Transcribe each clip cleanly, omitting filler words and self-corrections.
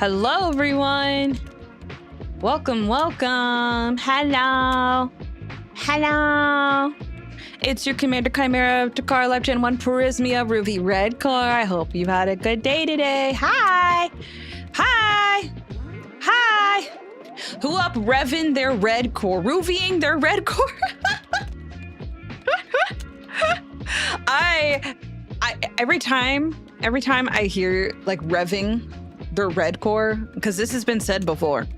Hello, everyone. Welcome, welcome. Hello. Hello. It's your Commander Chimera of Takara Life Gen 1 PRISMIA Ruvii Redcore. I hope you've had a good day today. Hi. Hi. Hi. Who up revving their Redcore? Ruviing their Redcore? Every time I hear like revving their Redcore, because this has been said before.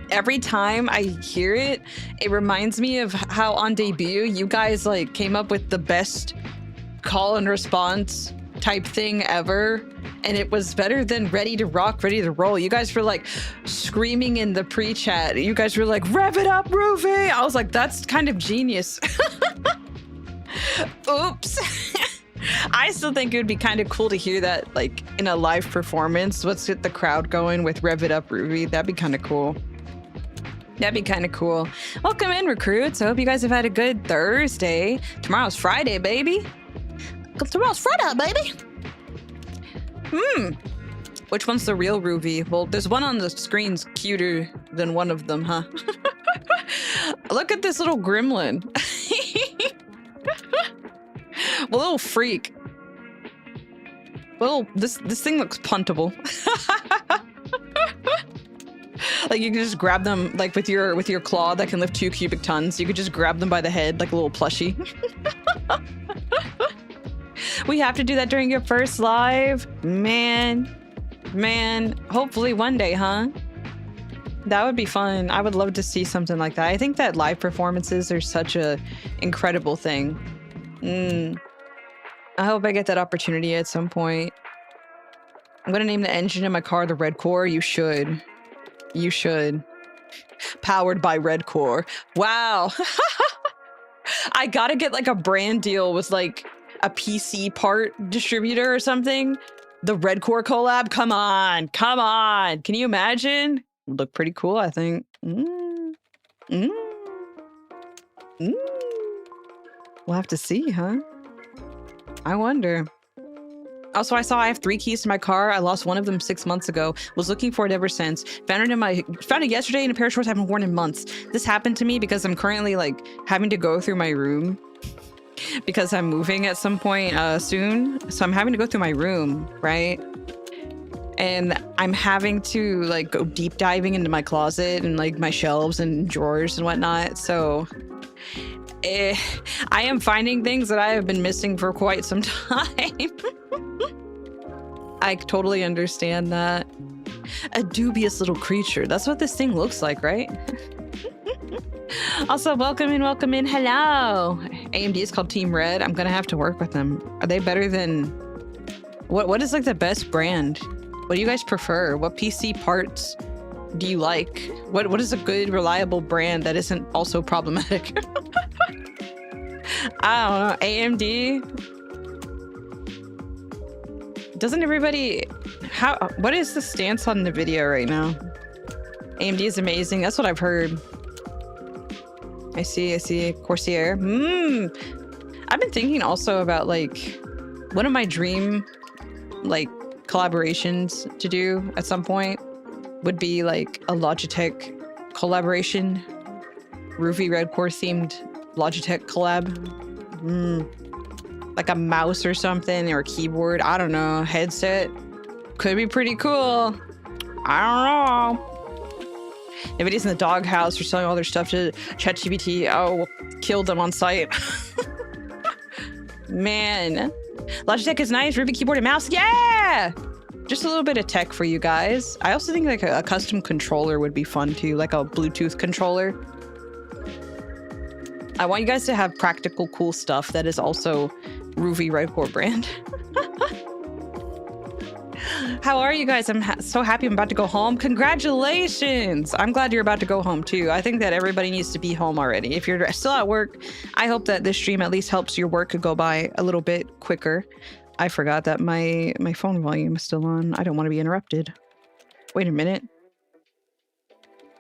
Every time I hear it, it reminds me of how on debut you guys like came up with the best call and response type thing ever, and it was better than ready to rock, ready to roll. You guys were like screaming in the pre-chat. You guys were like, rev it up, Ruvii. I was like, that's kind of genius. Oops. I still think it would be kind of cool to hear that like in a live performance. Let's get the crowd going with rev it up, Ruvii. That'd be kind of cool. That'd be kind of cool. Welcome in, recruits. I hope you guys have had a good Thursday. Tomorrow's Friday, baby. Tomorrow's Friday, baby. Which one's the real Ruvii? Well, there's one on the screen's cuter than one of them, huh? Look at this little gremlin. A little freak. Well, this thing looks puntable. Like you can just grab them like with your claw that can lift 2 cubic tons. You could just grab them by the head like a little plushie. We have to do that during your first live? Man, hopefully one day, huh? That would be fun. I would love to see something like that. I think that live performances are such a incredible thing. I hope I get that opportunity at some point. I'm gonna name the engine in my car the Redcore. You should. You should. Powered by Redcore. Wow. I gotta get like a brand deal with like a PC part distributor or something. The Redcore collab. Come on. Come on. Can you imagine? Would look pretty cool, I think. We'll have to see, huh? I wonder. Also, I have 3 keys to my car. I lost one of them 6 months ago. Was looking for it ever since. Found it yesterday in a pair of shorts I haven't worn in months. This happened to me because I'm currently like having to go through my room because I'm moving at some point soon. So I'm having to go through my room, right? And I'm having to like go deep diving into my closet and like my shelves and drawers and whatnot. So I am finding things that I have been missing for quite some time. I totally understand that. A dubious little creature. That's what this thing looks like, right? Also, welcome in, welcome in. Hello. AMD is called Team Red. I'm gonna have to work with them. Are they better than... What is like the best brand? What do you guys prefer? What PC parts do you like? What is a good, reliable brand that isn't also problematic? I don't know. AMD? Doesn't everybody... What is the stance on the video right now? AMD is amazing. That's what I've heard. I see. Corsair. I've been thinking also about like one of my dream like collaborations to do at some point would be like a Logitech collaboration. Ruvii Redcore themed Logitech collab. Like a mouse or something, or a keyboard. I don't know. Headset. Could be pretty cool. I don't know. Everybody's in the doghouse or selling all their stuff to ChatGPT. Oh, killed them on site. Man. Logitech is nice. Ruvii keyboard and mouse. Yeah! Just a little bit of tech for you guys. I also think like a custom controller would be fun too. Like a Bluetooth controller. I want you guys to have practical, cool stuff that is also Ruvii Redcore brand. How are you guys? I'm so happy I'm about to go home. Congratulations! I'm glad you're about to go home too. I think that everybody needs to be home already. If you're still at work, I hope that this stream at least helps your work go by a little bit quicker. I forgot that my phone volume is still on. I don't want to be interrupted. Wait a minute.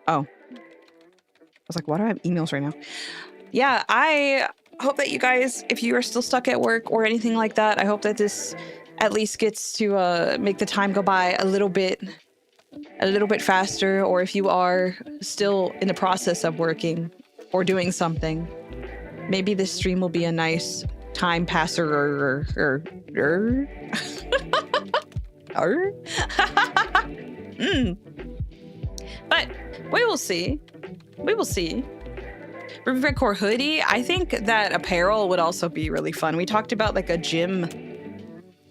Oh. I was like, why do I have emails right now? Yeah, I hope that you guys, if you are still stuck at work or anything like that, I hope that this at least gets to make the time go by a little bit a little bit faster, or if you are still in the process of working or doing something, maybe this stream will be a nice time passer. But we will see. We will see. Ruvii Redcore hoodie. I think that apparel would also be really fun. We talked about like a gym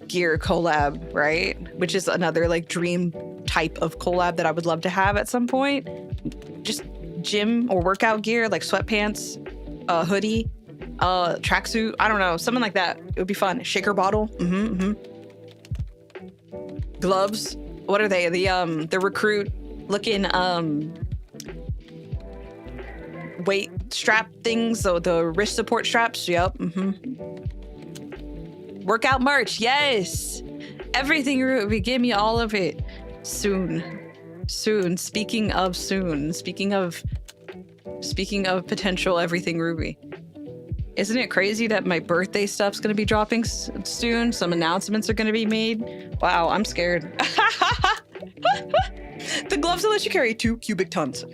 gear collab, right? Which is another like dream type of collab that I would love to have at some point. Just gym or workout gear, like sweatpants, hoodie, tracksuit. I don't know, something like that. It would be fun. Shaker bottle. Gloves. What are they? The recruit looking weight strap things, so the wrist support straps. Yep. Workout merch. Yes. Everything, Ruvii. Give me all of it. Soon. Speaking of potential everything, Ruvii. Isn't it crazy that my birthday stuff's gonna be dropping soon? Some announcements are gonna be made. Wow, I'm scared. The gloves will let you carry 2 cubic tons.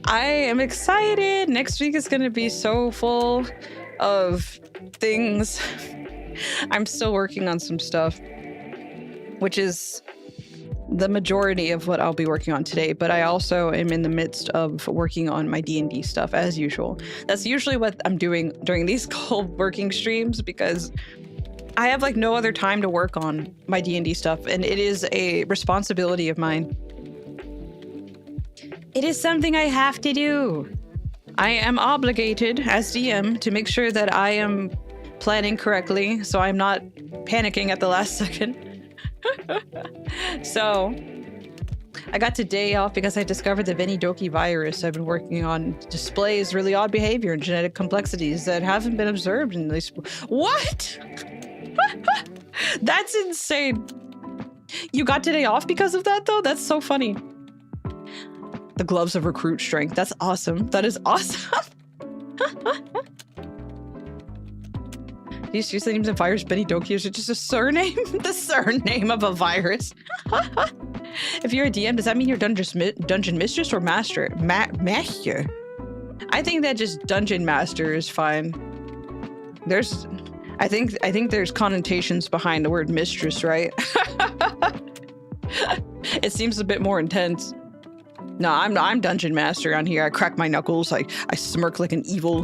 I am excited. Next week is gonna be so full of things. I'm still working on some stuff, which is the majority of what I'll be working on today, but I also am in the midst of working on my D&D stuff as usual. That's usually what I'm doing during these cold working streams, because I have like no other time to work on my D&D stuff, and it is a responsibility of mine. It is something I have to do. I am obligated as DM to make sure that I am planning correctly, so I'm not panicking at the last second. So I got today off because I discovered the Venidoki virus. I've been working on displays really odd behavior and genetic complexities that haven't been observed in these. What? That's insane. You got today off because of that, though? That's so funny. The gloves of recruit strength. That's awesome. That is awesome. These two names of virus, Benidoki, is just a surname? The surname of a virus. If you're a DM, does that mean you're dungeon mistress or master? Master? I think that just dungeon master is fine. I think there's connotations behind the word mistress, right? It seems a bit more intense. No, I'm dungeon master on here. I crack my knuckles. I smirk like an evil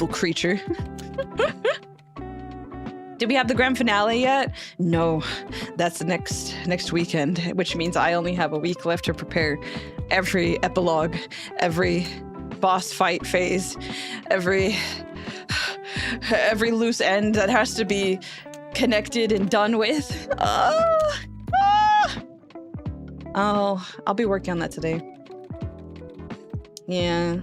creature. Did we have the grand finale yet? No, that's next weekend, which means I only have a week left to prepare every epilogue, every boss fight phase, every loose end that has to be connected and done with. Oh, I'll be working on that today. Yeah.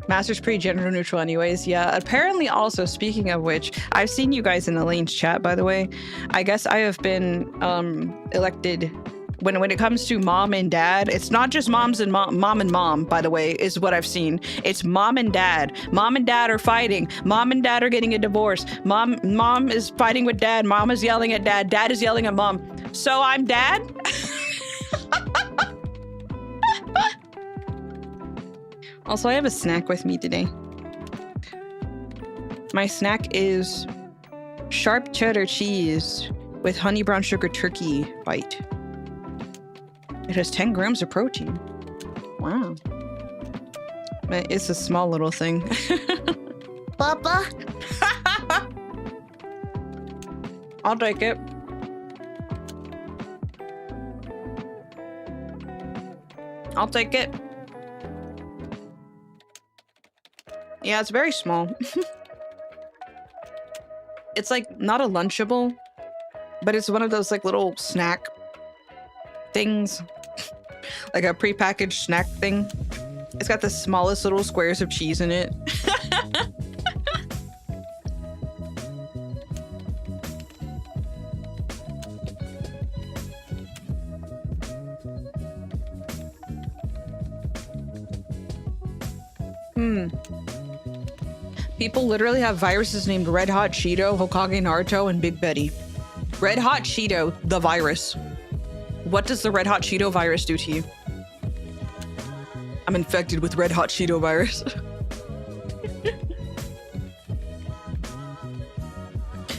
Master's pretty gender neutral anyways. Yeah, apparently also, speaking of which, I've seen you guys in Elaine's chat, by the way. I guess I have been elected when it comes to mom and dad. It's not just mom and mom, by the way, is what I've seen. It's mom and dad. Mom and dad are fighting. Mom and dad are getting a divorce. Mom is fighting with dad. Mom is yelling at dad. Dad is yelling at mom. So I'm dad? Also, I have a snack with me today. My snack is sharp cheddar cheese with honey brown sugar turkey bite. It has 10 grams of protein. Wow. But it's a small little thing. Papa? I'll take it. I'll take it. Yeah, it's very small. It's like not a Lunchable, but it's one of those like little snack things. Like a prepackaged snack thing. It's got the smallest little squares of cheese in it. People literally have viruses named Red Hot Cheeto, Hokage Naruto, and Big Betty. Red Hot Cheeto, the virus. What does the red hot Cheeto virus do to you? I'm infected with red hot Cheeto virus.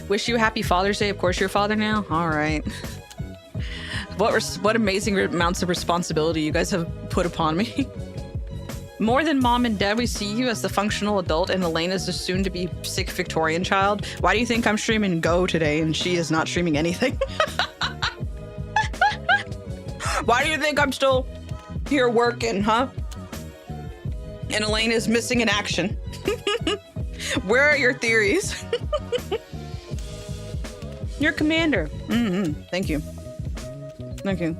Wish you a happy Father's Day. Of course, you're a father now. All right. What amazing amounts of responsibility you guys have put upon me. More than mom and dad, we see you as the functional adult, and Elaine is the soon-to-be sick Victorian child. Why do you think I'm streaming Go today and she is not streaming anything? Why do you think I'm still here working, huh? And Elaine is missing in action. Where are your theories? Your commander. Thank you. Thank you.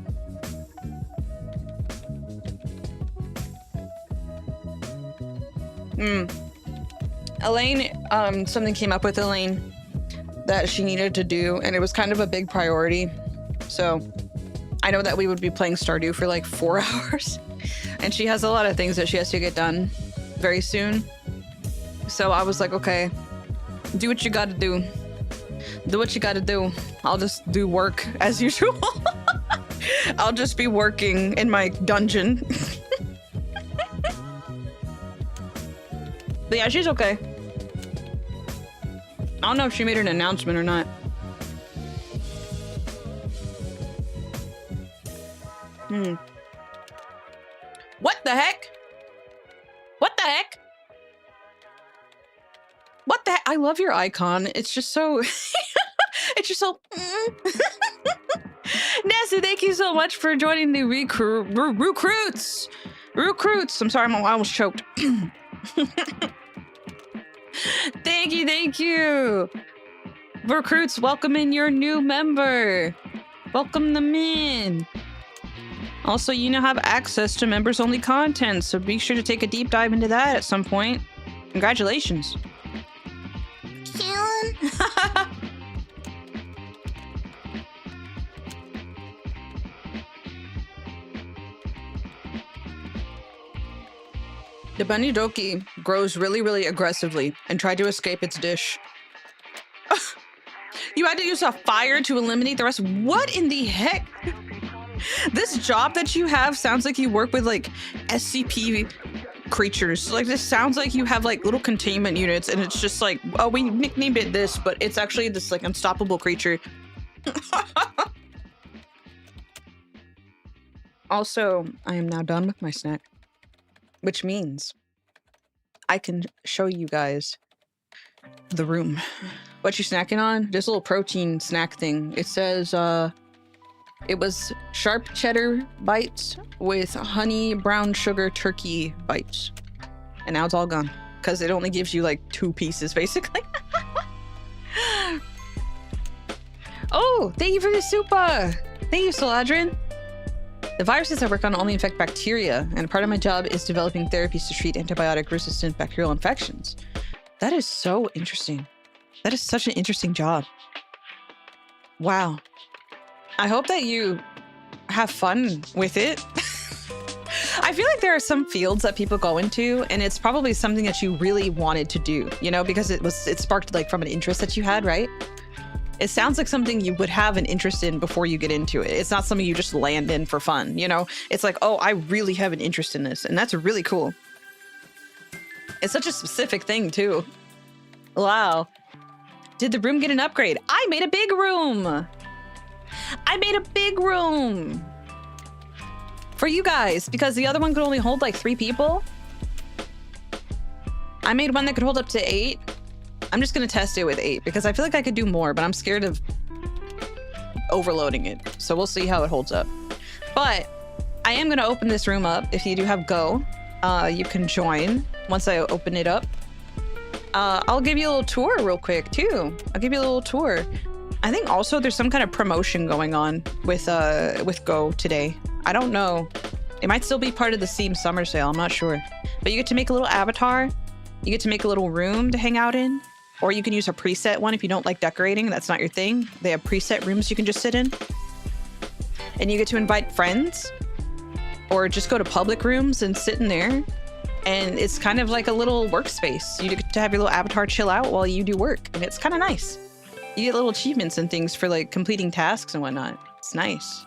Elaine, something came up with Elaine that she needed to do, and it was kind of a big priority. So I know that we would be playing Stardew for like 4 hours, and she has a lot of things that she has to get done very soon. So I was like, okay, do what you gotta do. Do what you gotta do. I'll just do work as usual. I'll just be working in my dungeon. But yeah, she's okay. I don't know if she made an announcement or not. What the heck? What the heck? What the heck? I love your icon. It's just so... it's just so... Nessie, thank you so much for joining the recruits. Recruits. I'm sorry, I almost choked. Thank you. Recruits, welcome in your new member. Welcome them in. Also, you now have access to members-only content, so be sure to take a deep dive into that at some point. Congratulations. The bunny doki grows really aggressively and tried to escape its dish. You had to use a fire to eliminate the rest. What in the heck? This job that you have sounds like you work with like SCP creatures. Like this sounds like you have like little containment units, and it's just like, oh, we nicknamed it this, but it's actually this like unstoppable creature. Also, I am now done with my snack, which means I can show you guys the room. What you snacking on? This little protein snack thing. It says, it was sharp cheddar bites with honey brown sugar turkey bites. And now it's all gone because it only gives you like 2 pieces basically. Oh, thank you for the super. Thank you, Soladrin. The viruses I work on only infect bacteria, and part of my job is developing therapies to treat antibiotic-resistant bacterial infections. That is so interesting. That is such an interesting job. Wow. I hope that you have fun with it. I feel like there are some fields that people go into, and it's probably something that you really wanted to do, you know, because it sparked like from an interest that you had, right? It sounds like something you would have an interest in before you get into it. It's not something you just land in for fun, you know? It's like, oh, I really have an interest in this, and that's really cool. It's such a specific thing, too. Wow. Did the room get an upgrade? I made a big room! I made a big room! For you guys, because the other one could only hold like 3 people. I made one that could hold up to 8. I'm just gonna test it with 8 because I feel like I could do more, but I'm scared of overloading it. So we'll see how it holds up. But I am gonna open this room up. If you do have Go, you can join once I open it up. I'll give you a little tour real quick too. I'll give you a little tour. I think also there's some kind of promotion going on with Go today. I don't know. It might still be part of the Steam summer sale. I'm not sure. But you get to make a little avatar. You get to make a little room to hang out in. Or you can use a preset one if you don't like decorating. That's not your thing. They have preset rooms you can just sit in. And you get to invite friends. Or just go to public rooms and sit in there. And it's kind of like a little workspace. You get to have your little avatar chill out while you do work. And it's kind of nice. You get little achievements and things for like completing tasks and whatnot. It's nice.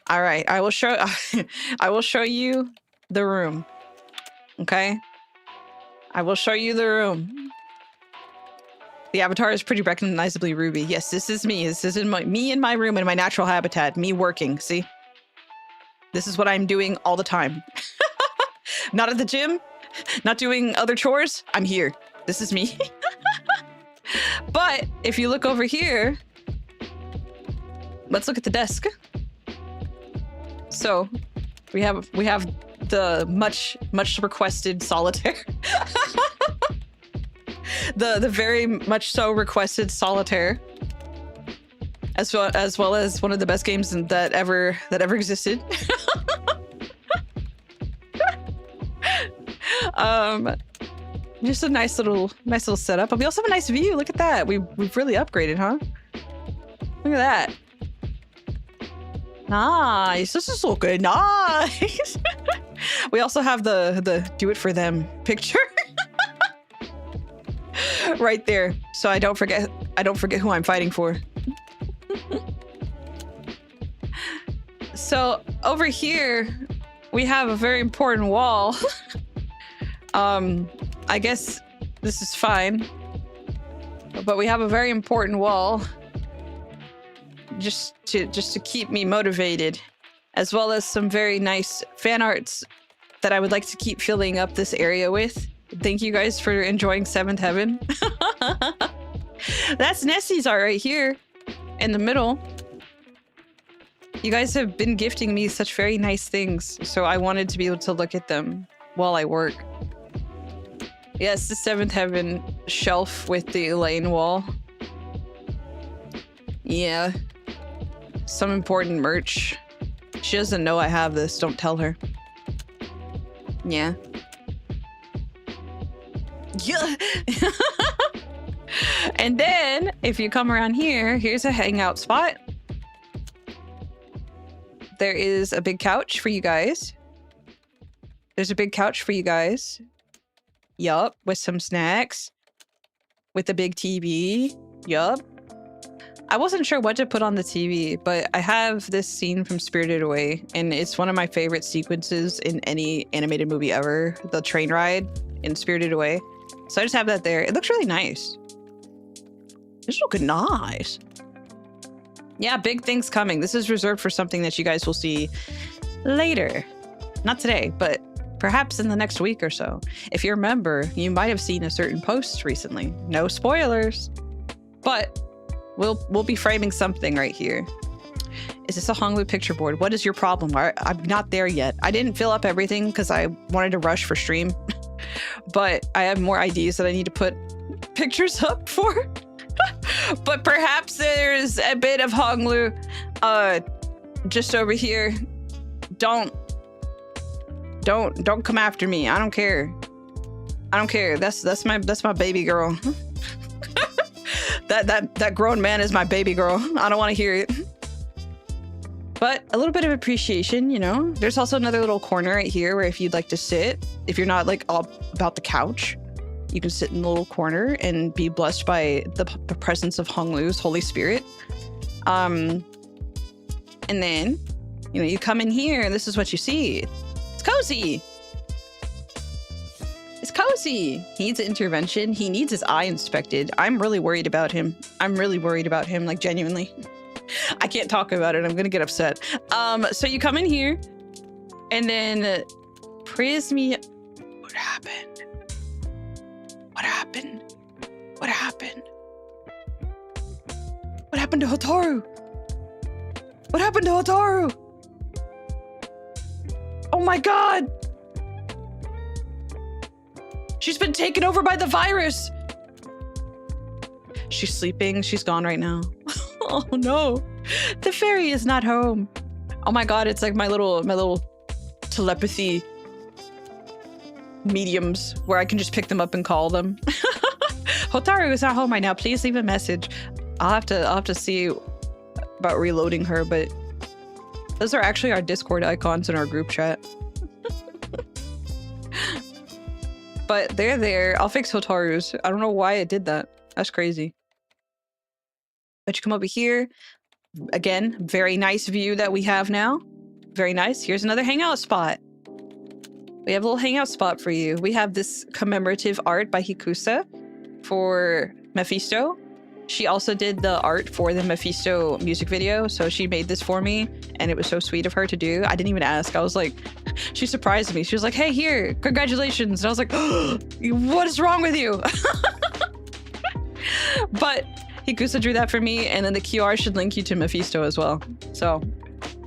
All right, I will show I will show you the room. Okay? I will show you the room. The avatar is pretty recognizably Ruvii. Yes, this is me. This is me in my room in my natural habitat. Me working. See? This is what I'm doing all the time. Not at the gym. Not doing other chores. I'm here. This is me. But if you look over here, let's look at the desk. So we have the much requested solitaire. the very much so requested solitaire, as well as one of the best games that ever existed. Just a nice little setup. But we also have a nice view. Look at that. We've really upgraded, huh? Look at that. Nice. This is looking nice. We also have the do it for them picture right there, so I don't forget who I'm fighting for. So over here we have a very important wall. I guess this is fine, but we have a very important wall just to keep me motivated, as well as some very nice fan arts that I would like to keep filling up this area with. Thank you guys for enjoying Seventh Heaven. That's Nessie's art right here in the middle. You guys have been gifting me such very nice things, so I wanted to be able to look at them while I work. Yes, the Seventh Heaven shelf with the Elaine wall. Yeah. Some important merch. She doesn't know I have this. Don't tell her. Yeah. Yeah. And then, if you come around here, here's a hangout spot. There is a big couch for you guys. There's a big couch for you guys. Yup, with some snacks. With a big TV. Yup. I wasn't sure what to put on the TV, but I have this scene from Spirited Away, and it's one of my favorite sequences in any animated movie ever. The train ride in Spirited Away. So I just have that there. It looks really nice. It's looking nice. Yeah, big things coming. This is reserved for something that you guys will see later. Not today, but perhaps in the next week or so. If you remember, you might have seen a certain post recently. No spoilers, but we'll be framing something right here. Is this a Honglu picture board? What is your problem? I'm not there yet. I didn't fill up everything because I wanted to rush for stream, but I have more ideas that I need to put pictures up for. But perhaps there's a bit of Honglu just over here. Don't come after me. I don't care. I don't care. That's my baby girl. That grown man is my baby girl. I don't want to hear it. But a little bit of appreciation, you know. There's also another little corner right here where if you'd like to sit, if you're not like all about the couch, you can sit in the little corner and be blessed by the presence of Honglu's Holy Spirit. And then, you know, you come in here and this is what you see. It's cozy. It's cozy. He needs an intervention. He needs his eye inspected. I'm really worried about him. I'm really worried about him, like genuinely. I can't talk about it. I'm gonna get upset. So you come in here and then PRISMIA. What happened? What happened? What happened? What happened to Hotaru? What happened to Hotaru? Oh my god! She's been taken over by the virus! She's sleeping. She's gone right now. Oh no. The fairy is not home. Oh my god, it's like my little telepathy mediums where I can just pick them up and call them. Hotaru is not home right now. Please leave a message. I'll have to see about reloading her, but those are actually our Discord icons in our group chat. But they're there. I'll fix Hotaru's. I don't know why it did that. That's crazy. But you come over here. Again, very nice view that we have now. Very nice. Here's another hangout spot. We have a little hangout spot for you. We have this commemorative art by Hikusa for Mephisto. She also did the art for the Mephisto music video, so she made this for me, and it was so sweet of her to do. I didn't even ask. I was like, she surprised me. She was like, hey, here, congratulations. And I was like, oh, what is wrong with you? But Hikusa drew that for me, and then the QR should link you to Mephisto as well. So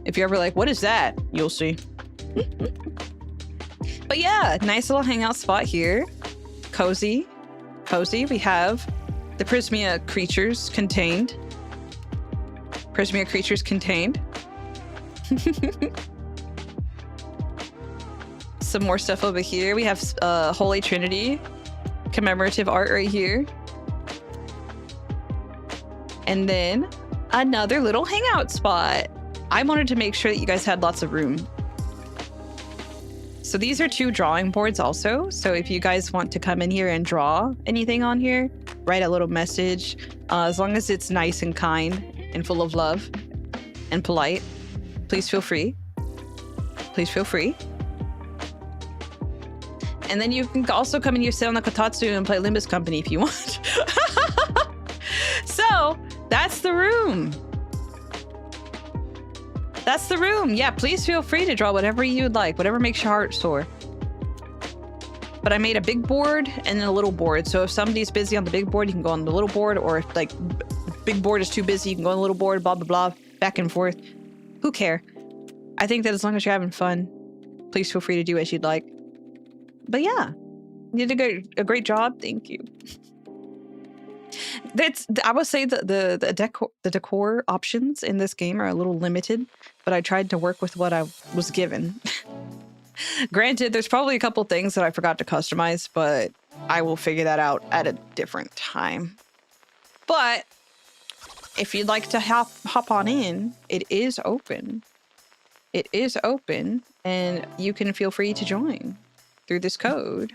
if you're ever like, what is that? You'll see. But yeah, nice little hangout spot here. Cozy. Cozy. We have the Prismia creatures contained. Prismia creatures contained. Some more stuff over here. We have Holy Trinity commemorative art right here. And then another little hangout spot. I wanted to make sure that you guys had lots of room. So these are 2 drawing boards also. So if you guys want to come in here and draw anything on here, write a little message, as long as it's nice and kind and full of love and polite, please feel free. Please feel free. And then you can also come in here, sit on the kotatsu and play Limbus Company if you want. So that's the room. That's the room. Yeah, please feel free to draw whatever you'd like, whatever makes your heart soar. But I made a big board and then a little board. So if somebody's busy on the big board, you can go on the little board, or if like big board is too busy, you can go on the little board, blah, blah, blah, back and forth. Who care? I think that as long as you're having fun, please feel free to do as you'd like. But yeah, you did a great job. Thank you. I would say the decor options in this game are a little limited, but I tried to work with what I was given. Granted, there's probably a couple things that I forgot to customize, but I will figure that out at a different time. But if you'd like to hop on in, it is open. It is open, and you can feel free to join through this code.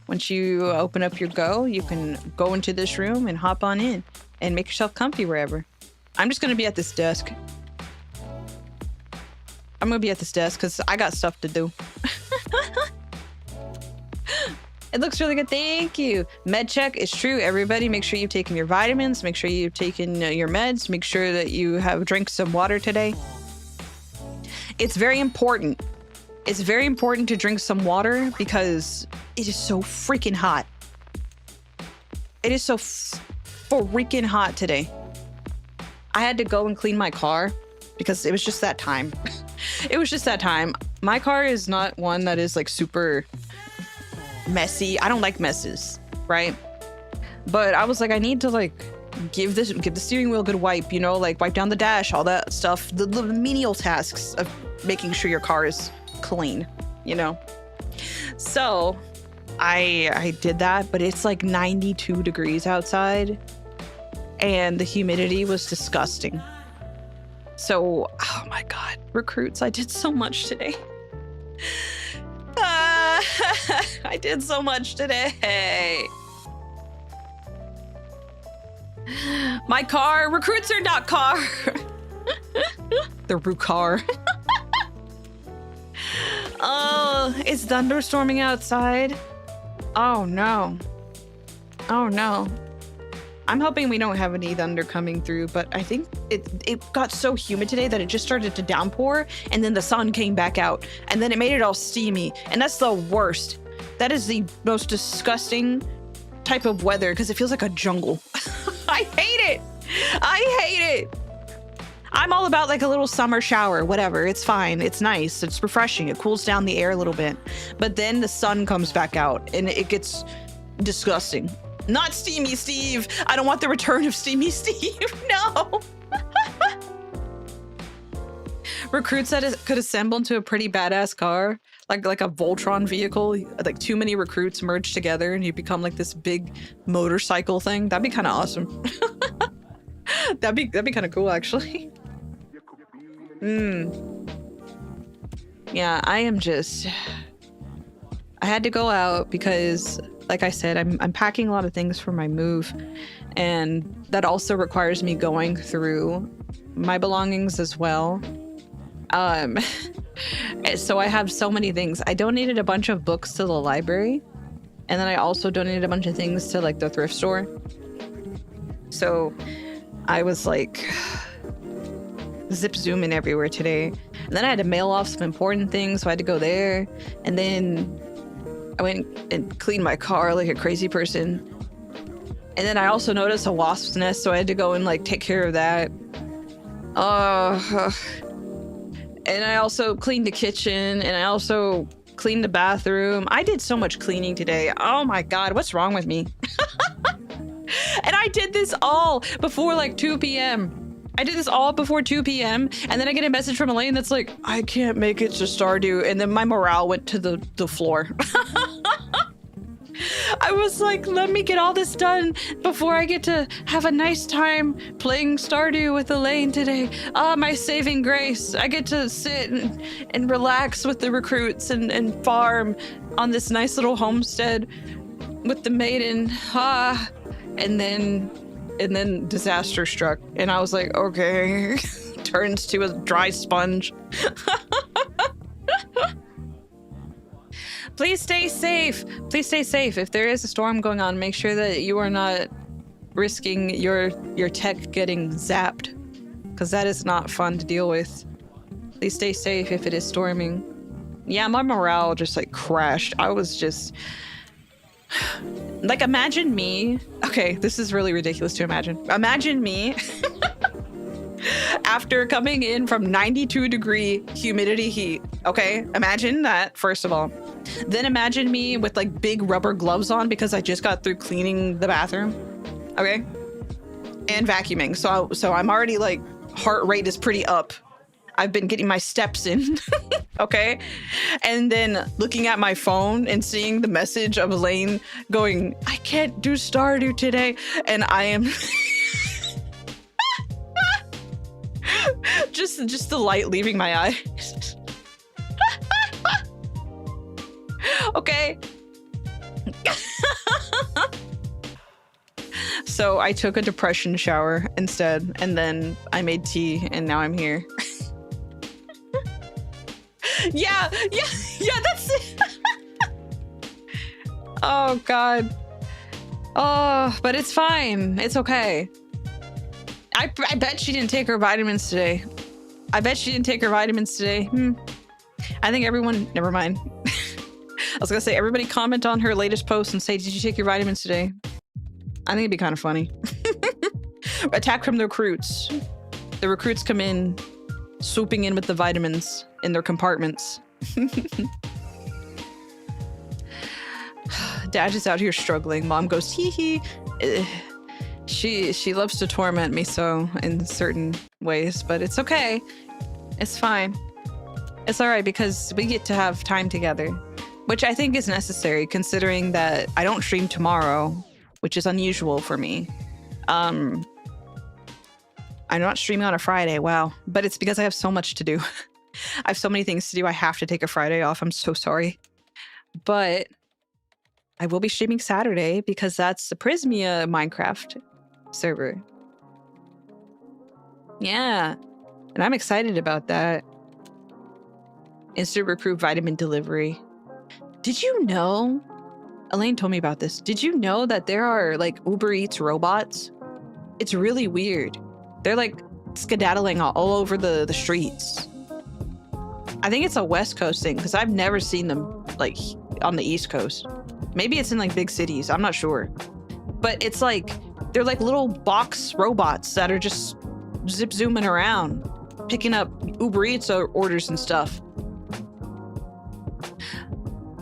Once you open up your Go, you can go into this room and hop on in and make yourself comfy wherever. I'm just going to be at this desk. I'm going to be at this desk because I got stuff to do. It looks really good. Thank you. Med check is true. Everybody, make sure you've taken your vitamins. Make sure you've taken your meds. Make sure that you have drank some water today. It's very important. It's very important to drink some water because it is so freaking hot. It is so freaking hot today. I had to go and clean my car because it was just that time. It was just that time. My car is not one that is like super messy. I don't like messes, right? But I was like, I need to like give the steering wheel a good wipe, you know, like wipe down the dash, all that stuff, the menial tasks of making sure your car is clean, you know. So I did that, but it's like 92 degrees outside and the humidity was disgusting. So, oh my God, recruits, I did so much today. I did so much today. My car, recruits are not car. The Rucar. Oh, it's thunderstorming outside. Oh no. Oh no. I'm hoping we don't have any thunder coming through, but I think it got so humid today that it just started to downpour and then the sun came back out and then it made it all steamy. And that's the worst. That is the most disgusting type of weather because it feels like a jungle. I hate it. I hate it. I'm all about like a little summer shower, whatever. It's fine. It's nice. It's refreshing. It cools down the air a little bit. But then the sun comes back out and it gets disgusting. Not Steamy Steve. I don't want the return of Steamy Steve. No. Recruits that could assemble into a pretty badass car, like a Voltron vehicle. Like too many recruits merged together and you become like this big motorcycle thing. That'd be kind of awesome. That'd be kind of cool, actually. Yeah, I had to go out because, like I said, I'm packing a lot of things for my move, and that also requires me going through my belongings as well. So I have so many things. I donated a bunch of books to the library, and then I also donated a bunch of things to like the thrift store. So I was like zip zooming everywhere today. And then I had to mail off some important things, so I had to go there. And then I went and cleaned my car like a crazy person. And then I also noticed a wasp's nest, so I had to go and like take care of that. And I also cleaned the kitchen, and I also cleaned the bathroom. I did so much cleaning today. Oh my God, what's wrong with me? And I did this all before like 2 p.m. I did this all before 2 p.m. And then I get a message from Elaine that's like, I can't make it to Stardew. And then my morale went to the floor. I was like, let me get all this done before I get to have a nice time playing Stardew with Elaine today. Ah, my saving grace. I get to sit and relax with the recruits and farm on this nice little homestead with the maiden. Ah, and then disaster struck. And I was like, okay. Turns to a dry sponge. Please stay safe. Please stay safe. If there is a storm going on, make sure that you are not risking your tech getting zapped, because that is not fun to deal with. Please stay safe if it is storming. Yeah, my morale just like crashed. I was just like, imagine me. Okay, this is really ridiculous to imagine. Imagine me after coming in from 92-degree humidity heat. Okay, imagine that, first of all. Then imagine me with like big rubber gloves on because I just got through cleaning the bathroom. Okay, and vacuuming. So I'm already like, heart rate is pretty up. I've been getting my steps in. Okay, and then looking at my phone and seeing the message of Elaine going, I can't do Stardew today, and I am just the light leaving my eyes. Okay. So I took a depression shower instead, and then I made tea, and now I'm here. Yeah, that's it. Oh God. Oh, but it's fine. It's okay. I bet she didn't take her vitamins today. I think everyone, never mind. I was gonna say, everybody comment on her latest post and say, did you take your vitamins today? I think it'd be kind of funny. Attack from the recruits. The recruits come in, swooping in with the vitamins in their compartments. Dad is out here struggling. Mom goes, hee hee. She loves to torment me so in certain ways, but it's okay. It's fine. It's all right because we get to have time together, which I think is necessary considering that I don't stream tomorrow, which is unusual for me. I'm not streaming on a Friday, wow. But it's because I have so much to do. I have so many things to do. I have to take a Friday off. I'm so sorry. But I will be streaming Saturday because that's the PRISMIA Minecraft server. Yeah. And I'm excited about that. Instant recruit vitamin delivery. Did you know? Elaine told me about this. Did you know that there are like Uber Eats robots? It's really weird. They're like skedaddling all over the streets. I think it's a West Coast thing because I've never seen them like on the East Coast. Maybe it's in like big cities. I'm not sure. But it's like, they're like little box robots that are just zip zooming around, picking up Uber Eats orders and stuff.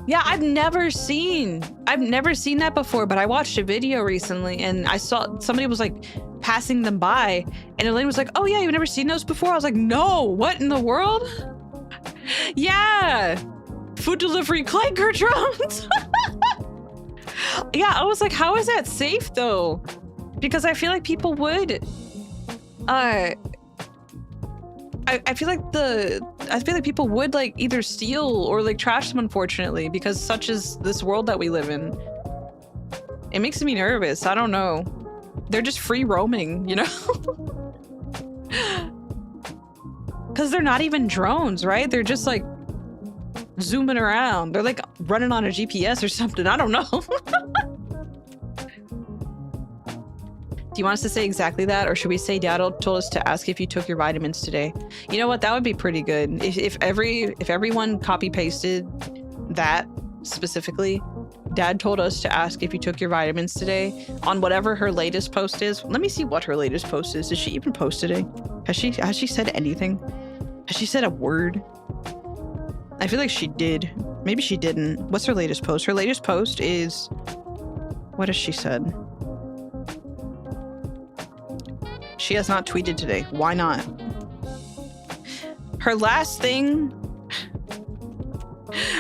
Yeah, I've never seen that before, but I watched a video recently and I saw somebody was like passing them by and Elaine was like, oh yeah, you've never seen those before? I was like, no, what in the world? Yeah, food delivery clanker drones. Yeah, I was like, how is that safe though? Because I feel like people would, I feel like people would like either steal or like trash them, unfortunately, because such is this world that we live in. It makes me nervous. I don't know. They're just free roaming, you know? Because they're not even drones, right? They're just like zooming around. They're like running on a GPS or something. I don't know. Do you want us to say exactly that? Or should we say Dad told us to ask if you took your vitamins today? You know what? That would be pretty good. If everyone copy pasted that specifically, Dad told us to ask if you took your vitamins today on whatever her latest post is. Let me see what her latest post is. Did she even post today? Has she said anything? Has she said a word? I feel like she did. Maybe she didn't. What's her latest post? Her latest post is... What has she said? She has not tweeted today. Why not? Her last thing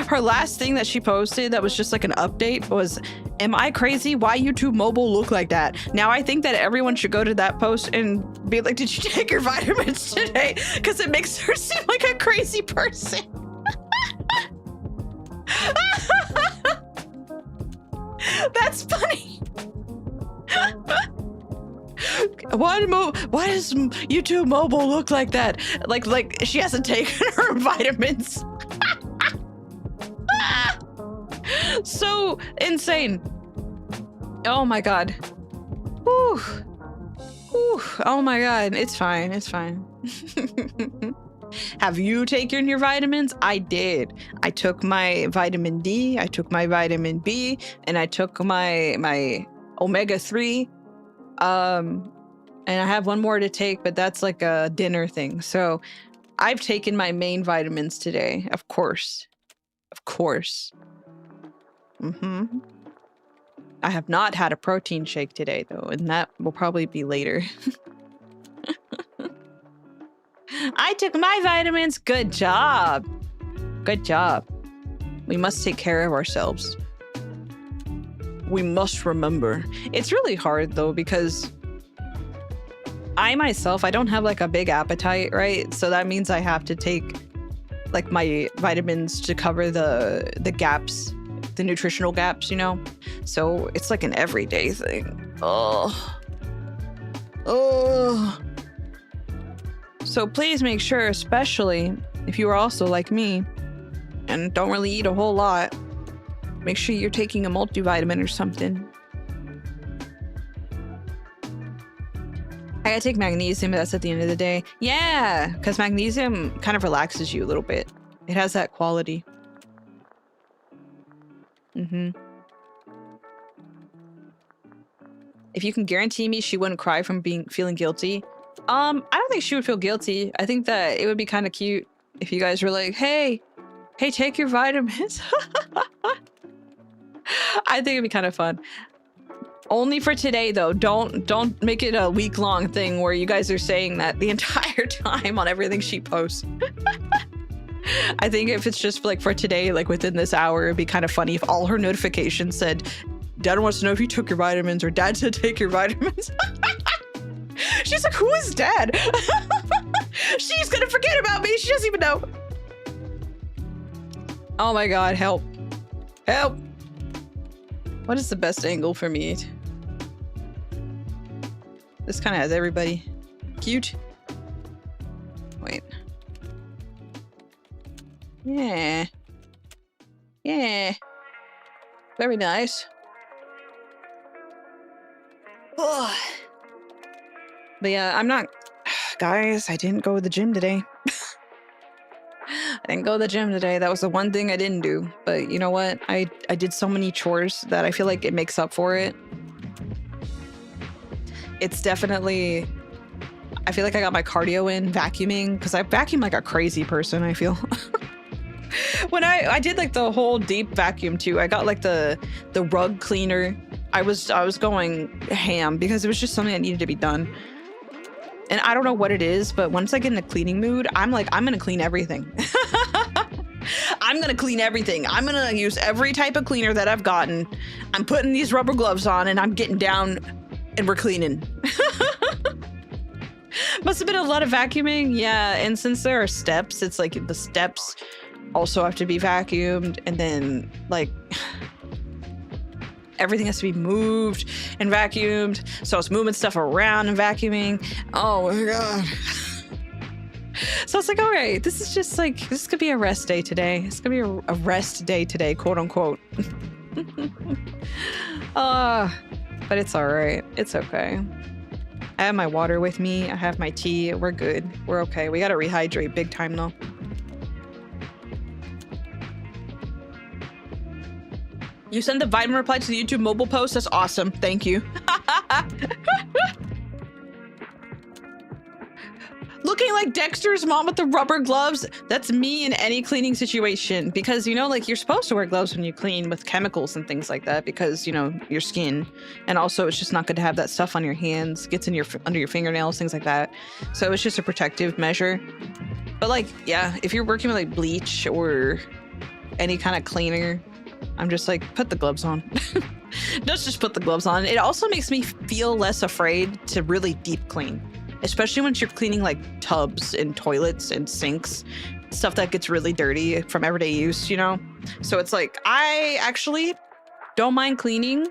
that she posted that was just like an update was, am I crazy? Why YouTube mobile look like that? Now I think that everyone should go to that post and be like, did you take your vitamins today? Because it makes her seem like a crazy person. That's funny. Why does YouTube mobile look like that? Like she hasn't taken her vitamins. So insane. Oh my god. Whew. Whew. Oh my god. It's fine. It's fine. Have you taken your vitamins? I did. I took my vitamin D, I took my vitamin B, and I took my omega-3. And I have one more to take, but that's like a dinner thing. So I've taken my main vitamins today. Of course. Of course. I have not had a protein shake today, though, and that will probably be later. I took my vitamins. Good job. Good job. We must take care of ourselves. We must remember. It's really hard, though, because I myself, I don't have like a big appetite, right? So that means I have to take like my vitamins to cover the gaps, the nutritional gaps, you know? So it's like an everyday thing. Oh. So please make sure, especially if you are also like me and don't really eat a whole lot, make sure you're taking a multivitamin or something. I gotta take magnesium, but that's at the end of the day. Yeah, because magnesium kind of relaxes you a little bit. It has that quality. If you can guarantee me she wouldn't cry from feeling guilty, I don't think she would feel guilty. I think that it would be kind of cute if you guys were like, hey, take your vitamins. I think it'd be kind of fun. Only for today, though. Don't make it a week-long thing where you guys are saying that the entire time on everything she posts. I think if it's just like for today, like within this hour, it'd be kind of funny if all her notifications said, Dad wants to know if you took your vitamins, or Dad said take your vitamins. She's like, who is Dad? She's gonna forget about me. She doesn't even know. Oh my god, help. Help. What is the best angle for me? This kind of has everybody. Cute. Wait. Yeah. Yeah. Very nice. Oh. But yeah, I'm not... Guys, I didn't go to the gym today. I didn't go to the gym today. That was the one thing I didn't do. But you know what? I did so many chores that I feel like it makes up for it. It's definitely... I feel like I got my cardio in vacuuming, because I vacuum like a crazy person, I feel. When I did like the whole deep vacuum too, I got like the rug cleaner. I was going ham because it was just something that needed to be done. And I don't know what it is, but once I get in a cleaning mood, I'm like, I'm gonna clean everything. I'm gonna clean everything. I'm gonna use every type of cleaner that I've gotten. I'm putting these rubber gloves on and I'm getting down and we're cleaning. Must have been a lot of vacuuming. Yeah, and since there are steps, it's like the steps also have to be vacuumed, and then like everything has to be moved and vacuumed. So it's moving stuff around and vacuuming. Oh my god. So it's like, all right, this is just like, this could be a rest day today. It's gonna be a rest day today, quote unquote. But it's all right. It's okay. I have my water with me. I have my tea. We're good. We're okay. We gotta rehydrate big time though. You send the vitamin reply to the YouTube mobile post? That's awesome. Thank you. Looking like Dexter's mom with the rubber gloves. That's me in any cleaning situation. Because, you know, like you're supposed to wear gloves when you clean with chemicals and things like that because, you know, your skin. And also it's just not good to have that stuff on your hands. Gets in your under your fingernails, things like that. So it's just a protective measure. But like, yeah, if you're working with like bleach or any kind of cleaner, I'm just like, put the gloves on. Just put the gloves on. It also makes me feel less afraid to really deep clean. Especially once you're cleaning like tubs and toilets and sinks, stuff that gets really dirty from everyday use, you know? So it's like, I actually don't mind cleaning,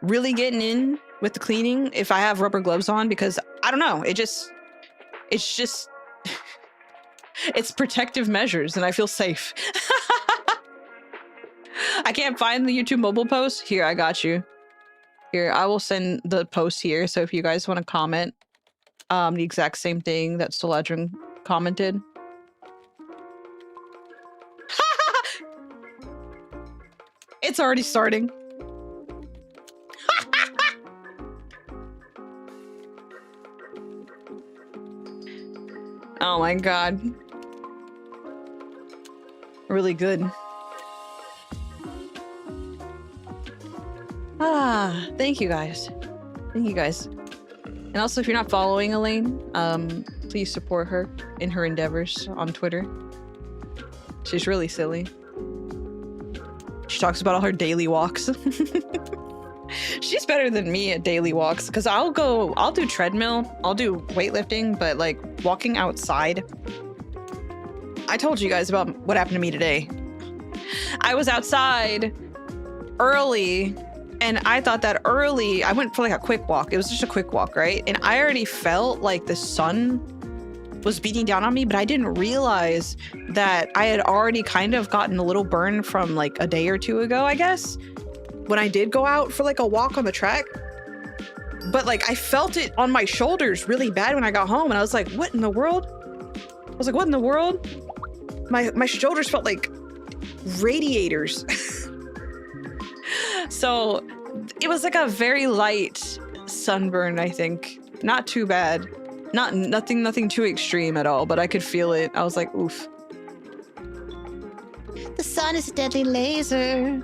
really getting in with the cleaning if I have rubber gloves on because I don't know, it's it's protective measures and I feel safe. I can't find the YouTube mobile post. Here, I got you. Here, I will send the post here. So if you guys want to comment, the exact same thing that Soladrin commented. It's already starting. Oh my god. Really good. Thank you guys. Thank you guys. And also, if you're not following Elaine, please support her in her endeavors on Twitter. She's really silly. She talks about all her daily walks. She's better than me at daily walks because I'll do treadmill, I'll do weightlifting, but like walking outside. I told you guys about what happened to me today. I was outside early. And I thought that early, I went for like a quick walk. It was just a quick walk, right? And I already felt like the sun was beating down on me, but I didn't realize that I had already kind of gotten a little burn from like a day or two ago, I guess, when I did go out for like a walk on the track. But like I felt it on my shoulders really bad when I got home. And I was like, what in the world? I was like, what in the world? My shoulders felt like radiators. So it was like a very light sunburn, I think. Not too bad. Nothing too extreme at all, but I could feel it. I was like, oof. The sun is a deadly laser.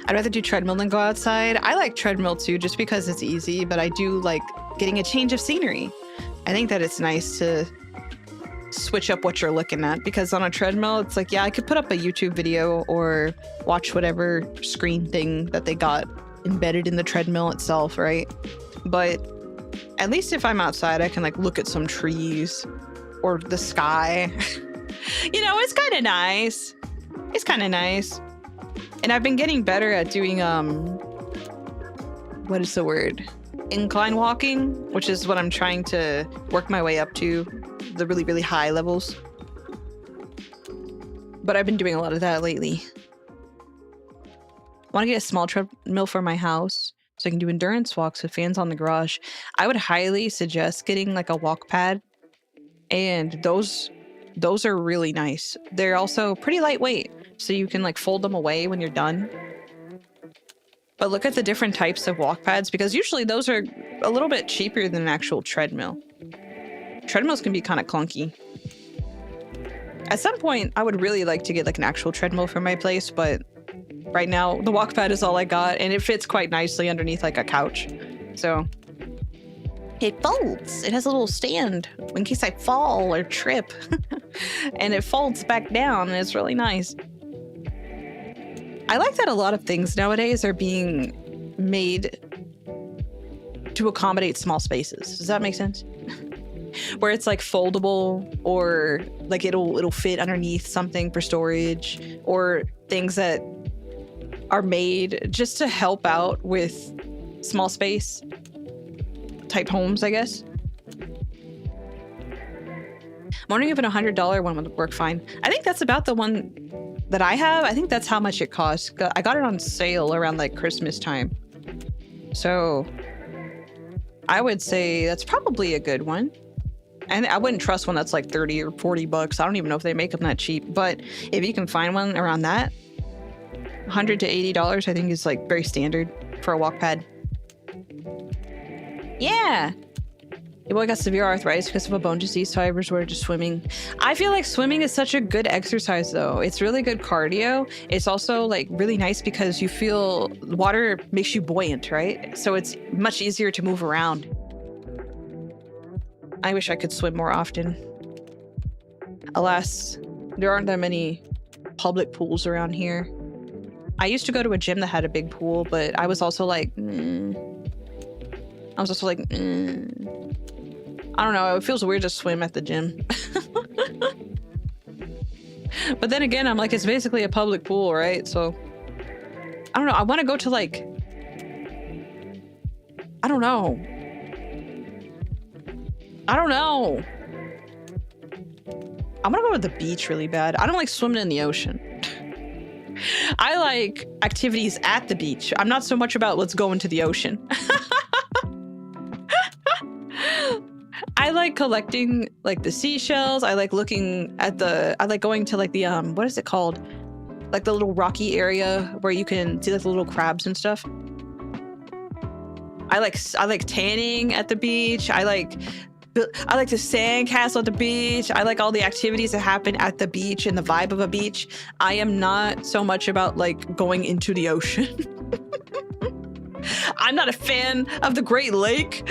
I'd rather do treadmill than go outside. I like treadmill too, just because it's easy, but I do like getting a change of scenery. I think that it's nice to switch up what you're looking at because on a treadmill, it's like, yeah, I could put up a YouTube video or watch whatever screen thing that they got embedded in the treadmill itself, right? But at least if I'm outside, I can like look at some trees or the sky. You know, it's kind of nice. It's kind of nice. And I've been getting better at doing, what is the word? Incline walking, which is what I'm trying to work my way up to. The really, really high levels. But I've been doing a lot of that lately. I want to get a small treadmill for my house so I can do endurance walks with fans on the garage. I would highly suggest getting like a walk pad. And those are really nice. They're also pretty lightweight, so you can like fold them away when you're done. But look at the different types of walk pads because usually those are a little bit cheaper than an actual treadmill. Treadmills can be kind of clunky. At some point, I would really like to get like an actual treadmill for my place, but right now the walk pad is all I got and it fits quite nicely underneath like a couch. So it folds. It has a little stand in case I fall or trip. And it folds back down and it's really nice. I like that a lot of things nowadays are being made to accommodate small spaces. Does that make sense? Where it's like foldable or like it'll fit underneath something for storage or things that are made just to help out with small space type homes, I guess. wondering if an $100 one would work fine. I think that's about the one that I have. I think that's how much it costs. I got it on sale around like Christmas time. So I would say that's probably a good one. And I wouldn't trust one that's like 30 or 40 bucks. I don't even know if they make them that cheap. But if you can find one around that, $100 to $80, I think is like very standard for a walk pad. Yeah. Your boy got severe arthritis because of a bone disease, so I resorted to swimming. I feel like swimming is such a good exercise, though. It's really good cardio. It's also like really nice because you feel water makes you buoyant, right? So it's much easier to move around. I wish I could swim more often. Alas, there aren't that many public pools around here. I used to go to a gym that had a big pool, but I was also like, I don't know. It feels weird to swim at the gym. But then again, I'm like, it's basically a public pool, right? So I don't know. I want to go to like, I don't know. I want to go to the beach really bad. I don't like swimming in the ocean. I like activities at the beach. I'm not so much about let's go into the ocean. I like collecting like the seashells. I like looking at I like going to like the, what is it called? Like the little rocky area where you can see like the little crabs and stuff. I like tanning at the beach. I like the sand castle at the beach. I like all the activities that happen at the beach and the vibe of a beach. I am not so much about like going into the ocean. I'm not a fan of the Great Lake.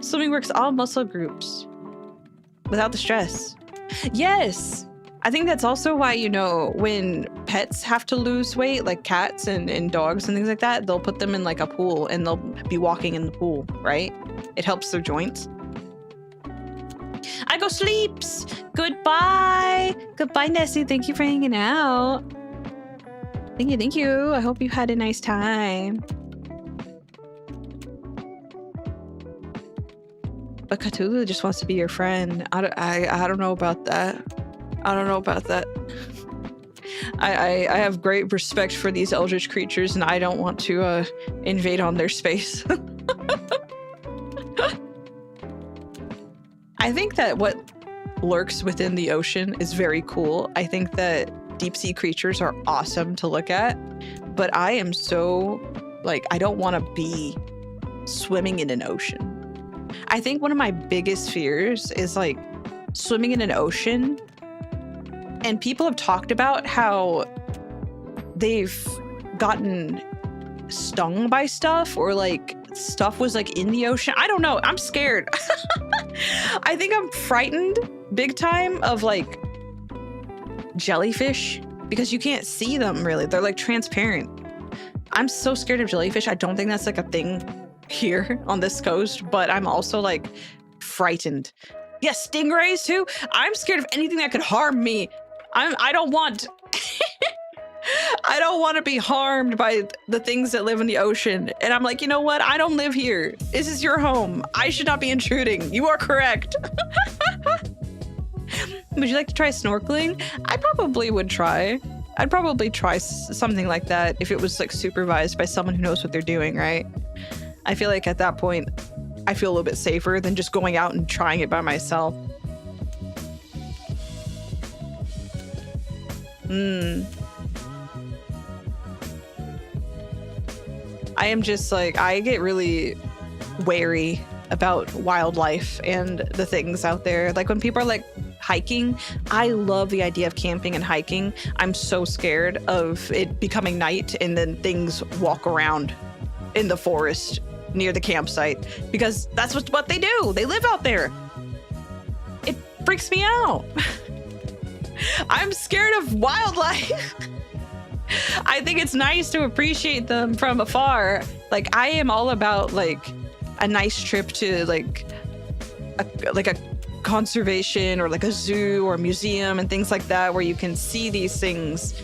Swimming works all muscle groups without the stress. Yes. I think that's also why, you know, when pets have to lose weight, like cats and dogs and things like that, they'll put them in like a pool and they'll be walking in the pool, right? It helps their joints. I go sleeps. Goodbye. Goodbye, Nessie. Thank you for hanging out. Thank you. I hope you had a nice time. But Cthulhu just wants to be your friend. I don't know about that. I don't know about that. I have great respect for these eldritch creatures, and I don't want to invade on their space. I think that what lurks within the ocean is very cool. I think that deep sea creatures are awesome to look at, but I am so like, I don't want to be swimming in an ocean. I think one of my biggest fears is like swimming in an ocean, and people have talked about how they've gotten stung by stuff, or like stuff was like in the ocean. I don't know. I'm scared. I think I'm frightened big time of like jellyfish because you can't see them really. They're like transparent. I'm so scared of jellyfish. I don't think that's like a thing here on this coast, but I'm also like frightened. Yes, stingrays too. I'm scared of anything that could harm me. I don't want I don't want to be harmed by the things that live in the ocean. And I'm like, you know what? I don't live here. This is your home. I should not be intruding. You are correct. Would you like to try snorkeling? I probably would try. I'd probably try something like that if it was like supervised by someone who knows what they're doing, right? I feel like at that point, I feel a little bit safer than just going out and trying it by myself. I am just like, I get really wary about wildlife and the things out there. Like when people are like hiking, I love the idea of camping and hiking. I'm so scared of it becoming night and then things walk around in the forest near the campsite, because that's what they do. They live out there. It freaks me out. I'm scared of wildlife. I think it's nice to appreciate them from afar. Like I am all about like a nice trip to like a conservation or like a zoo or museum and things like that, where you can see these things,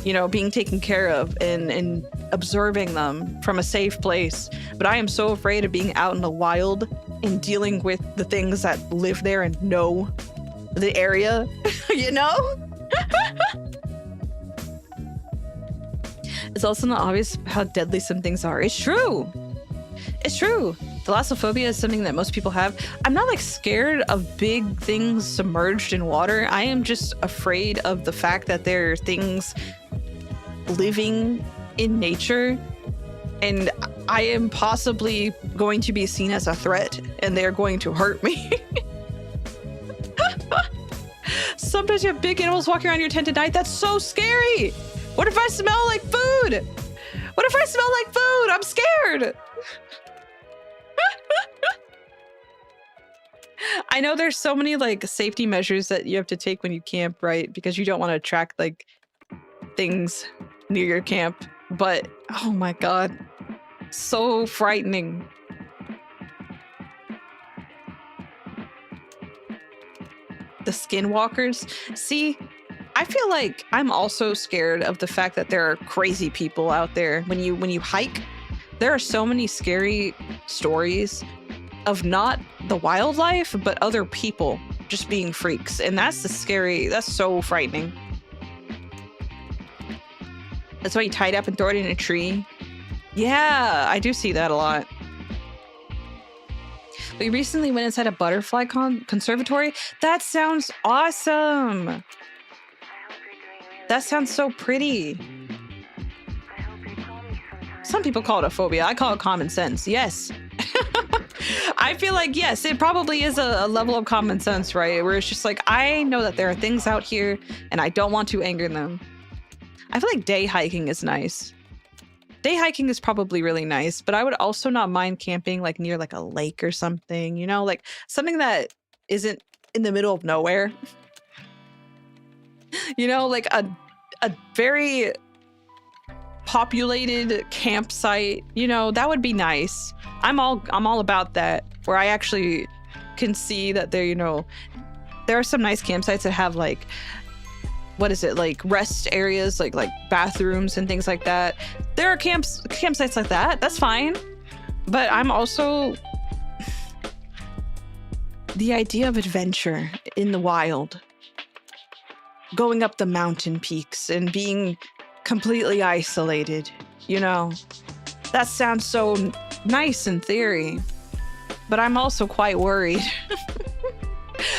you know, being taken care of and observing them from a safe place. But I am so afraid of being out in the wild in dealing with the things that live there and know the area, you know? It's also not obvious how deadly some things are. It's true. It's true. Thalassophobia is something that most people have. I'm not like scared of big things submerged in water. I am just afraid of the fact that there are things living in nature and I am possibly going to be seen as a threat and they're going to hurt me. Sometimes you have big animals walking around your tent at night. That's so scary. What if I smell like food? What if I smell like food? I'm scared. I know there's so many like safety measures that you have to take when you camp, right? Because you don't want to attract like things near your camp. But oh my God, so frightening. The skinwalkers. See, I feel like I'm also scared of the fact that there are crazy people out there. When you hike, there are so many scary stories of not the wildlife, but other people just being freaks. And that's that's so frightening. That's why you tie it up and throw it in a tree. Yeah, I do see that a lot. We recently went inside a butterfly conservatory. That sounds awesome. That sounds so pretty. Some people call it a phobia. I call it common sense. Yes. I feel like, yes, it probably is a level of common sense, right? Where it's just like, I know that there are things out here and I don't want to anger them. I feel like day hiking is nice. Day hiking is probably really nice, but I would also not mind camping like near like a lake or something, you know, like something that isn't in the middle of nowhere. You know, like a very populated campsite, you know, that would be nice. I'm all about that, where I actually can see that there, you know, there are some nice campsites that have like, what is it, like rest areas, like bathrooms and things like that. There are campsites like that. That's fine. But I'm also the idea of adventure in the wild, going up the mountain peaks and being completely isolated, you know, that sounds so nice in theory, but I'm also quite worried.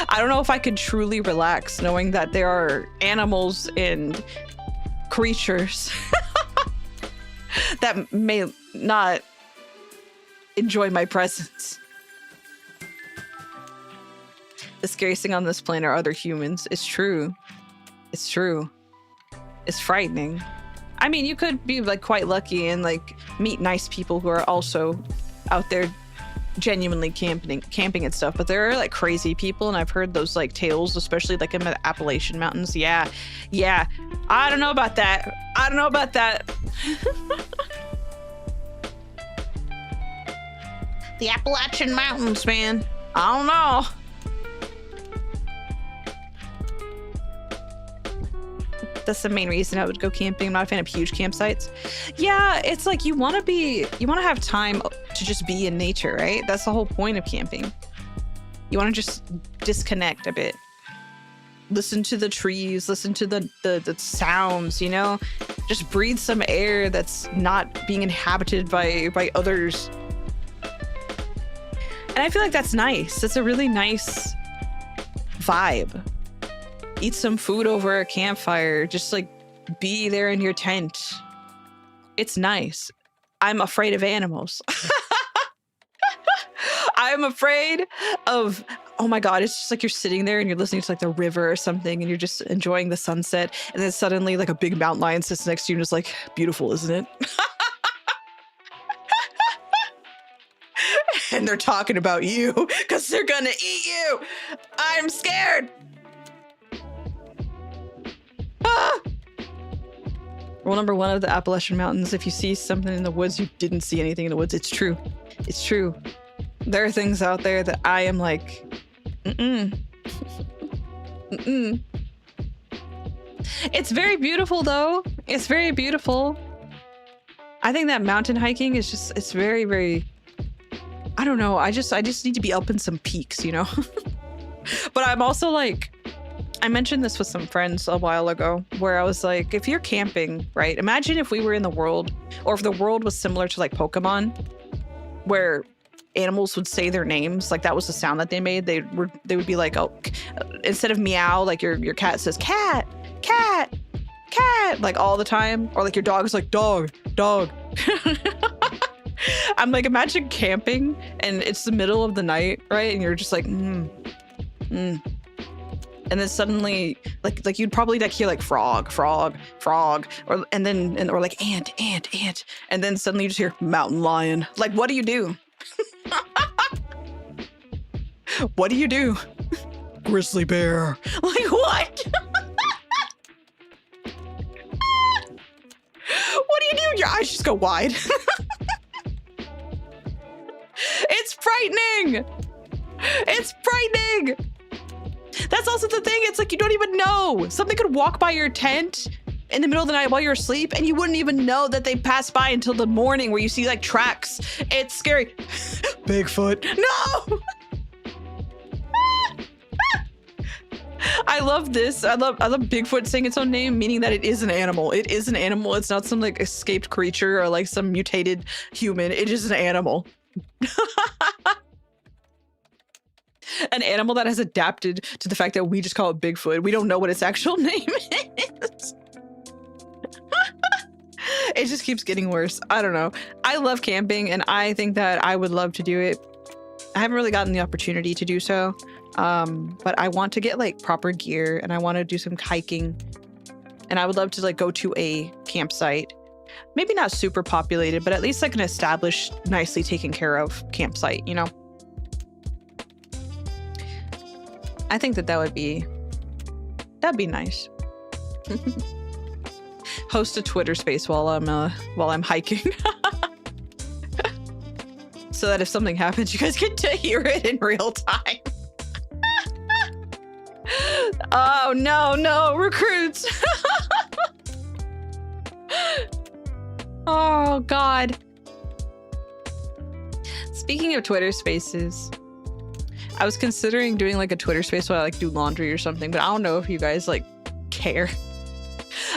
I don't know if I could truly relax knowing that there are animals and creatures that may not enjoy my presence. The scariest thing on this planet are other humans. It's true. It's true. It's frightening. I mean, you could be like quite lucky and like meet nice people who are also out there genuinely camping and stuff, but there are like crazy people, and I've heard those like tales, especially like in the Appalachian Mountains. Yeah. I don't know about that. The Appalachian Mountains, man. I don't know. That's the main reason I would go camping. I'm not a fan of huge campsites. Yeah, it's like you want to have time to just be in nature, right? That's the whole point of camping. You want to just disconnect a bit. Listen to the trees, listen to the sounds, you know? Just breathe some air that's not being inhabited by others. And I feel like that's nice. That's a really nice vibe. Eat some food over a campfire. Just like be there in your tent. It's nice. I'm afraid of animals. I'm afraid of, oh my God, it's just like you're sitting there and you're listening to like the river or something and you're just enjoying the sunset. And then suddenly like a big mountain lion sits next to you and is like, beautiful, isn't it? And they're talking about you because they're gonna eat you. I'm scared. Rule number 1 of the Appalachian Mountains: if you see something in the woods, you didn't see anything in the woods. It's true. It's true. There are things out there that I am like, It's very beautiful though. It's very beautiful. I think that mountain hiking is just, it's very, very I don't know. I just need to be up in some peaks, you know? But I'm also like, I mentioned this with some friends a while ago where I was like, if you're camping, right? Imagine if we were in the world, or if the world was similar to like Pokemon, where animals would say their names, like that was the sound that they made. They would be like, oh, instead of meow, like your cat says cat, cat, cat, like all the time, or like your dog is like dog, dog. I'm like, imagine camping and it's the middle of the night, right? And you're just like, and then suddenly, like you'd probably like hear like frog, frog, frog, or like ant, ant, ant, and then suddenly you just hear mountain lion. Like, what do you do? What do you do? Grizzly bear. Like what? What do you do? Your eyes just go wide. It's frightening. It's frightening. That's also the thing. It's like you don't even know. Something could walk by your tent in the middle of the night while you're asleep, and you wouldn't even know that they passed by until the morning where you see like tracks. It's scary. Bigfoot. No! I love this. I love Bigfoot saying its own name, meaning that it is an animal. It is an animal. It's not some like escaped creature or like some mutated human. It is an animal. An animal that has adapted to the fact that we just call it Bigfoot. We don't know what its actual name is. It just keeps getting worse. I don't know. I love camping and I think that I would love to do it. I haven't really gotten the opportunity to do so. But I want to get like proper gear and I want to do some hiking. And I would love to like go to a campsite. Maybe not super populated, but at least like an established, nicely taken care of campsite, you know? I think that'd be nice. Host a Twitter space while I'm hiking. So that if something happens, you guys get to hear it in real time. Oh no, recruits. Oh God. Speaking of Twitter spaces, I was considering doing like a Twitter space while I like do laundry or something, but I don't know if you guys like care.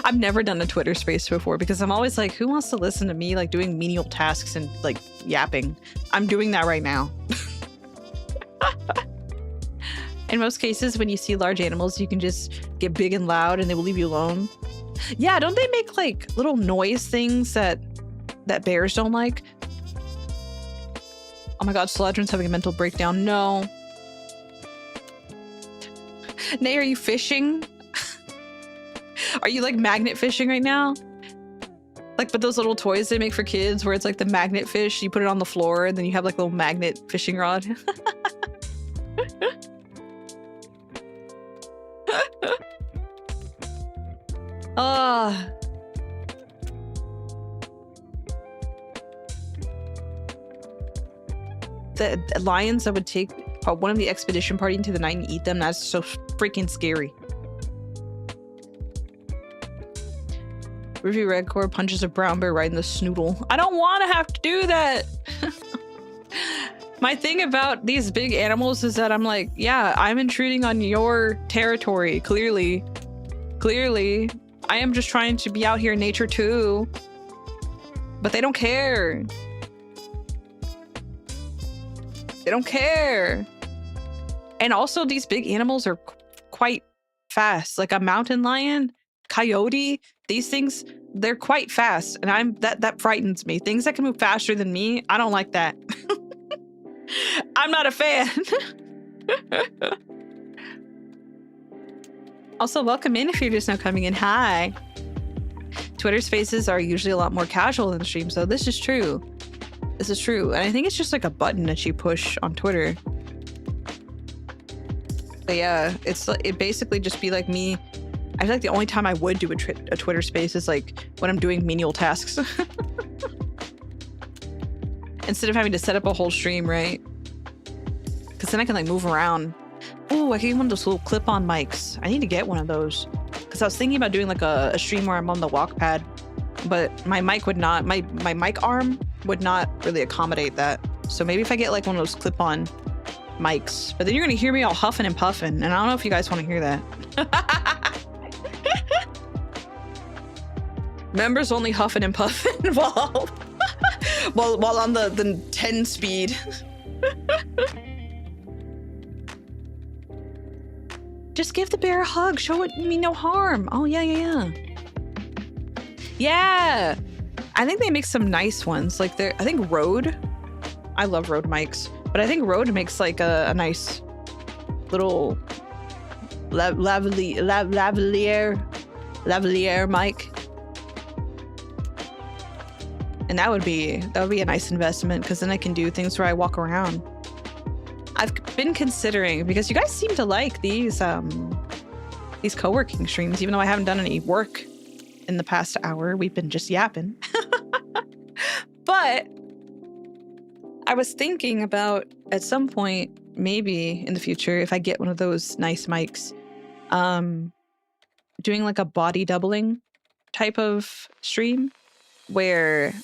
I've never done a Twitter space before because I'm always like, who wants to listen to me like doing menial tasks and like yapping? I'm doing that right now. In most cases, when you see large animals, you can just get big and loud and they will leave you alone. Yeah, don't they make like little noise things that bears don't like? Oh my God, Sladron's having a mental breakdown. No. Nay, are you fishing? Are you like magnet fishing right now? Like, but those little toys they make for kids where it's like the magnet fish, you put it on the floor and then you have like a little magnet fishing rod. The lions that would take one of the expedition party into the night and eat them, that's so freaking scary. Ruvii Redcore punches a brown bear right in the snoodle. I don't want to have to do that. My thing about these big animals is that I'm like, yeah, I'm intruding on your territory. Clearly. I am just trying to be out here in nature too. But they don't care. They don't care. And also these big animals are quite fast. Like a mountain lion, coyote, these things, they're quite fast. And that frightens me. Things that can move faster than me, I don't like that. I'm not a fan. Also, welcome in if you're just now coming in. Hi. Twitter spaces are usually a lot more casual than streams, though. This is true. This is true. And I think it's just like a button that you push on Twitter. But yeah, it basically just be like me. I feel like the only time I would do a Twitter space is like when I'm doing menial tasks. Instead of having to set up a whole stream, right? Because then I can like move around. Oh, I can get one of those little clip-on mics. I need to get one of those. Because I was thinking about doing like a stream where I'm on the walk pad. But my mic would not, my mic arm would not really accommodate that. So maybe if I get like one of those clip-on mics, but then you're gonna hear me all huffing and puffing, and I don't know if you guys want to hear that. Members only huffing and puffing while while on the 10 speed. Just give the bear a hug. Show it mean no harm. Oh yeah. Yeah. I think they make some nice ones. Like I think Rode. I love Rode mics, but I think Rode makes like a nice little lavalier mic. And that would be a nice investment, because then I can do things where I walk around. I've been considering, because you guys seem to like these co-working streams, even though I haven't done any work in the past hour. We've been just yapping. But I was thinking about, at some point, maybe in the future, if I get one of those nice mics, doing like a body doubling type of stream, where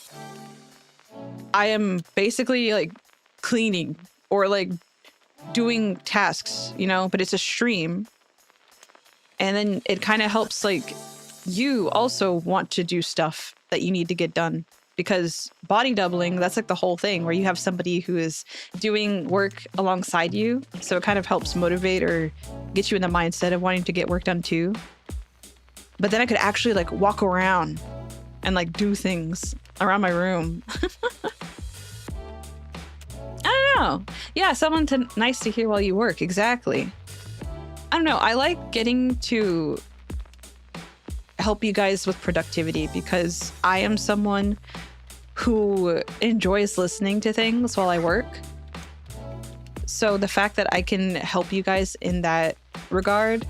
I am basically like cleaning or like doing tasks, you know, but it's a stream. And then it kind of helps like you also want to do stuff that you need to get done, because body doubling, that's like the whole thing where you have somebody who is doing work alongside you. So it kind of helps motivate or get you in the mindset of wanting to get work done too. But then I could actually like walk around and like do things around my room. I don't know. Yeah, someone nice to hear while you work. Exactly. I don't know. I like getting to help you guys with productivity, because I am someone who enjoys listening to things while I work. So the fact that I can help you guys in that regard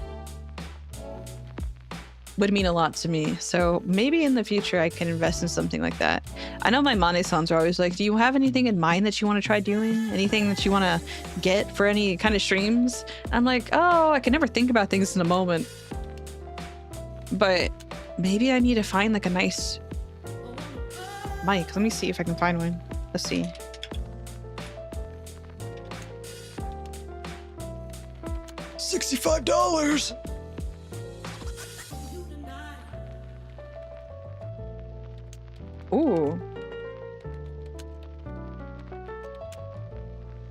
would mean a lot to me. So maybe in the future I can invest in something like that. I know my Mane-sans are always like, do you have anything in mind that you want to try doing? Anything that you want to get for any kind of streams? I'm like, oh, I can never think about things in the moment. But maybe I need to find like a nice mic. Let me see if I can find one. Let's see. $65. Ooh.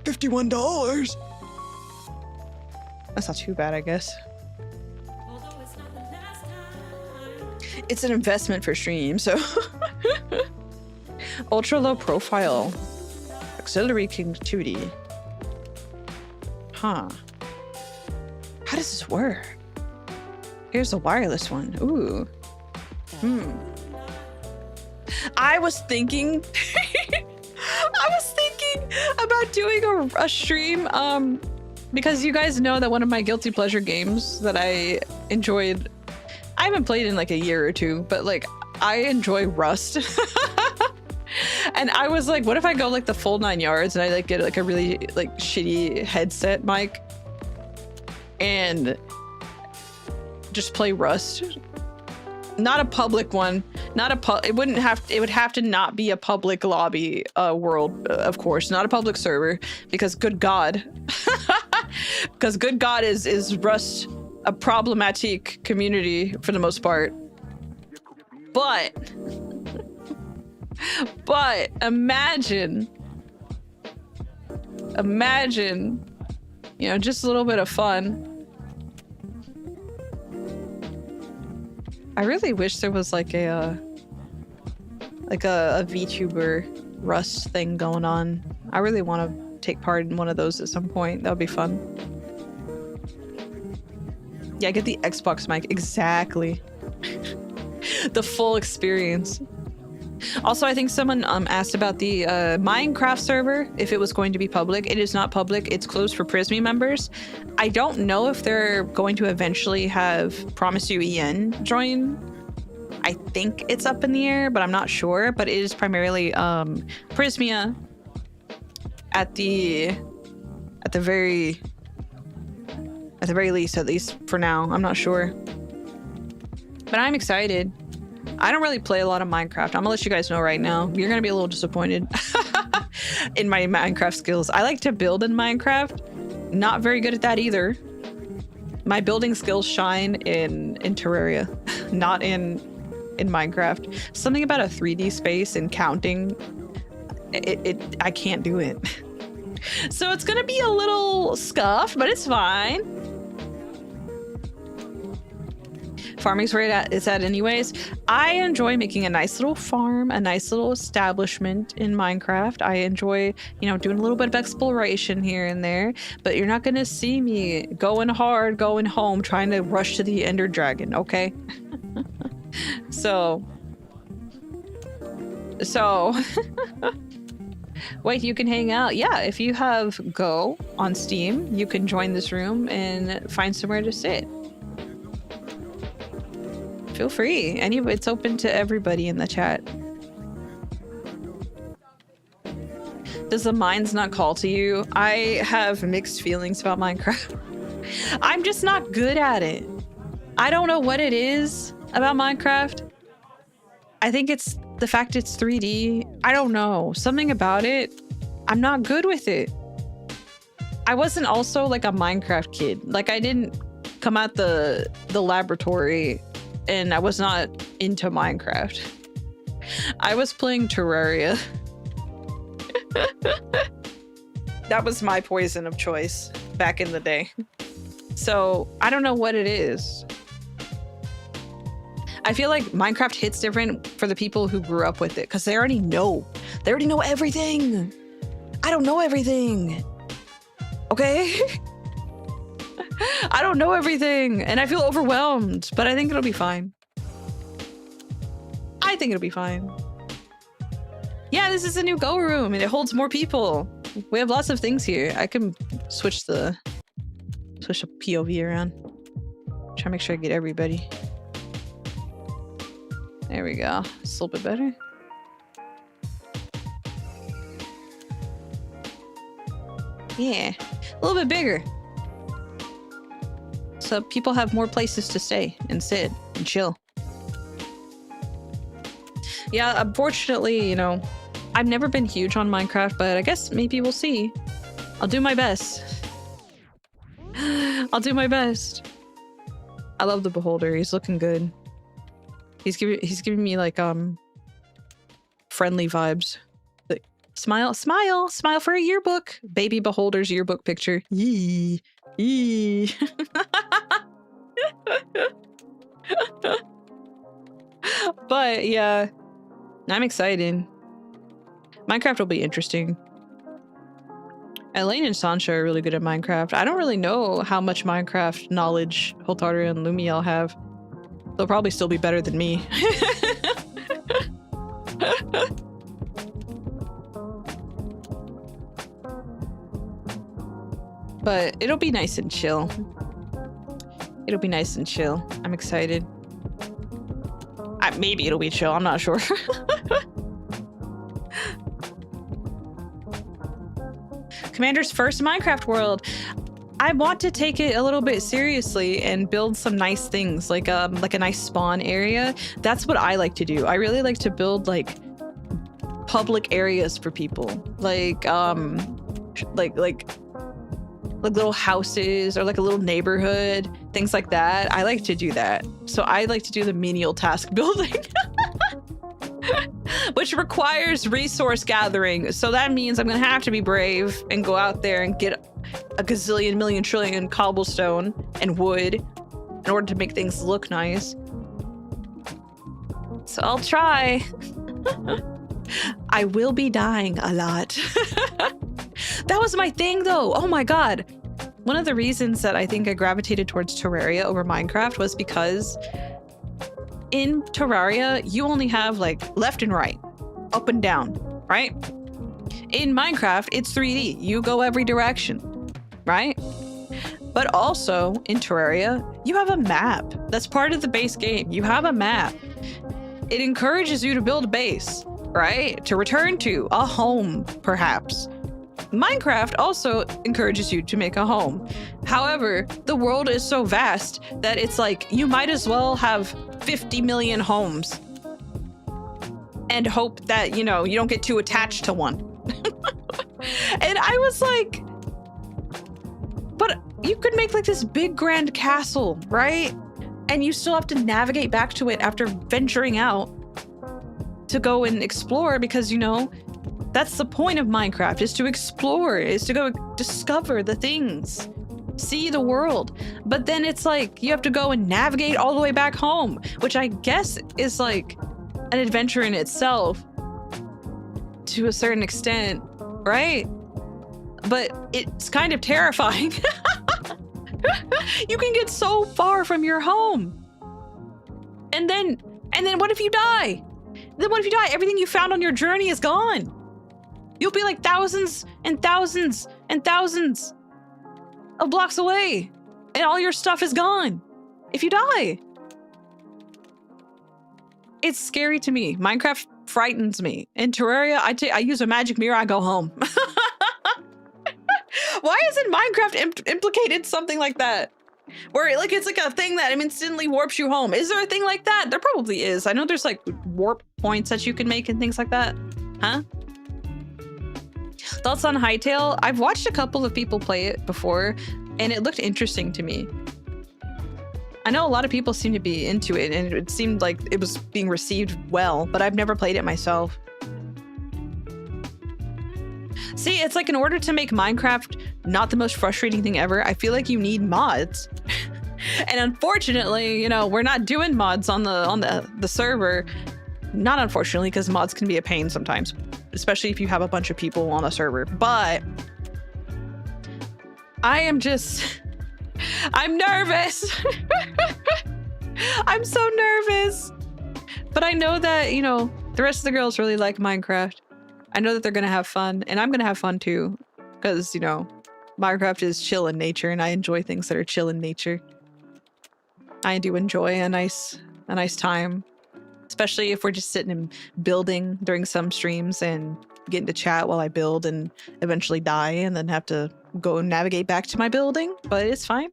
$51. That's not too bad, I guess. It's an investment for stream, so. Ultra low profile. Auxiliary connectivity. Huh. How does this work? Here's a wireless one. Ooh. I was thinking about doing a stream, because you guys know that one of my guilty pleasure games that I enjoyed, I haven't played in like a year or two, but like I enjoy Rust. And I was like, what if I go like the full 9 yards and I like get like a really like shitty headset mic and just play Rust? Not a public one. It would have to not be a public lobby world, of course. Not a public server, because good God. Because good God is Rust a problematic community for the most part. But imagine, you know, just a little bit of fun. I really wish there was like a VTuber Rust thing going on. I really want to take part in one of those at some point. That would be fun. Yeah, get the Xbox mic. Exactly. The full experience. Also, I think someone asked about the Minecraft server, if it was going to be public. It is not public. It's closed for PRISMIA members. I don't know if they're going to eventually have Promise You EN join. I think it's up in the air, but I'm not sure. But it is primarily PRISMIA at the very least, at least for now. I'm not sure. But I'm excited. I don't really play a lot of Minecraft. I'm gonna let you guys know right now. You're gonna be a little disappointed. in my Minecraft skills. I like to build in Minecraft. Not very good at that either. My building skills shine in Terraria, not in Minecraft. Something about a 3D space and counting, I can't do it. So it's gonna be a little scuffed, but it's fine. Farming's where it's at anyways. I enjoy making a nice little farm, a nice little establishment in Minecraft. I enjoy, you know, doing a little bit of exploration here and there, but you're not gonna see me going hard, going home, trying to rush to the Ender Dragon, okay? So wait, you can hang out. Yeah, if you have Go on Steam, you can join this room and find somewhere to sit. Feel free. It's open to everybody in the chat. Does the mines not call to you? I have mixed feelings about Minecraft. I'm just not good at it. I don't know what it is about Minecraft. I think it's the fact it's 3D. I don't know. Something about it. I'm not good with it. I wasn't also like a Minecraft kid. Like I didn't come out the laboratory and I was not into Minecraft. I was playing Terraria. That was my poison of choice back in the day. So I don't know what it is. I feel like Minecraft hits different for the people who grew up with it because they already know. They already know everything. I don't know everything. Okay? I don't know everything and I feel overwhelmed, but I think it'll be fine. I think it'll be fine. Yeah, this is a new Go room and it holds more people. We have lots of things here. I can switch the POV around. Try to make sure I get everybody. There we go. It's a little bit better. Yeah, a little bit bigger. So people have more places to stay and sit and chill. Yeah, unfortunately, you know, I've never been huge on Minecraft, but I guess maybe we'll see. I'll do my best. I'll do my best. I love the beholder. He's looking good. He's giving me like friendly vibes. Like, smile for a yearbook. Baby beholder's yearbook picture. Yee. Yee. But yeah, I'm excited. Minecraft will be interesting. Elaine and Sancha are really good at Minecraft. I don't really know how much Minecraft knowledge Holtaru and Lumiel have. They'll probably still be better than me. But it'll be nice and chill. It'll be nice and chill. I'm excited. Maybe it'll be chill. I'm not sure. Commander's first Minecraft world. I want to take it a little bit seriously and build some nice things, like a nice spawn area. That's what I like to do. I really like to build like public areas for people, like little houses or like a little neighborhood, things like that. I like to do that. So I like to do the menial task building, which requires resource gathering. So that means I'm gonna have to be brave and go out there and get a gazillion, million, trillion cobblestone and wood in order to make things look nice. So I'll try. I will be dying a lot. That was my thing though. Oh my god. One of the reasons that I think I gravitated towards Terraria over Minecraft was because in Terraria, you only have like left and right, up and down, right? In Minecraft, it's 3D. You go every direction, right? But also in Terraria, you have a map. That's part of the base game. You have a map. It encourages you to build a base, right? To return to a home, perhaps. Minecraft also encourages you to make a home. However, the world is so vast that it's like you might as well have 50 million homes and hope that, you know, you don't get too attached to one. And I was like, but you could make like this big grand castle, right? And you still have to navigate back to it after venturing out to go and explore, because, you know, that's the point of Minecraft, is to explore, is to go discover the things, see the world. But then it's like you have to go and navigate all the way back home, which I guess is like an adventure in itself to a certain extent, right? But it's kind of terrifying. You can get so far from your home. And then what if you die? Then what if you die? Everything you found on your journey is gone. You'll be like thousands and thousands and thousands of blocks away, and all your stuff is gone if you die. It's scary to me. Minecraft frightens me. In Terraria, I use a magic mirror, I go home. Why isn't Minecraft implicated something like that? Where like it's like a thing that instantly warps you home. Is there a thing like that? There probably is. I know there's like warp points that you can make and things like that. Huh? Thoughts on Hytale? I've watched a couple of people play it before, and it looked interesting to me. I know a lot of people seem to be into it, and it seemed like it was being received well, but I've never played it myself. See, it's like in order to make Minecraft not the most frustrating thing ever, I feel like you need mods. And unfortunately, you know, we're not doing mods on the server. Not unfortunately, because mods can be a pain sometimes, especially if you have a bunch of people on a server. But I'm nervous. I'm so nervous. But I know that, you know, the rest of the girls really like Minecraft. I know that they're going to have fun, and I'm going to have fun too, because, you know, Minecraft is chill in nature, and I enjoy things that are chill in nature. I do enjoy a nice time, especially if we're just sitting and building during some streams and getting to chat while I build and eventually die and then have to go and navigate back to my building, but it's fine.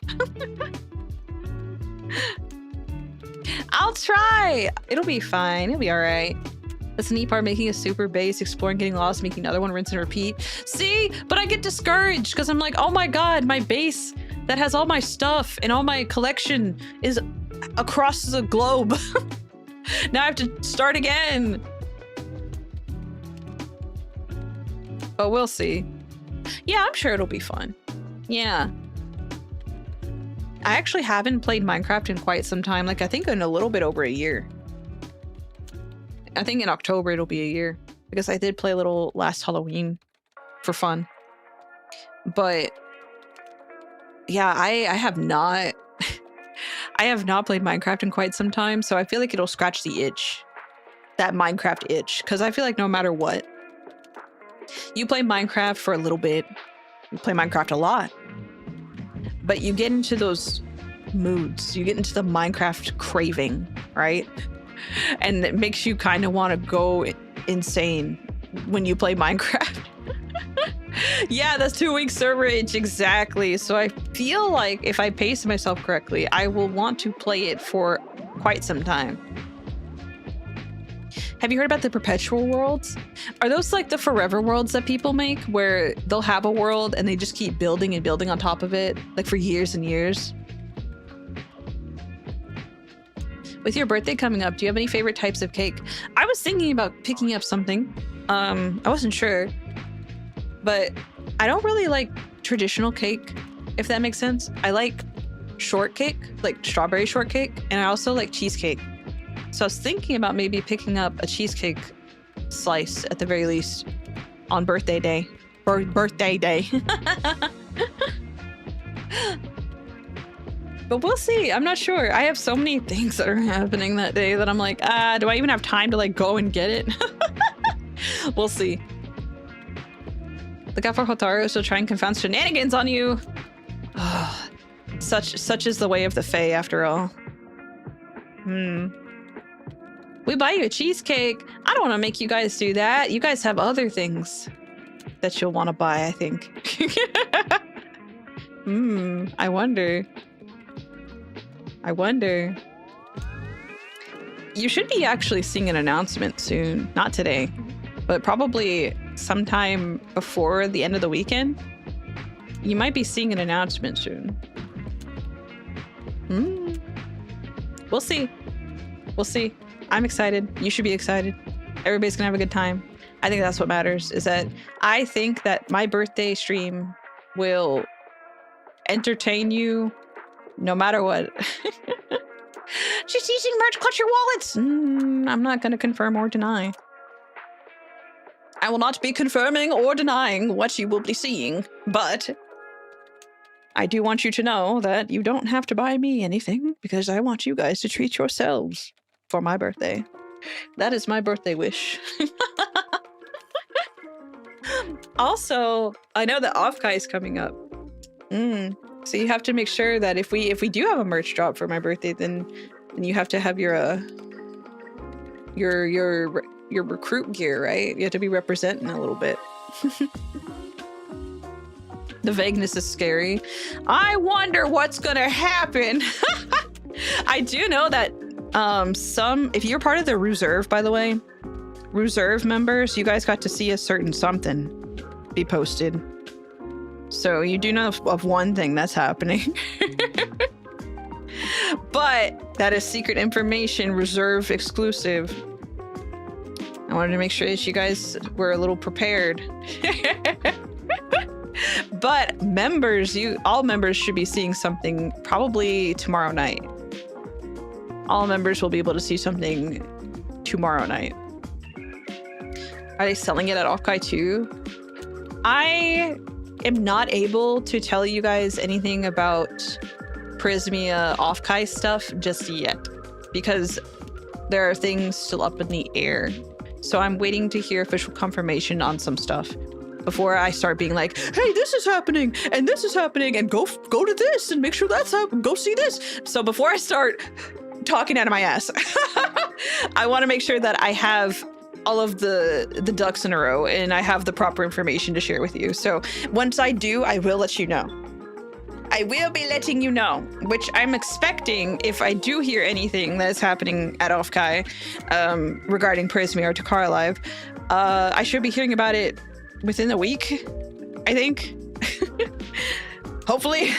I'll try. It'll be fine. It'll be all right. That's a neat part, making a super base, exploring, getting lost, making another one, rinse and repeat. See, but I get discouraged because I'm like, oh my God, my base that has all my stuff and all my collection is across the globe. Now I have to start again. But we'll see. Yeah, I'm sure it'll be fun. Yeah. I actually haven't played Minecraft in quite some time. Like, I think in a little bit over a year. I think in October it'll be a year, because I did play a little last Halloween for fun. But yeah, I have not I have not played Minecraft in quite some time, so I feel like it'll scratch the itch. That Minecraft itch, because I feel like no matter what, you play Minecraft for a little bit, you play Minecraft a lot, but you get into those moods, you get into the Minecraft craving, right? And it makes you kind of want to go insane when you play Minecraft. Yeah, that's 2 weeks server itch, exactly. So I feel like if I pace myself correctly, I will want to play it for quite some time. Have you heard about the perpetual worlds? Are those like the forever worlds that people make, where they'll have a world and they just keep building and building on top of it, like for years and years? With your birthday coming up, do you have any favorite types of cake? I was thinking about picking up something. I wasn't sure, but I don't really like traditional cake, if that makes sense. I like shortcake, like strawberry shortcake, and I also like cheesecake. So I was thinking about maybe picking up a cheesecake slice at the very least on birthday day. Birthday day. But we'll see. I'm not sure. I have so many things that are happening that day that I'm like, do I even have time to like go and get it? We'll see. Look out for Hotaru, so try and confound shenanigans on you. Such is the way of the Fae, after all. We buy you a cheesecake. I don't want to make you guys do that. You guys have other things that you'll want to buy, I think. I wonder. You should be actually seeing an announcement soon. Not today, but probably sometime before the end of the weekend. You might be seeing an announcement soon. We'll see. We'll see. I'm excited. You should be excited. Everybody's gonna have a good time. I think that's what matters, is that I think that my birthday stream will entertain you no matter what. She's using merch, clutch your wallets. I'm not going to confirm or deny. I will not be confirming or denying what you will be seeing, but I do want you to know that you don't have to buy me anything because I want you guys to treat yourselves for my birthday. That is my birthday wish. Also, I know that Offkai is coming up. So you have to make sure that if we do have a merch drop for my birthday, then you have to have your recruit gear, right? You have to be representing a little bit. The vagueness is scary. I wonder what's gonna happen. I do know that if you're part of the Reserve, by the way, Reserve members, you guys got to see a certain something be posted. So you do know of one thing that's happening. But that is secret information, Reserve exclusive. I wanted to make sure that you guys were a little prepared. But members, all members should be seeing something probably tomorrow night. All members will be able to see something tomorrow night. Are they selling it at Offkai too? I am not able to tell you guys anything about PRISMIA Offkai stuff just yet because there are things still up in the air. So I'm waiting to hear official confirmation on some stuff before I start being like, hey, this is happening and this is happening and go to this and make sure that's happening. Go see this. So before I start talking out of my ass, I want to make sure that I have all of the ducks in a row and I have the proper information to share with you. So once I do, I will let you know. I will be letting you know, which I'm expecting if I do hear anything that's happening at Offkai regarding PRISMIA or Takara Live. I should be hearing about it within a week, I think. Hopefully.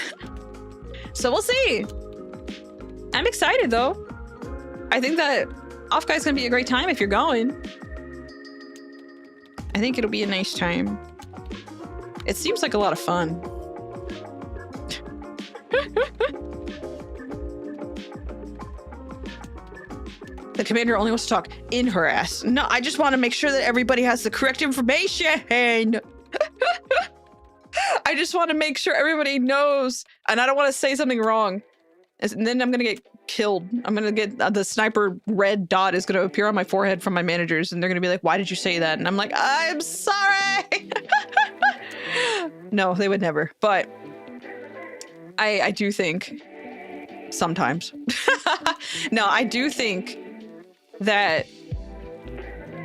So we'll see. I'm excited though. I think that Offkai's gonna be a great time if you're going. I think it'll be a nice time. It seems like a lot of fun. The commander only wants to talk in her ass. No, I just want to make sure that everybody has the correct information. I just want to make sure everybody knows, and I don't want to say something wrong. And then I'm going to get killed. I'm going to get the sniper red dot is going to appear on my forehead from my managers, and they're going to be like, why did you say that? And I'm like, I'm sorry. No, they would never. But I do think sometimes. No, I do think that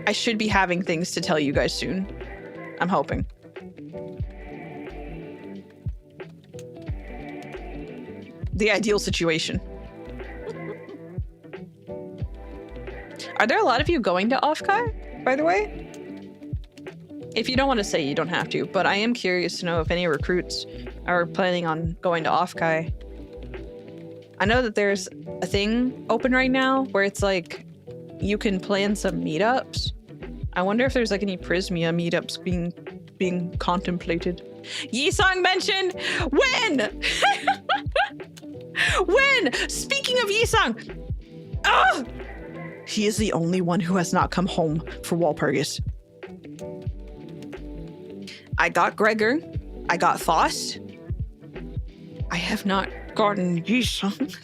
I should be having things to tell you guys soon. I'm hoping. The ideal situation. Are there a lot of you going to Offkai, by the way? If you don't want to say, you don't have to, but I am curious to know if any recruits are planning on going to Offkai. I know that there's a thing open right now where it's like you can plan some meetups. I wonder if there's like any PRISMIA meetups being contemplated. Yisong mentioned when? When? Speaking of Yisong, he is the only one who has not come home for Walpurgis. I got Gregor. I got Faust. I have not gotten Yisong.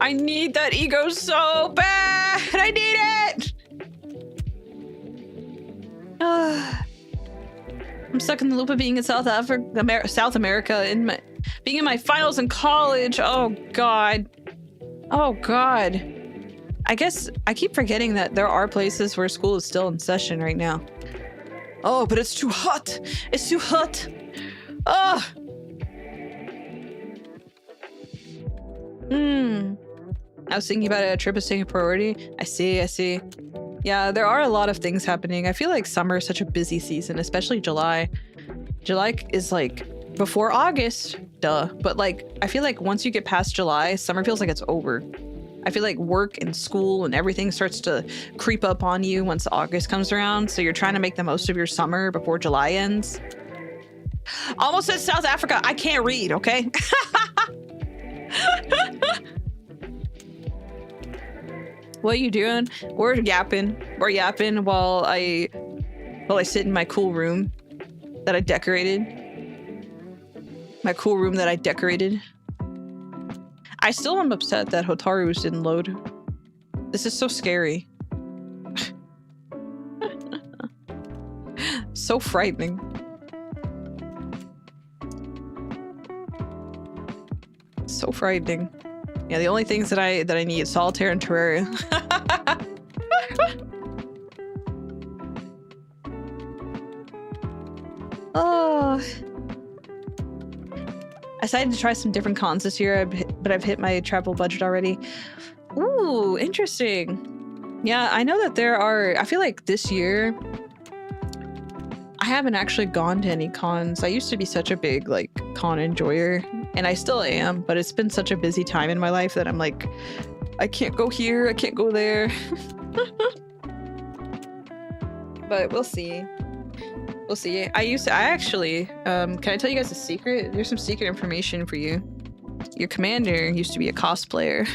I need that ego so bad. I need it. I'm stuck in the loop of being in South America, and being in my finals in college. Oh God. Oh God. I guess I keep forgetting that there are places where school is still in session right now. Oh, but it's too hot. It's too hot. Oh. I was thinking about it. A trip is taking priority. I see. Yeah, there are a lot of things happening. I feel like summer is such a busy season, especially July. July is like before August, duh. But like, I feel like once you get past July, summer feels like it's over. I feel like work and school and everything starts to creep up on you once August comes around. So you're trying to make the most of your summer before July ends. Almost said South Africa. I can't read, okay? What are you doing? We're yapping. We're yapping while I sit in my cool room that I decorated. My cool room that I decorated. I still am upset that Hotaru's didn't load. This is so scary. So frightening. So frightening. Yeah, the only things that I need is solitaire and Terraria. Oh. I decided to try some different cons this year, but I've hit my travel budget already. Ooh, interesting. Yeah, I know that there are, I feel like this year I haven't actually gone to any cons. I used to be such a big like con enjoyer, and I still am, but it's been such a busy time in my life that I'm like, I can't go here, I can't go there. But we'll see. We'll see. I actually, can I tell you guys a secret? There's some secret information for you. Your commander used to be a cosplayer.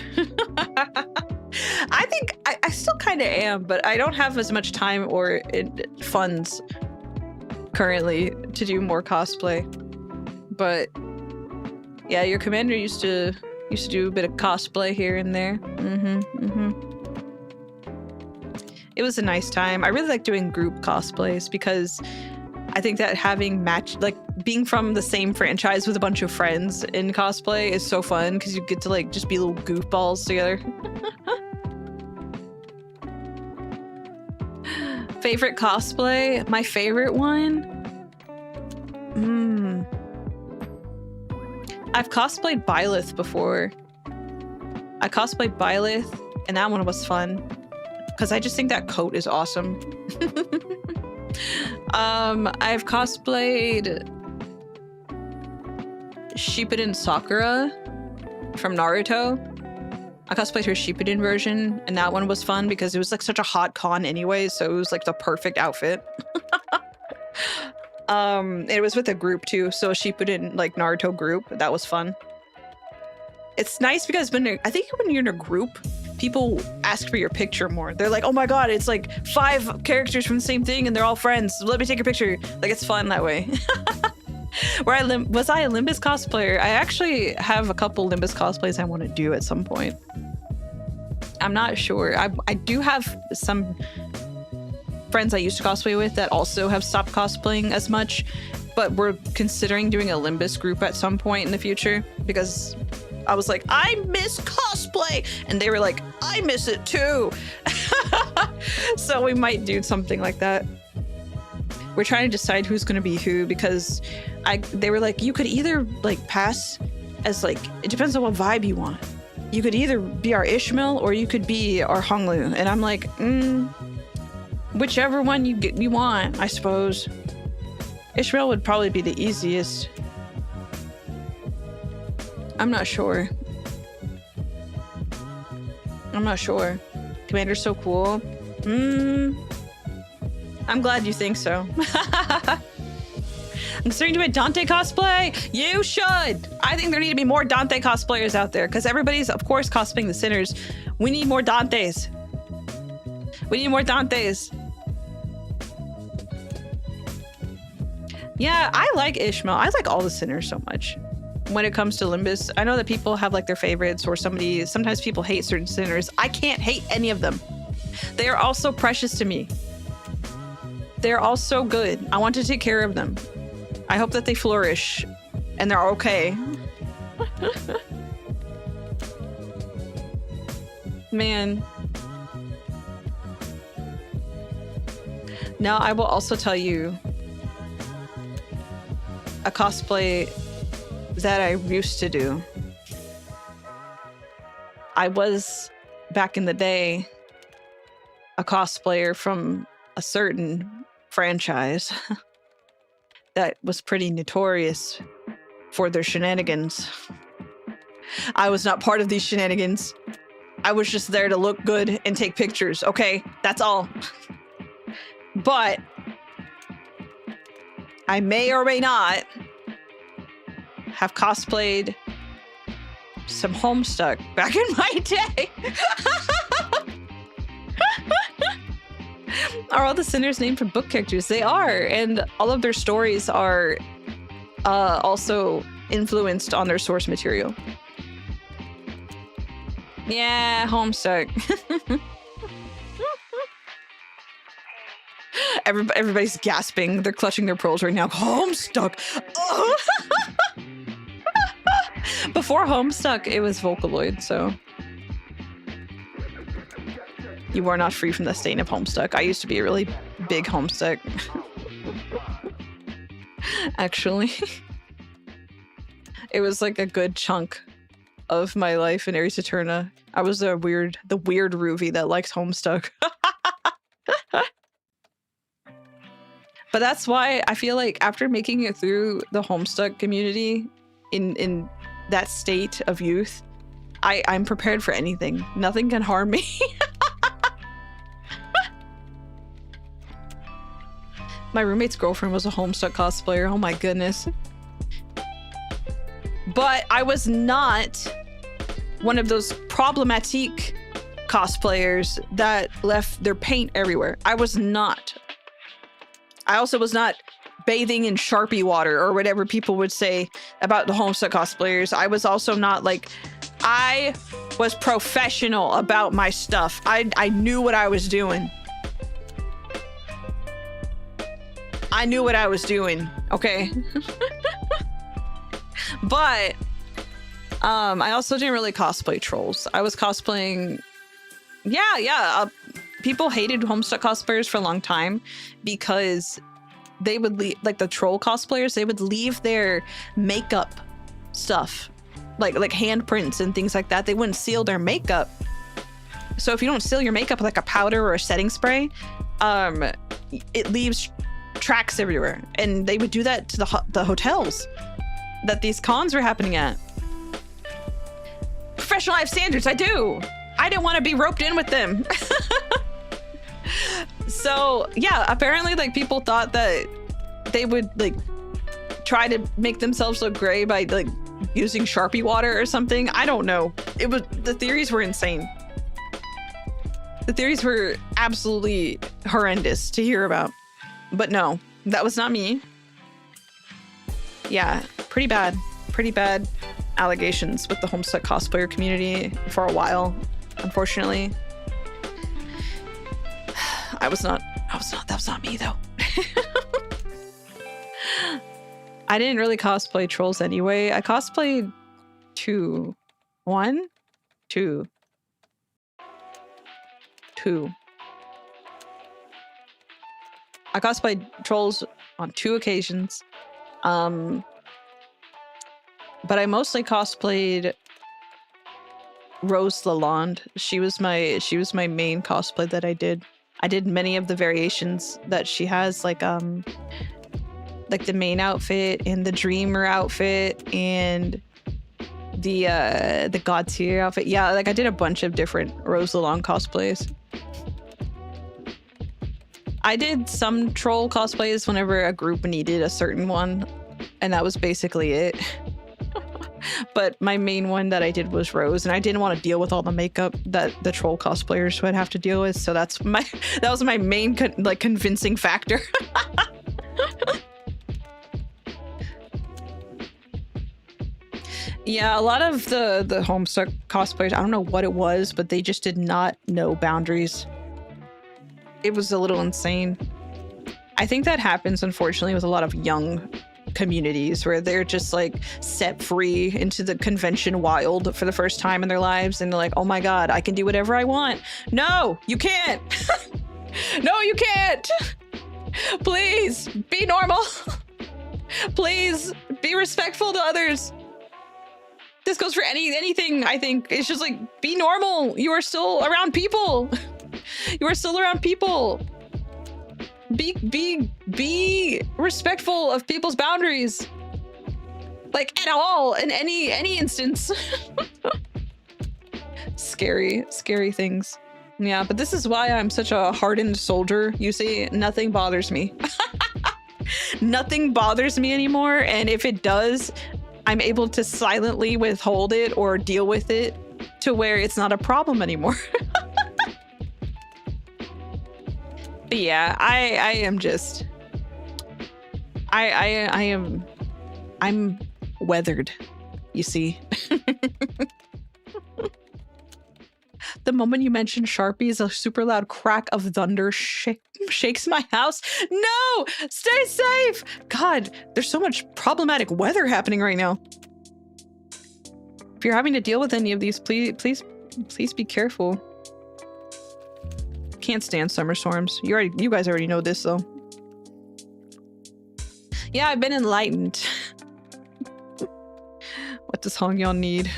I think I still kind of am, but I don't have as much time or funds currently to do more cosplay. But yeah, your commander used to do a bit of cosplay here and there. It was a nice time. I really like doing group cosplays because I think that having being from the same franchise with a bunch of friends in cosplay is so fun because you get to like just be little goofballs together. Favorite cosplay? My favorite one? I've cosplayed Byleth before. I cosplayed Byleth, and that one was fun because I just think that coat is awesome. I've cosplayed Shippuden Sakura from Naruto. I cosplayed her Shippuden version, and that one was fun because it was like such a hot con anyway, so it was like the perfect outfit. It was with a group too, so a Shippuden like Naruto group. That was fun. It's nice because I think when you're in a group, people ask for your picture more. They're like, oh my god, it's like 5 characters from the same thing and they're all friends. Let me take your picture. Like, it's fun that way. Was I a Limbus cosplayer? I actually have a couple Limbus cosplays I want to do at some point. I'm not sure. I do have some friends I used to cosplay with that also have stopped cosplaying as much, but we're considering doing a Limbus group at some point in the future because I was like, I miss cosplay, and they were like, I miss it too. So we might do something like that. We're trying to decide who's going to be who because they were like, you could either like pass as like, it depends on what vibe you want. You could either be our Ishmael or you could be our Honglu, and I'm like, whichever one you want, I suppose. Ishmael would probably be the easiest. I'm not sure. Commander's so cool. I'm glad you think so. I'm considering doing Dante cosplay. You should. I think there need to be more Dante cosplayers out there because everybody's, of course, cosplaying the sinners. We need more Dantes. Yeah, I like Ishmael. I like all the sinners so much. When it comes to Limbus, I know that people have like their favorites or sometimes people hate certain sinners. I can't hate any of them. They are all so precious to me. They're all so good. I want to take care of them. I hope that they flourish and they're okay. Man. Now I will also tell you a cosplay that I used to do. I was, back in the day, a cosplayer from a certain franchise that was pretty notorious for their shenanigans. I was not part of these shenanigans. I was just there to look good and take pictures, okay? That's all. But I may or may not have cosplayed some Homestuck back in my day. Are all the sinners named for book characters? They are, and all of their stories are also influenced on their source material. Yeah, Homestuck. Everybody's gasping. They're clutching their pearls right now. Homestuck. Oh. Before Homestuck, it was Vocaloid, so you are not free from the stain of Homestuck. I used to be a really big Homestuck. Actually, it was like a good chunk of my life in Ares Eterna. I was the weird Ruvii that likes Homestuck. But that's why I feel like after making it through the Homestuck community in that state of youth, I'm prepared for anything. Nothing can harm me. My roommate's girlfriend was a Homestuck cosplayer. Oh my goodness. But I was not one of those problematic cosplayers that left their paint everywhere. I was not. I also was not bathing in Sharpie water or whatever people would say about the Homestuck cosplayers. I was also not like, I was professional about my stuff. I knew what I was doing. I knew what I was doing, okay? But I also didn't really cosplay trolls. I was cosplaying, people hated Homestuck cosplayers for a long time because they would leave, like the troll cosplayers, they would leave their makeup stuff, like handprints and things like that. They wouldn't seal their makeup. So if you don't seal your makeup with like a powder or a setting spray, it leaves tracks everywhere. And they would do that to the hotels that these cons were happening at. Professional life standards, I do. I didn't want to be roped in with them. So yeah, apparently like people thought that they would like try to make themselves look gray by like using Sharpie water or something. I don't know. The theories were insane. The theories were absolutely horrendous to hear about. But no, that was not me. Yeah, pretty bad allegations with the Homestuck cosplayer community for a while, unfortunately. That was not me though. I didn't really cosplay trolls anyway. I cosplayed two. I cosplayed trolls on 2 occasions. But I mostly cosplayed Rose Lalonde. She was my main cosplay that I did. I did many of the variations that she has, like the main outfit and the Dreamer outfit and the God Tier outfit. Yeah, like I did a bunch of different Rose Lalonde cosplays. I did some troll cosplays whenever a group needed a certain one, and that was basically it. But my main one that I did was Rose, and I didn't want to deal with all the makeup that the troll cosplayers would have to deal with, so that was my main convincing factor. Yeah, a lot of the Homestuck cosplayers, I don't know what it was, but they just did not know boundaries. It was a little insane. I think that happens, unfortunately, with a lot of young communities where they're just like set free into the convention wild for the first time in their lives, and they're like, oh my god, I can do whatever I want. No, you can't. No, you can't. Please be normal. Please be respectful to others. This goes for anything. I think it's just like, be normal. You are still around people. You are still around people. Be respectful of people's boundaries. Like at all, in any instance. Scary things. Yeah, but this is why I'm such a hardened soldier. You see, nothing bothers me. Nothing bothers me anymore, and if it does, I'm able to silently withhold it or deal with it to where it's not a problem anymore. But yeah, I am just I'm weathered, you see. The moment you mention Sharpies, a super loud crack of thunder shakes my house. No! Stay safe! God, there's so much problematic weather happening right now. If you're having to deal with any of these, please be careful. Can't stand summer storms. You guys already know this, though. Yeah, I've been enlightened. What does Hongyeon need?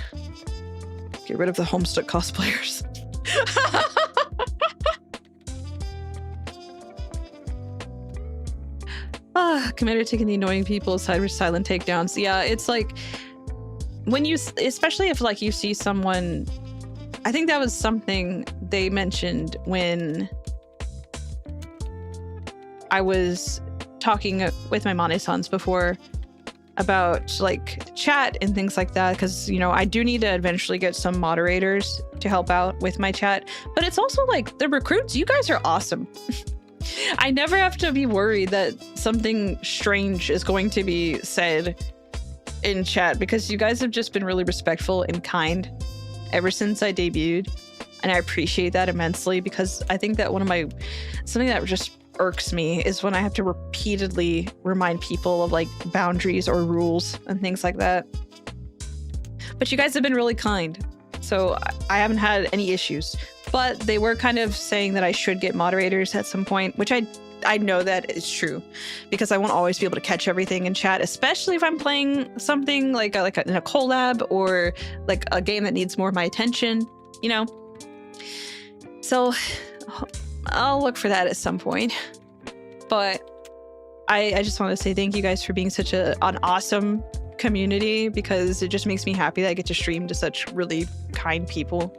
Get rid of the Homestuck cosplayers. Commander taking the annoying people aside with silent takedowns. Yeah, it's like when you, especially if like you see someone, I think that was something they mentioned when I was talking with my Mane-sans before about like chat and things like that, because you know I do need to eventually get some moderators to help out with my chat, but it's also like the recruits, you guys are awesome. I never have to be worried that something strange is going to be said in chat because you guys have just been really respectful and kind ever since I debuted, and I appreciate that immensely, because I think that something that just irks me is when I have to repeatedly remind people of like boundaries or rules and things like that. But you guys have been really kind, so I haven't had any issues. But they were kind of saying that I should get moderators at some point, which I know that is true, because I won't always be able to catch everything in chat, especially if I'm playing something in a collab or like a game that needs more of my attention, you know? So I'll look for that at some point. But I just want to say thank you guys for being such an awesome community, because it just makes me happy that I get to stream to such really kind people.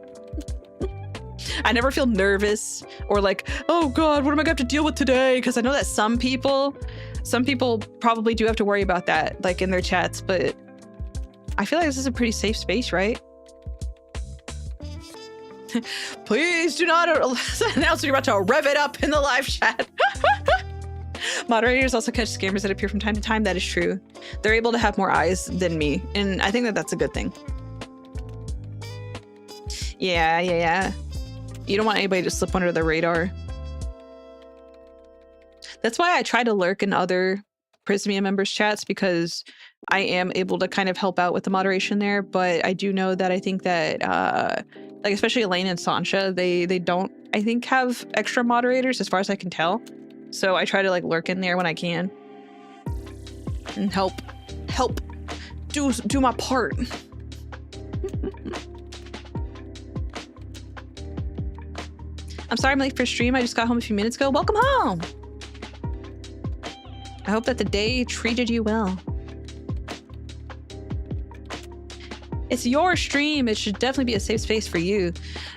I never feel nervous or like, oh God, what am I gonna have to deal with today? Because I know that some people probably do have to worry about that, like in their chats, but I feel like this is a pretty safe space, right? Please do not announce when you're about to rev it up in the live chat. Moderators also catch scammers that appear from time to time. That is true. They're able to have more eyes than me, and I think that that's a good thing. Yeah. You don't want anybody to slip under the radar. That's why I try to lurk in other PRISMIA members' chats, because I am able to kind of help out with the moderation there. But I do know that I think that, like especially Elaine and Sancha, they don't, I think, have extra moderators as far as I can tell. So I try to like lurk in there when I can and help do my part. I'm sorry I'm late for stream. I just got home a few minutes ago. Welcome home. I hope that the day treated you well. It's your stream. It should definitely be a safe space for you.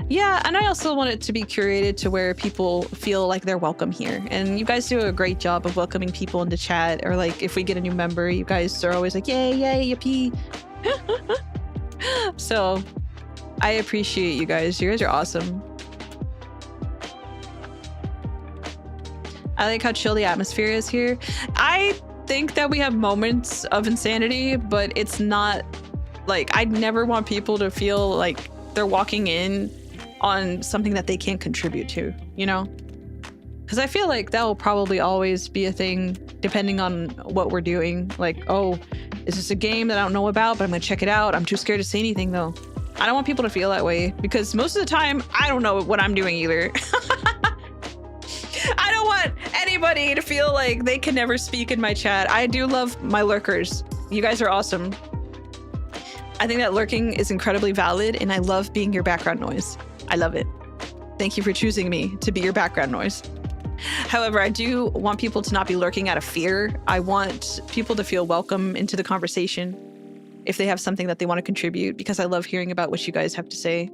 Yeah, and I also want it to be curated to where people feel like they're welcome here. And you guys do a great job of welcoming people into chat, or like if we get a new member, you guys are always like, yay, yippee. So I appreciate you guys. You guys are awesome. I like how chill the atmosphere is here. I think that we have moments of insanity, but it's not like, I'd never want people to feel like they're walking in on something that they can't contribute to, you know? Because I feel like that will probably always be a thing depending on what we're doing. Like, oh, is this a game that I don't know about, but I'm gonna check it out. I'm too scared to say anything though. I don't want people to feel that way, because most of the time I don't know what I'm doing either. I don't want anybody to feel like they can never speak in my chat. I do love my lurkers. You guys are awesome. I think that lurking is incredibly valid, and I love being your background noise. I love it. Thank you for choosing me to be your background noise. However, I do want people to not be lurking out of fear. I want people to feel welcome into the conversation if they have something that they want to contribute, because I love hearing about what you guys have to say.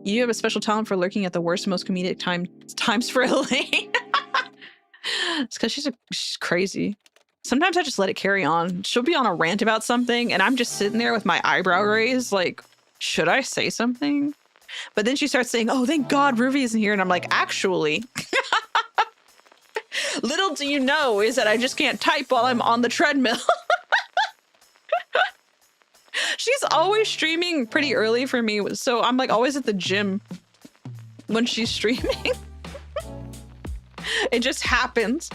You have a special talent for lurking at the worst, most comedic times for Elaine. It's because she's crazy. Sometimes I just let it carry on. She'll be on a rant about something, and I'm just sitting there with my eyebrow raised, like, should I say something? But then she starts saying, oh, thank God Ruvii isn't here. And I'm like, actually, little do you know is that I just can't type while I'm on the treadmill. She's always streaming pretty early for me. So I'm like always at the gym when she's streaming. It just happens.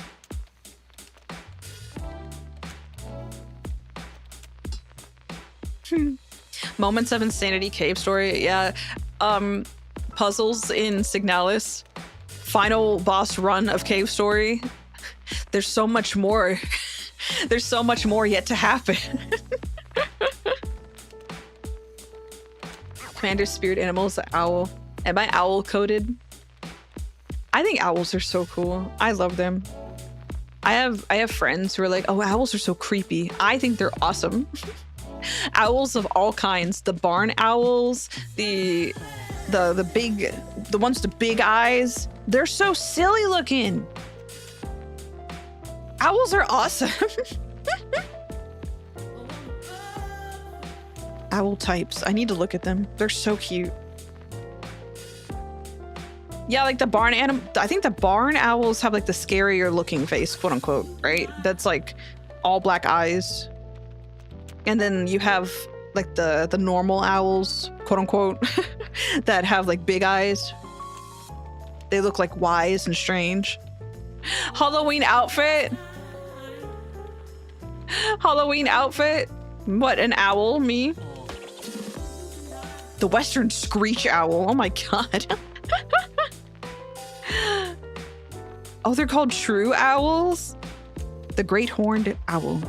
Moments of Insanity cave story. Yeah. Puzzles in Signalis. Final boss run of cave story. There's so much more. There's so much more yet to happen. Commander spirit animals, owl. Am I owl coded? I think owls are so cool. I love them. I have friends who are like, oh, owls are so creepy. I think they're awesome. Owls of all kinds. The barn owls, the ones with the big eyes. They're so silly looking. Owls are awesome. Owl types. I need to look at them. They're so cute. Yeah, like the barn animal. I think the barn owls have like the scarier looking face, quote unquote, right? That's like all black eyes. And then you have like the normal owls, quote unquote, that have like big eyes. They look like wise and strange. Halloween outfit. Halloween outfit. What, an owl? Me? The Western screech owl. Oh my God. Oh, they're called true owls? The great horned owl.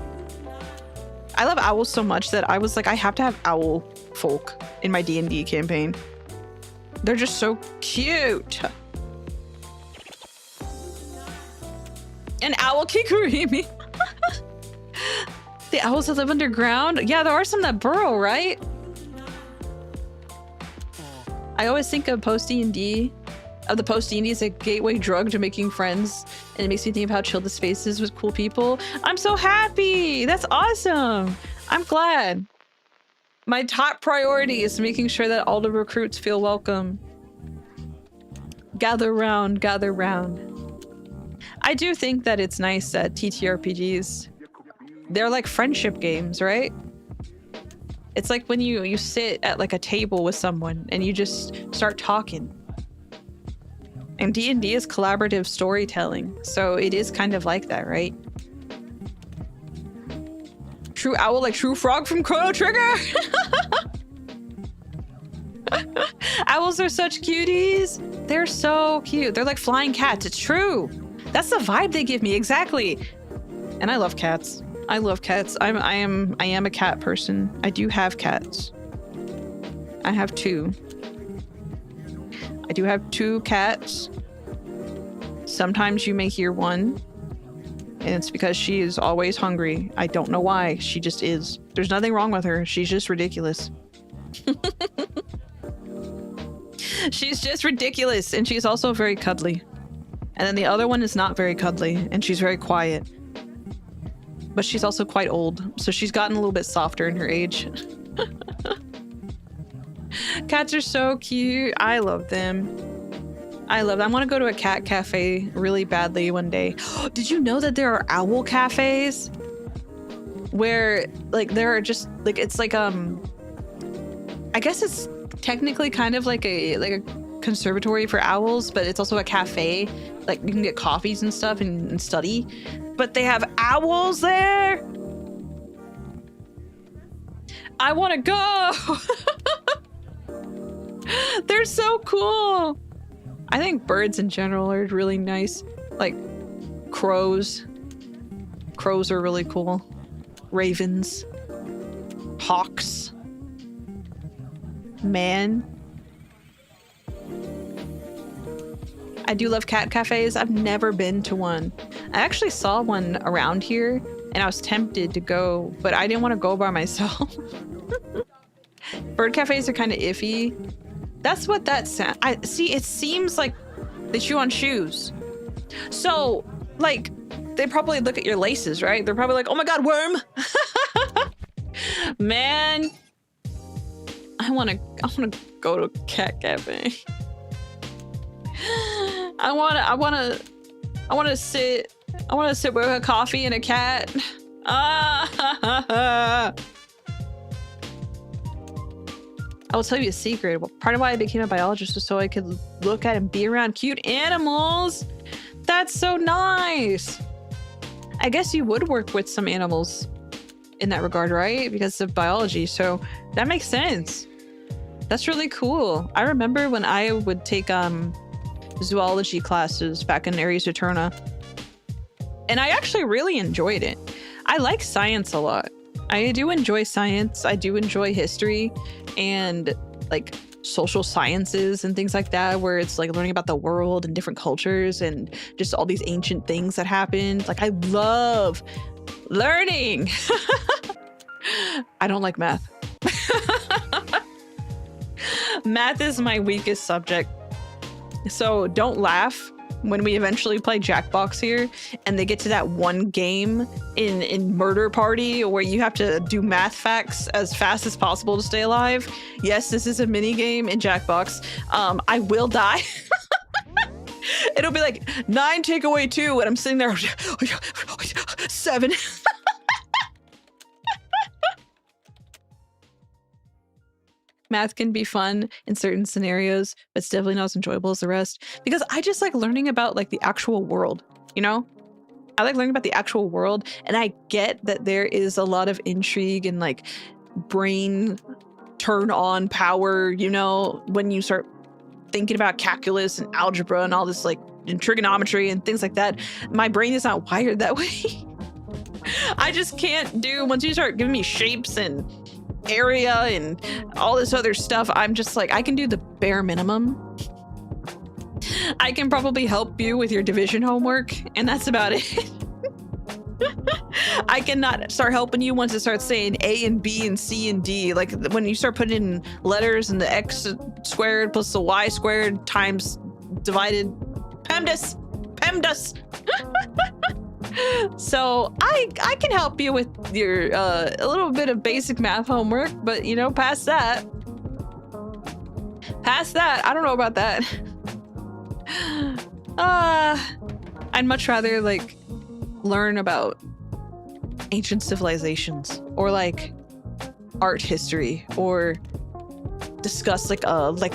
I love owls so much that I was like, I have to have owl folk in my D&D campaign. They're just so cute. An owl kikurimi. The owls that live underground? Yeah, there are some that burrow, right? I always think of post-D&D, of the post-D&D as a gateway drug to making friends, and it makes me think of how chill the space is with cool people. I'm so happy! That's awesome! I'm glad. My top priority is making sure that all the recruits feel welcome. Gather round, gather round. I do think that it's nice that TTRPGs, they're like friendship games, right? It's like when you sit at like a table with someone and you just start talking. And D&D is collaborative storytelling, so it is kind of like that, right? True owl like true frog from Chrono Trigger! Owls are such cuties! They're so cute. They're like flying cats. It's true! That's the vibe they give me, exactly! And I love cats. I love cats. I am a cat person. I do have cats. I have two. I do have two cats. Sometimes you may hear one, and it's because she is always hungry. I don't know why. She just is. There's nothing wrong with her. She's just ridiculous. She's just ridiculous, and she's also very cuddly. And then the other one is not very cuddly, and she's very quiet. But she's also quite old, so she's gotten a little bit softer in her age. Cats are so cute. I love them. I love them. I want to go to a cat cafe really badly one day. Did you know that there are owl cafes? Where, like, there are just, like, it's like, I guess it's technically kind of like a conservatory for owls, but it's also a cafe. Like, you can get coffees and stuff and study. But they have owls there. I want to go. They're so cool. I think birds in general are really nice. Like crows. Crows are really cool. Ravens. Hawks. Man. I do love cat cafes. I've never been to one. I actually saw one around here and I was tempted to go, but I didn't want to go by myself. Bird cafes are kind of iffy. That's what that sound. I see. It seems like they chew on shoes. So, like, they probably look at your laces, right? They're probably like, "Oh my God, worm!" Man, I wanna go to a cat cafe. I wanna sit with a coffee and a cat. I will tell you a secret. Well, part of why I became a biologist was so I could look at and be around cute animals. That's so nice. I guess you would work with some animals in that regard, right? Because of biology. So that makes sense. That's really cool. I remember when I would take zoology classes back in Aries Eterna, and I actually really enjoyed it. I like science a lot. I do enjoy science. I do enjoy history and like social sciences and things like that, where it's like learning about the world and different cultures and just all these ancient things that happened. Like, I love learning. I don't like math. Math is my weakest subject. So don't laugh when we eventually play Jackbox here and they get to that one game in Murder Party where you have to do math facts as fast as possible to stay alive. Yes, this is a mini game in Jackbox. I will die. It'll be like 9 take away 2 and I'm sitting there 7. Math can be fun in certain scenarios, but it's definitely not as enjoyable as the rest, because I just like learning about like the actual world, you know? I like learning about the actual world, and I get that there is a lot of intrigue and like brain turn on power, you know, when you start thinking about calculus and algebra and all this like and trigonometry and things like that. My brain is not wired that way. I just can't do, once you start giving me shapes and area and all this other stuff, I'm just like, I can do the bare minimum. I can probably help you with your division homework, and that's about it. I cannot start helping you once it starts saying A and B and C and D. Like when you start putting in letters and the x squared plus the y squared times divided. PEMDAS. So I can help you with your a little bit of basic math homework, but you know, past that, I don't know about that. I'd much rather like learn about ancient civilizations or like art history or discuss like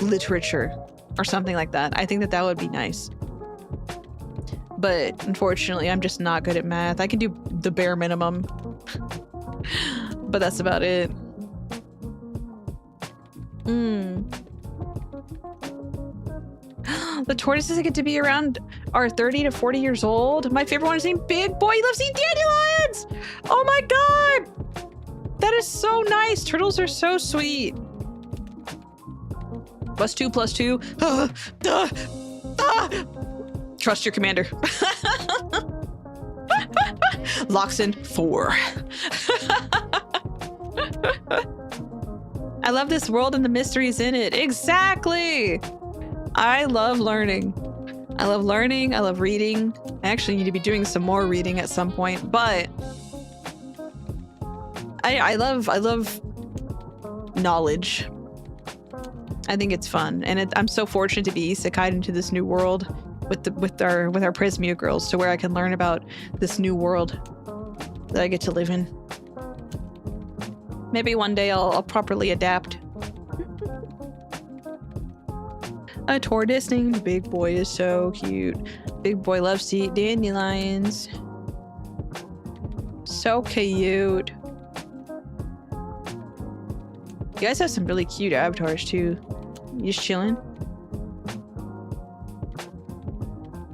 literature or something like that. I think that would be nice. But unfortunately, I'm just not good at math. I can do the bare minimum, but that's about it. The tortoises get to be around are 30 to 40 years old. My favorite one is named Big Boy. He loves eating dandelions. Oh my God. That is so nice. Turtles are so sweet. +2 +2. Trust your commander. Locks in 4. I love this world and the mysteries in it. Exactly. I love learning. I love learning. I love reading. I actually need to be doing some more reading at some point, but I love knowledge. I think it's fun, and I'm so fortunate to be isekai'd into this new world with our PRISMIA girls, to where I can learn about this new world that I get to live in. Maybe one day I'll properly adapt. A tortoise named Big Boy is so cute. Big Boy loves to eat dandelions. So cute. You guys have some really cute avatars too. You just chilling?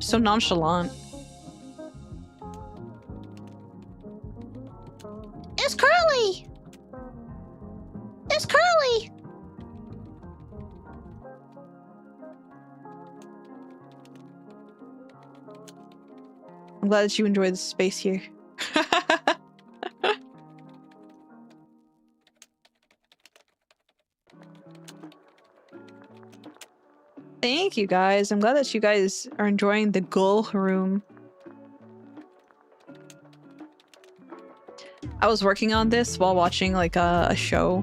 So nonchalant. It's Curly! It's Curly! I'm glad that you enjoy the space here. Thank you guys. I'm glad that you guys are enjoying the gogh room. I was working on this while watching like a show.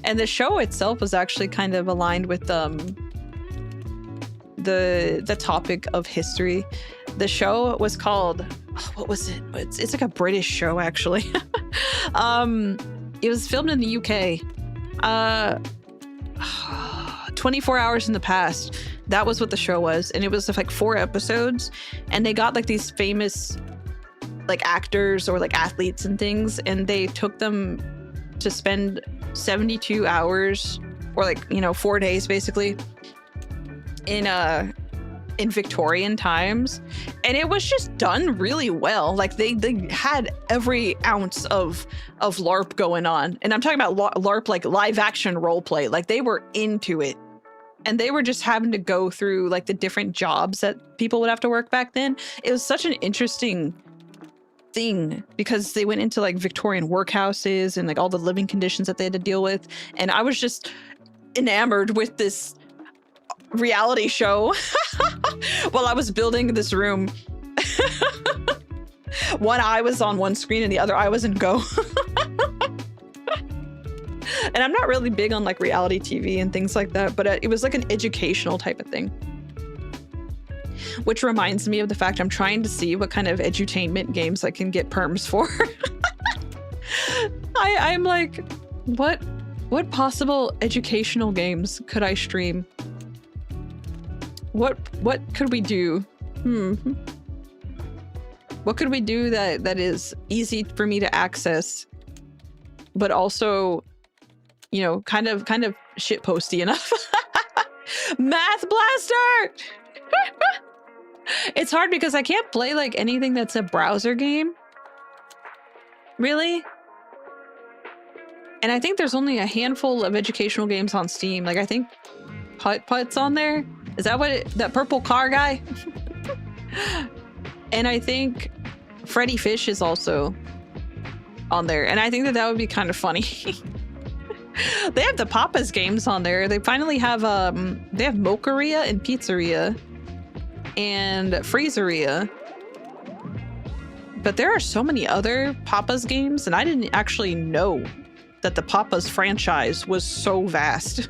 And the show itself was actually kind of aligned with the topic of history. The show was called, what was it? It's like a British show actually. It was filmed in the UK. 24 Hours in the Past. That was what the show was, and it was like 4 episodes, and they got like these famous like actors or like athletes and things, and they took them to spend 72 hours or like, you know, 4 days basically in Victorian times, and it was just done really well. Like they had every ounce of LARP going on, and I'm talking about LARP like live action role play. Like they were into it, and they were just having to go through like the different jobs that people would have to work back then. It was such an interesting thing because they went into like Victorian workhouses and like all the living conditions that they had to deal with, and I was just enamored with this reality show while I was building this room. One eye was on one screen and the other eye was in Go. And I'm not really big on like reality TV and things like that, but it was like an educational type of thing. Which reminds me of the fact I'm trying to see what kind of edutainment games I can get perms for. I'm like, what possible educational games could I stream? What could we do? What could we do that is easy for me to access, but also, you know, kind of shitposty enough? Math Blaster! It's hard because I can't play like anything that's a browser game. Really? And I think there's only a handful of educational games on Steam. Like I think Putt-Putt's on there. Is that that purple car guy? And I think Freddy Fish is also on there. And I think that would be kind of funny. They have the Papa's games on there. They finally have they have Mocharia and Pizzeria and Freezeria. But there are so many other Papa's games, and I didn't actually know that the Papa's franchise was so vast.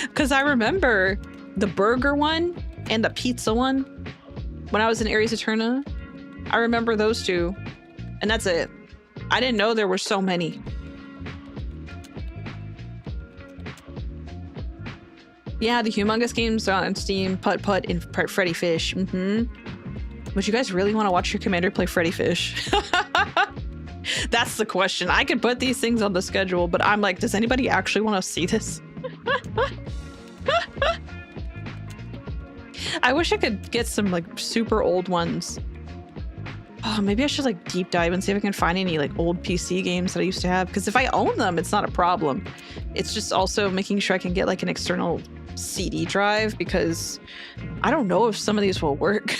Because I remember the burger one and the pizza one when I was in Ares Eterna. I remember those two, and that's it. I didn't know there were so many. Yeah, the Humongous games are on Steam, Putt-Putt and Freddy Fish. Would you guys really want to watch your commander play Freddy Fish? That's the question. I could put these things on the schedule, but I'm like, does anybody actually want to see this? I wish I could get some like super old ones. Oh, maybe I should like deep dive and see if I can find any like old PC games that I used to have. Because if I own them, it's not a problem. It's just also making sure I can get like an external CD drive, because I don't know if some of these will work.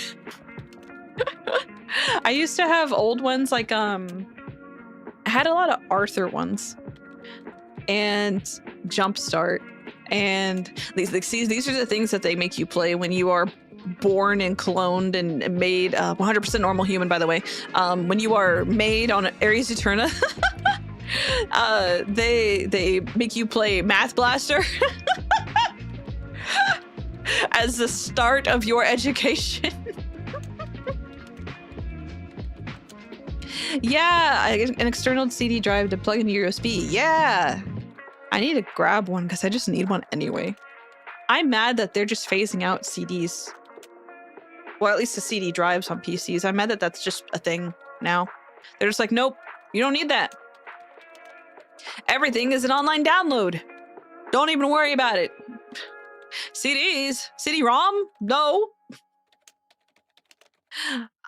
I used to have old ones like I had a lot of Arthur ones and Jumpstart, and these are the things that they make you play when you are born and cloned and made 100% normal human, by the way. When you are made on Ares Eterna, they make you play Math Blaster as the start of your education. Yeah, an external CD drive to plug into USB. Yeah, I need to grab one because I just need one anyway. I'm mad that they're just phasing out CDs. Well, at least the CD drives on PCs. I'm mad that that's just a thing now. They're just like, nope, you don't need that. Everything is an online download. Don't even worry about it. CDs? CD-ROM? No.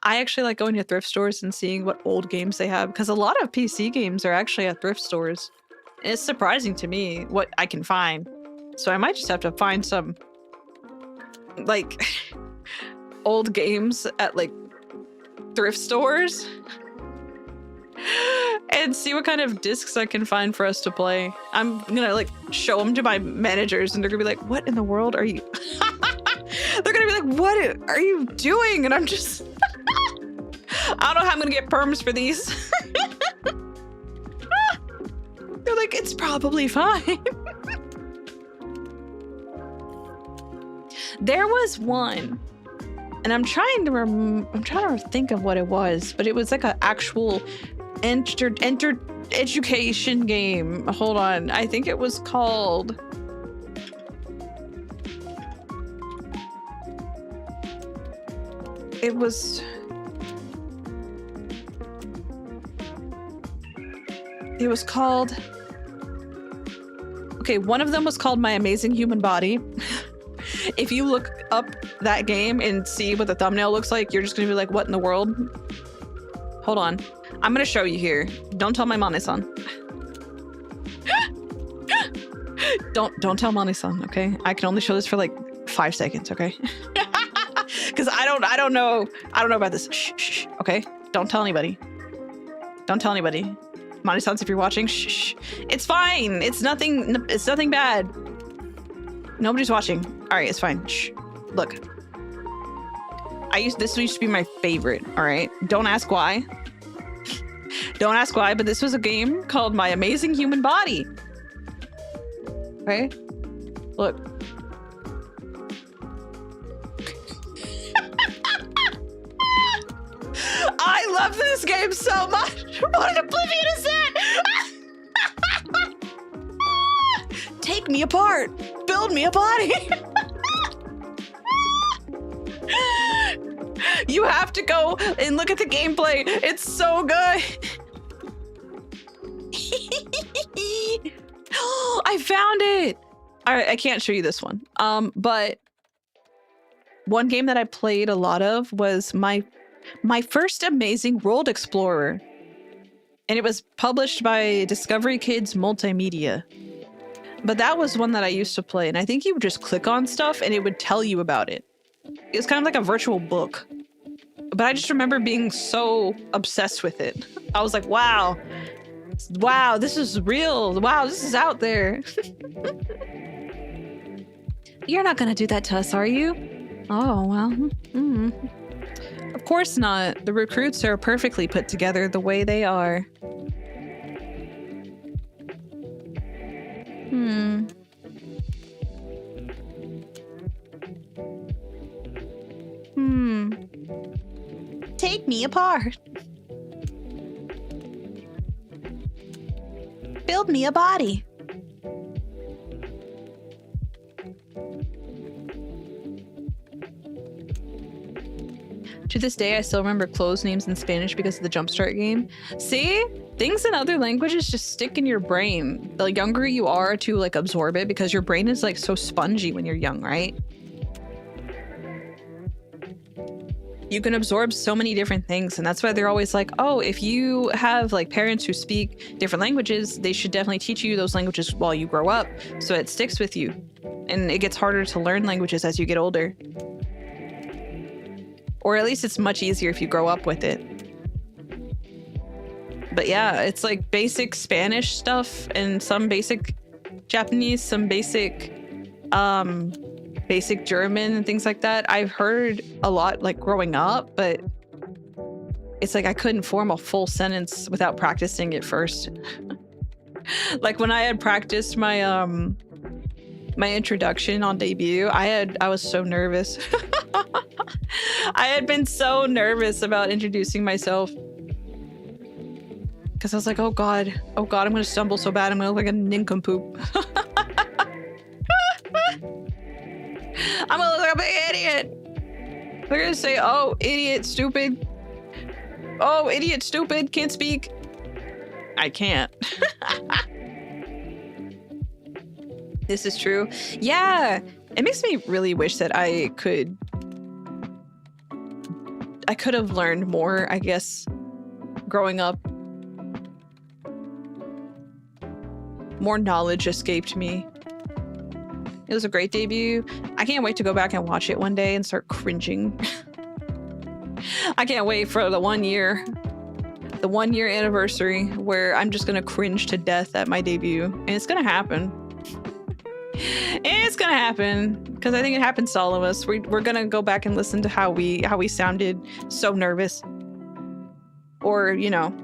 I actually like going to thrift stores and seeing what old games they have, because a lot of PC games are actually at thrift stores. And it's surprising to me what I can find. So I might just have to find some, like, old games at like thrift stores and see what kind of discs I can find for us to play. I'm gonna like show them to my managers and they're gonna be like, what in the world are you? They're gonna be like, what are you doing? And I'm just, I don't know how I'm gonna get perms for these. They're like, it's probably fine. There was one, and I'm trying to think of what it was, but it was like an actual education game. Hold on, I think it was called. It was called. Okay, one of them was called My Amazing Human Body. If you look up that game and see what the thumbnail looks like, you're just gonna be like, what in the world? Hold on. I'm gonna show you here. Don't tell my Mane-san. Don't tell Mane-san, okay? I can only show this for like 5 seconds, okay? Because I don't know about this. Shh, okay? Don't tell anybody. Don't tell anybody. Mane-san, if you're watching, shh. It's fine. It's nothing bad. Nobody's watching. All right, it's fine. Shh. Look. This used to be my favorite, all right? Don't ask why. Don't ask why, but this was a game called My Amazing Human Body. Okay? Look. I love this game so much. What an oblivion is that? Take me apart. Build me a body. You have to go and look at the gameplay. It's so good. I found it. All right, I can't show you this one. But one game that I played a lot of was my first Amazing World Explorer. And it was published by Discovery Kids Multimedia. But that was one that I used to play. And I think you would just click on stuff and it would tell you about it. It was kind of like a virtual book. But I just remember being so obsessed with it. I was like, wow. Wow, this is real. Wow, this is out there. You're not gonna do that to us, are you? Oh, well. Of course not. The recruits are perfectly put together the way they are. Take me apart. Build me a body. To this day, I still remember clothes names in Spanish because of the Jumpstart game. See? Things in other languages just stick in your brain. The younger you are to like absorb it because your brain is like so spongy when you're young, right? You can absorb so many different things, and that's why they're always like, oh, if you have like parents who speak different languages, they should definitely teach you those languages while you grow up so it sticks with you. And it gets harder to learn languages as you get older. Or at least it's much easier if you grow up with it. But yeah, it's like basic Spanish stuff and some basic Japanese, some basic basic German and things like that. I've heard a lot like growing up, but it's like I couldn't form a full sentence without practicing it first. Like when I had practiced my my introduction on debut, I was so nervous. I had been so nervous about introducing myself because I was like, oh god, I'm gonna stumble so bad, I'm gonna look like a nincompoop. I'm gonna look like a big idiot. They're gonna say, oh, idiot, stupid. Oh, idiot, stupid, can't speak. I can't. This is true. Yeah, it makes me really wish that I could have learned more, I guess, growing up. More knowledge escaped me. It was a great debut. I can't wait to go back and watch it one day and start cringing. I can't wait for the 1 year anniversary where I'm just gonna cringe to death at my debut. And it's gonna happen. It's gonna happen because I think it happens to all of us. We're gonna go back and listen to how we sounded so nervous. Or, you know,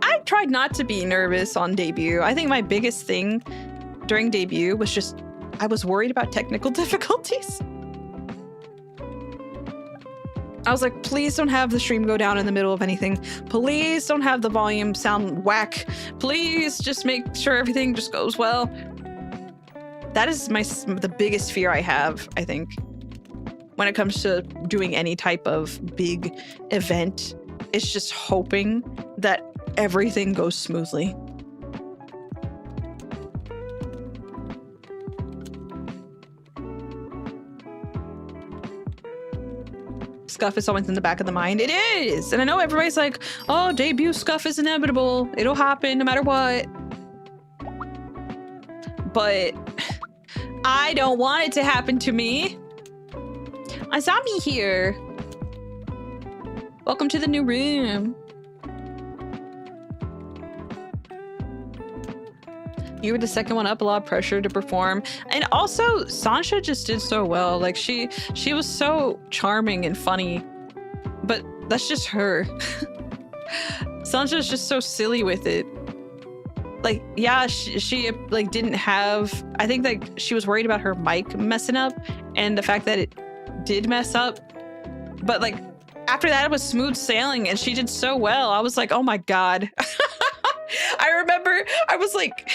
I tried not to be nervous on debut. I think my biggest thing during debut was just I was worried about technical difficulties. I was like, please don't have the stream go down in the middle of anything. Please don't have the volume sound whack. Please just make sure everything just goes well. That is the biggest fear I have, I think, when it comes to doing any type of big event. It's just hoping that everything goes smoothly. Scuff is always in the back of the mind. It is! And I know everybody's like, oh, debut scuff is inevitable. It'll happen no matter what. But I don't want it to happen to me. Azami here. Welcome to the new room. You were the second one up, a lot of pressure to perform. And also, Sancha just did so well. Like, she was so charming and funny. But that's just her. Sancha's just so silly with it. Like, yeah, she like didn't have... I think like she was worried about her mic messing up and the fact that it did mess up. But like, after that, it was smooth sailing and she did so well. I was like, oh my God. I remember I was like,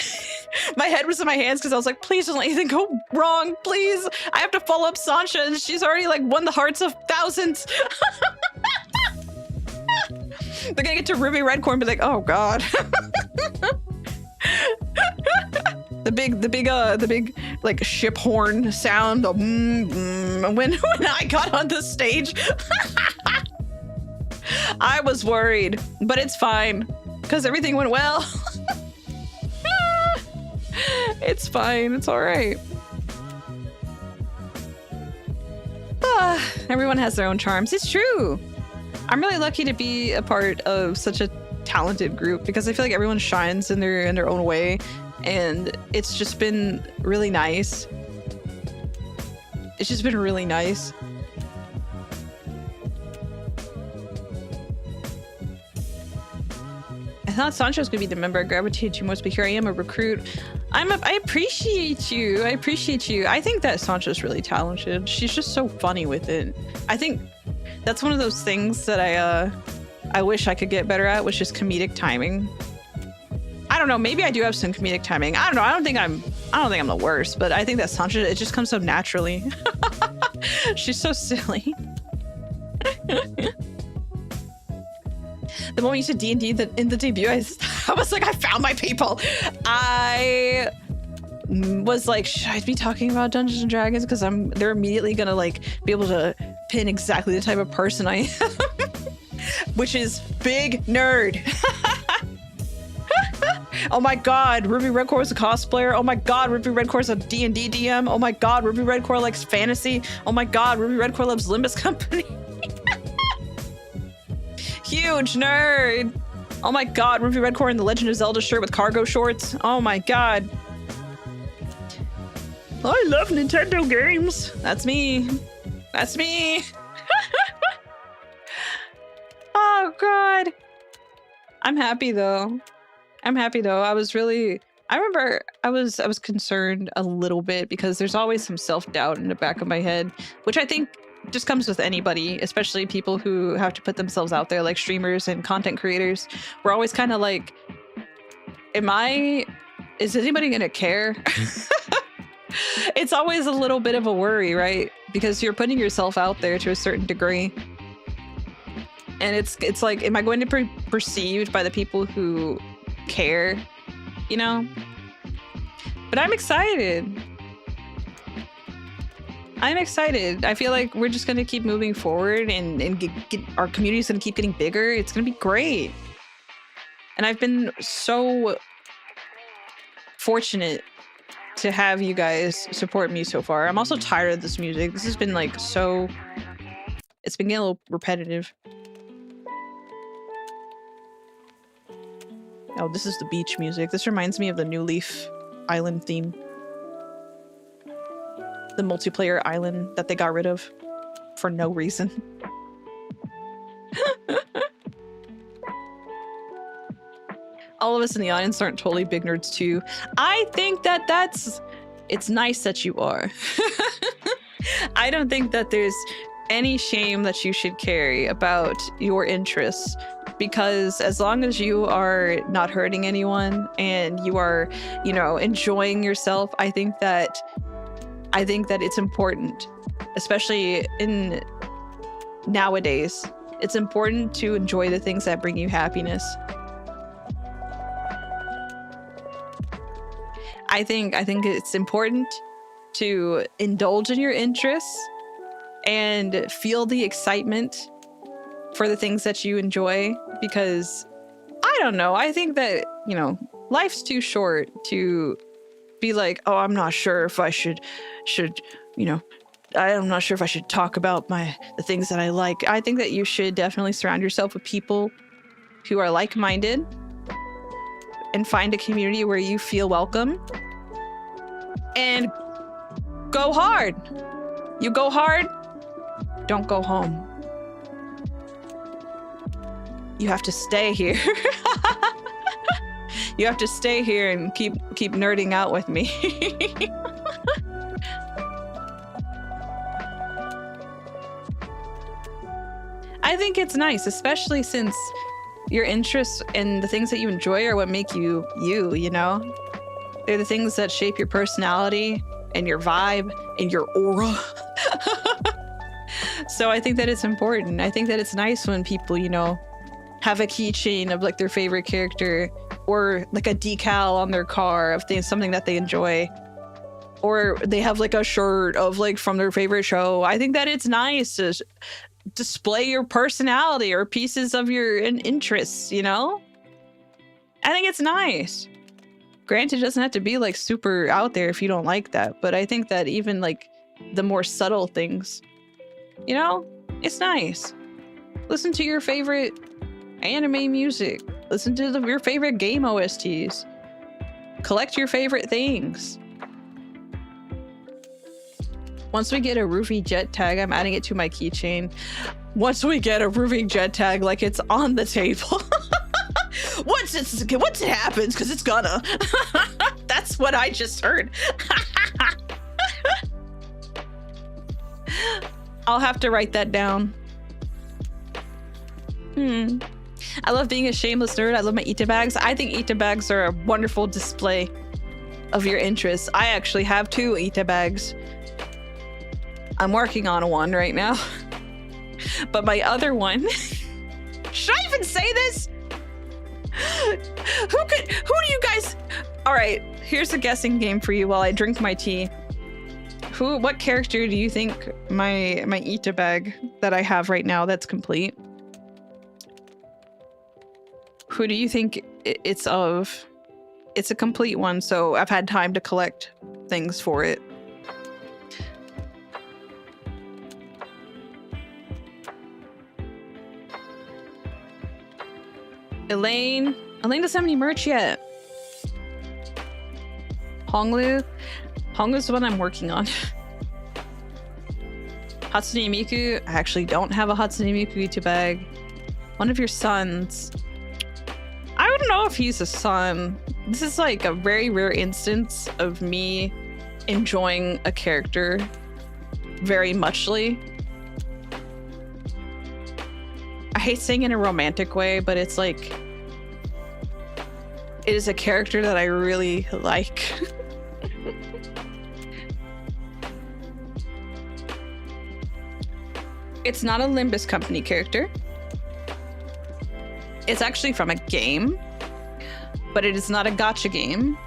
my head was in my hands because I was like, please don't let anything go wrong. Please. I have to follow up Sancha and she's already like won the hearts of thousands. They're gonna get to Ruvii Redcore and be like, oh God. the big like ship horn sound when I got on the stage. I was worried, but it's fine. Because everything went well. It's fine. It's all right. Everyone has their own charms. It's true. I'm really lucky to be a part of such a talented group because I feel like everyone shines in their own way, and it's just been really nice. It's just been really nice. I thought Sancho was gonna be the member I gravitated to most, but here I am, a recruit. I appreciate you. I appreciate you. I think that Sancho's really talented. She's just so funny with it. I think that's one of those things that I wish I could get better at, which is comedic timing. I don't know. Maybe I do have some comedic timing. I don't know. I don't think I'm the worst, but I think that Sancho, it just comes so naturally. She's so silly. The moment you said D&D in the debut, I was like, I found my people. I was like, should I be talking about Dungeons and Dragons? Because they're immediately gonna like be able to pin exactly the type of person I am, which is big nerd. Oh my God, Ruvii Redcore is a cosplayer. Oh my God, Ruvii Redcore is a D&D DM. Oh my God, Ruvii Redcore likes fantasy. Oh my God, Ruvii Redcore loves Limbus Company. Huge nerd. Oh my God, Ruvii Redcore in the Legend of Zelda shirt with cargo shorts. Oh my God. I love Nintendo games. That's me. That's me. Oh God. I'm happy though. I'm happy though. I remember I was concerned a little bit because there's always some self-doubt in the back of my head, which I think just comes with anybody, especially people who have to put themselves out there, like streamers and content creators. We're always kind of like, is anybody gonna care? It's always a little bit of a worry, right? Because you're putting yourself out there to a certain degree. And it's like, am I going to be perceived by the people who care, you know? But I'm excited. I'm excited. I feel like we're just going to keep moving forward and our community is going to keep getting bigger. It's going to be great. And I've been so fortunate to have you guys support me so far. I'm also tired of this music. This has been like so It's been getting a little repetitive. Oh, this is the beach music. This reminds me of the New Leaf Island theme. The multiplayer island that they got rid of for no reason. All of us in the audience aren't totally big nerds too. I think that it's nice that you are. I don't think that there's any shame that you should carry about your interests, because as long as you are not hurting anyone and you are, you know, enjoying yourself, I think that it's important, especially in nowadays. It's important to enjoy the things that bring you happiness. I think it's important to indulge in your interests and feel the excitement for the things that you enjoy, because I don't know, I think that, you know, life's too short to be like, oh, I'm not sure if I should, you know, I'm not sure if I should talk about the things that I like. I think that you should definitely surround yourself with people who are like-minded and find a community where you feel welcome and go hard. You go hard, don't go home. You have to stay here. You have to stay here and keep nerding out with me. I think it's nice, especially since your interests and the things that you enjoy are what make you, you know? They're the things that shape your personality and your vibe and your aura. So I think that it's important. I think that it's nice when people, you know, have a keychain of like their favorite character, or like a decal on their car of something that they enjoy, or they have like a shirt of like from their favorite show. I think that it's nice to display your personality or pieces of your interests, you know? I think it's nice. Granted, it doesn't have to be like super out there if you don't like that, but I think that even like the more subtle things, you know, it's nice. Listen to your favorite anime music. Listen to your favorite game OSTs. Collect your favorite things. Once we get a Ruvii jet tag, I'm adding it to my keychain. Once we get a Ruvii jet tag, like it's on the table. Once it happens, because it's gonna. That's what I just heard. I'll have to write that down. I love being a shameless nerd. I love my Ita bags. I think Ita bags are a wonderful display of your interests. I actually have 2 Ita bags. I'm working on one right now. But my other one... Should I even say this? Who do you guys... All right, here's a guessing game for you while I drink my tea. What character do you think my Ita bag that I have right now that's complete? Who do you think it's of? It's a complete one, so I've had time to collect things for it. Elaine doesn't have any merch yet. Honglu is the one I'm working on. Hatsune Miku, I actually don't have a Hatsune Miku Ita bag. One of your sons. I don't know if he's a son. This is like a very rare instance of me enjoying a character very muchly. I hate saying it in a romantic way, but it's like, it is a character that I really like. It's not a Limbus Company character. It's actually from a game, but it is not a gacha game.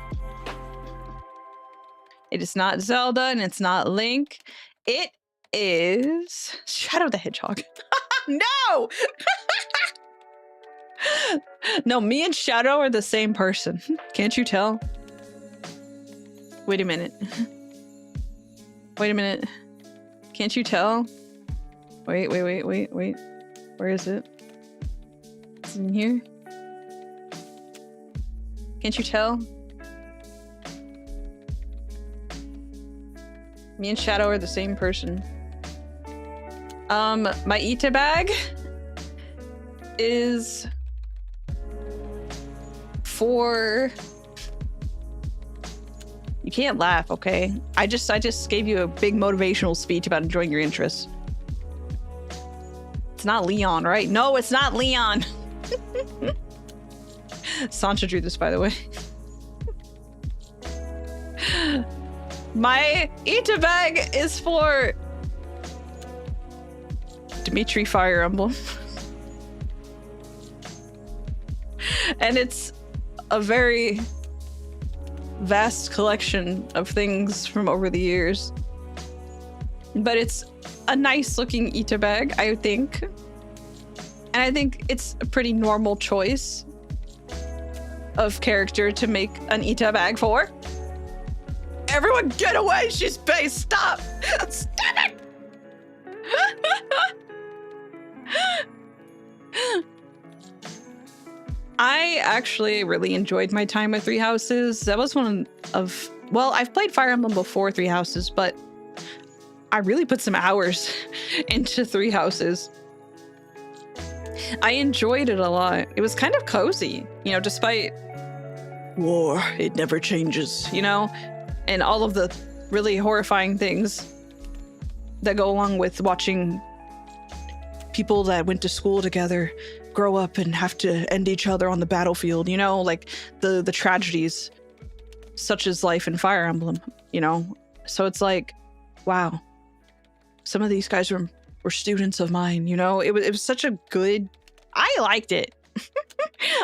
It is not Zelda and it's not Link. It is Shadow the Hedgehog. No! No, me and Shadow are the same person. Can't you tell? Wait a minute. Wait a minute. Can't you tell? Wait. Where is it? It's in here? Can't you tell? Me and Shadow are the same person. My Ita bag is for... You can't laugh, okay? I just gave you a big motivational speech about enjoying your interests. It's not Leon, right? No, it's not Leon. Sancha drew this, by the way. My Ita bag is for Dimitri Fire Emblem. And it's a very vast collection of things from over the years. But it's a nice looking Ita bag, I think. And I think it's a pretty normal choice of character to make an Ita bag for. Everyone get away! She's based! Stop! Stop it! I actually really enjoyed my time with Three Houses. That was one of... Well, I've played Fire Emblem before Three Houses, but I really put some hours into Three Houses. I enjoyed it a lot. It was kind of cozy, you know, despite war, it never changes, you know? And all of the really horrifying things that go along with watching people that went to school together grow up and have to end each other on the battlefield, you know, like the tragedies such as life in Fire Emblem, you know? So it's like, wow, some of these guys were students of mine, you know? It was such a good, I liked it.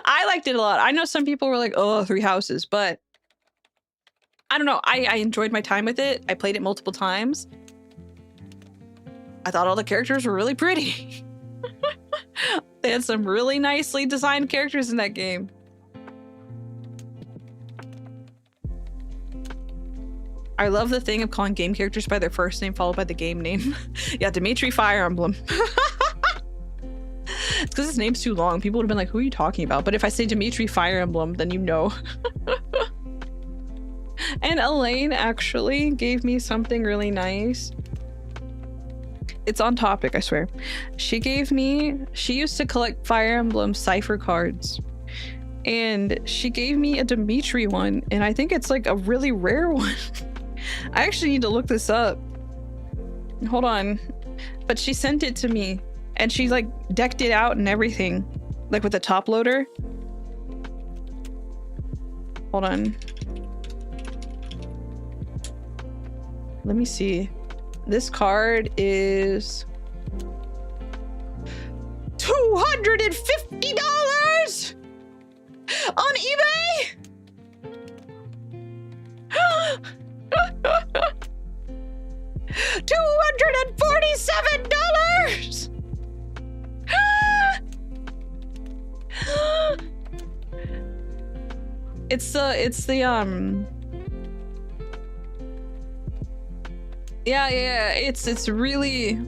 I liked it a lot. I know some people were like, oh, Three Houses, but I don't know. I enjoyed my time with it. I played it multiple times. I thought all the characters were really pretty. They had some really nicely designed characters in that game. I love the thing of calling game characters by their first name followed by the game name. Yeah, Dimitri Fire Emblem. It's because his name's too long. People would have been like, who are you talking about? But if I say Dimitri Fire Emblem, then you know. And Elaine actually gave me something really nice. It's on topic, I swear. She used to collect Fire Emblem cipher cards. And she gave me a Dimitri one, and I think it's like a really rare one. I actually need to look this up. Hold on. But she sent it to me, and she like decked it out and everything. Like with a top loader. Hold on. Let me see. This card is $250 on eBay. $247. It's the Yeah, it's really...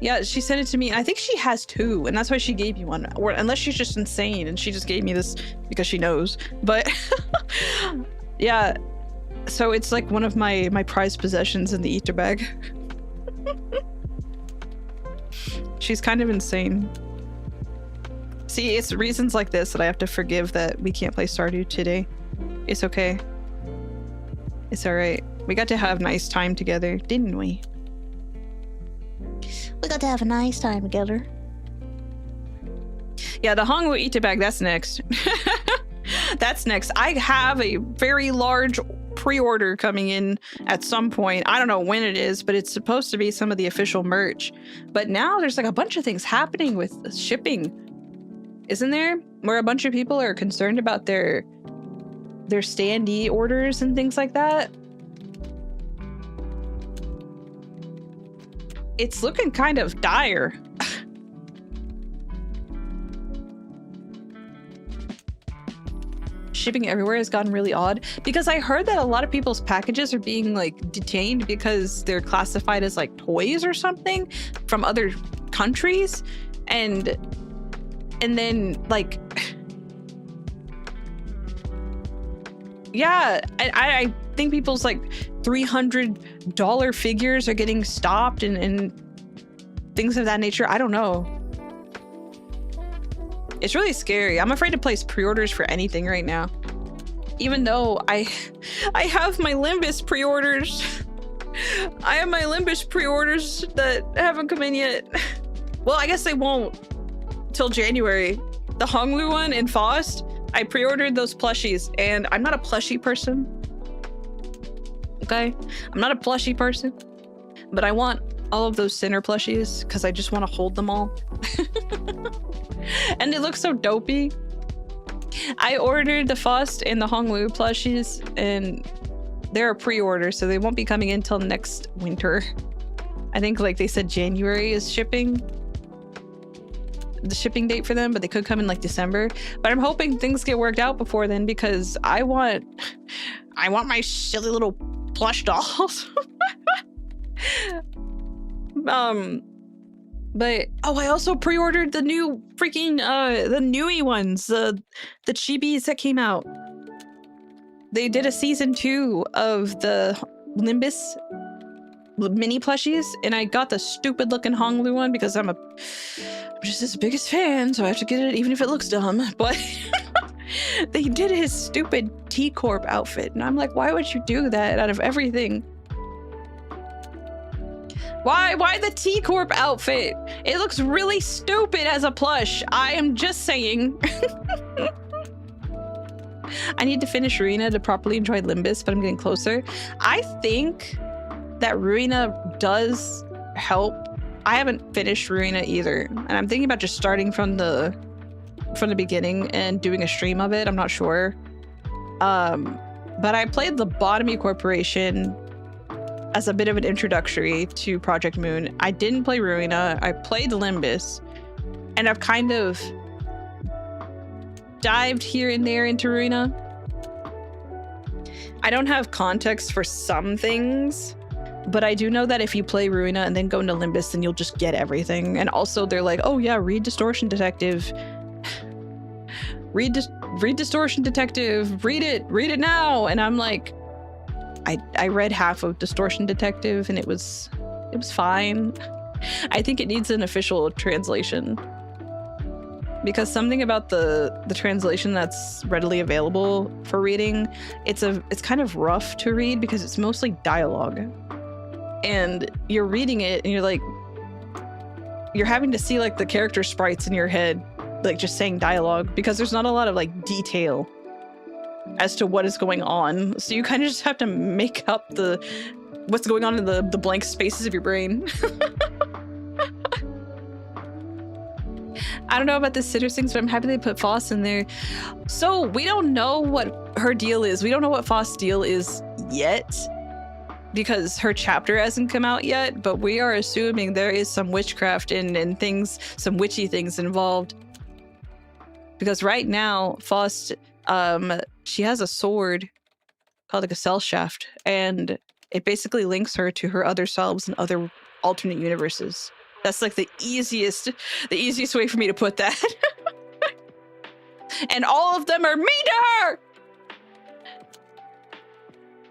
Yeah, she sent it to me. I think she has two, and that's why she gave me one. Or unless she's just insane and she just gave me this because she knows. But yeah, so it's like one of my prized possessions in the Ita bag. She's kind of insane. See, it's reasons like this that I have to forgive that we can't play Stardew today. It's okay. It's alright. We got to have nice time together, didn't we? We got to have a nice time together. Yeah, the Hongwu Ita bag, that's next. That's next. I have a very large pre-order coming in at some point. I don't know when it is, but it's supposed to be some of the official merch. But now there's like a bunch of things happening with shipping, isn't there? Where a bunch of people are concerned about their standee orders and things like that. It's looking kind of dire. shipping everywhere has gotten really odd because I heard that a lot of people's packages are being like detained because they're classified as like toys or something from other countries, and then like yeah, I think people's like $300 figures are getting stopped and things of that nature. I don't know. It's really scary. I'm afraid to place pre-orders for anything right now. Even though I have my Limbus pre-orders. I have my Limbus pre-orders that haven't come in yet. Well, I guess they won't till January. The Honglu one and Faust, I pre-ordered those plushies, and I'm not a plushie person. Okay? I'm not a plushie person, but I want all of those Sinner plushies because I just want to hold them all. And it looks so dopey. I ordered the Faust and the Honglu plushies, and they're a pre-order, so they won't be coming in till next winter. I think like they said January is shipping. The shipping date for them, but they could come in like December. But I'm hoping things get worked out before then because I want my silly little plush dolls. But oh, I also pre-ordered the new freaking the newie ones, the chibis that came out. They did a season 2 of the Limbus mini plushies, and I got the stupid looking Honglu one because I'm just his biggest fan, so I have to get it even if it looks dumb. But they did his stupid T-Corp outfit, and I'm like, why would you do that out of everything? Why the T-Corp outfit? It looks really stupid as a plush. I am just saying. I need to finish Ruina to properly enjoy Limbus, but I'm getting closer. I think that Ruina does help. I haven't finished Ruina either, and I'm thinking about just starting from the beginning and doing a stream of it. I'm not sure. But I played the Lobotomy Corporation as a bit of an introductory to Project Moon. I didn't play Ruina. I played Limbus, and I've kind of dived here and there into Ruina. I don't have context for some things, but I do know that if you play Ruina and then go into Limbus, then you'll just get everything. And also they're like, oh yeah, read Distortion Detective. read Distortion Detective, read it now. And I'm like, I read half of Distortion Detective and it was fine. I think it needs an official translation because something about the translation that's readily available for reading, it's kind of rough to read because it's mostly dialogue, and you're reading it and you're like, you're having to see like the character sprites in your head, like just saying dialogue, because there's not a lot of like detail as to what is going on. So you kind of just have to make up what's going on in the blank spaces of your brain. I don't know about the Sitter things, but I'm happy they put Faust in there. So we don't know what her deal is. We don't know what Faust's deal is yet because her chapter hasn't come out yet, but we are assuming there is some witchcraft and things, some witchy things involved. Because right now, Faust, she has a sword called like a cell shaft, and it basically links her to her other selves and other alternate universes. That's like the easiest way for me to put that. And all of them are mean to her!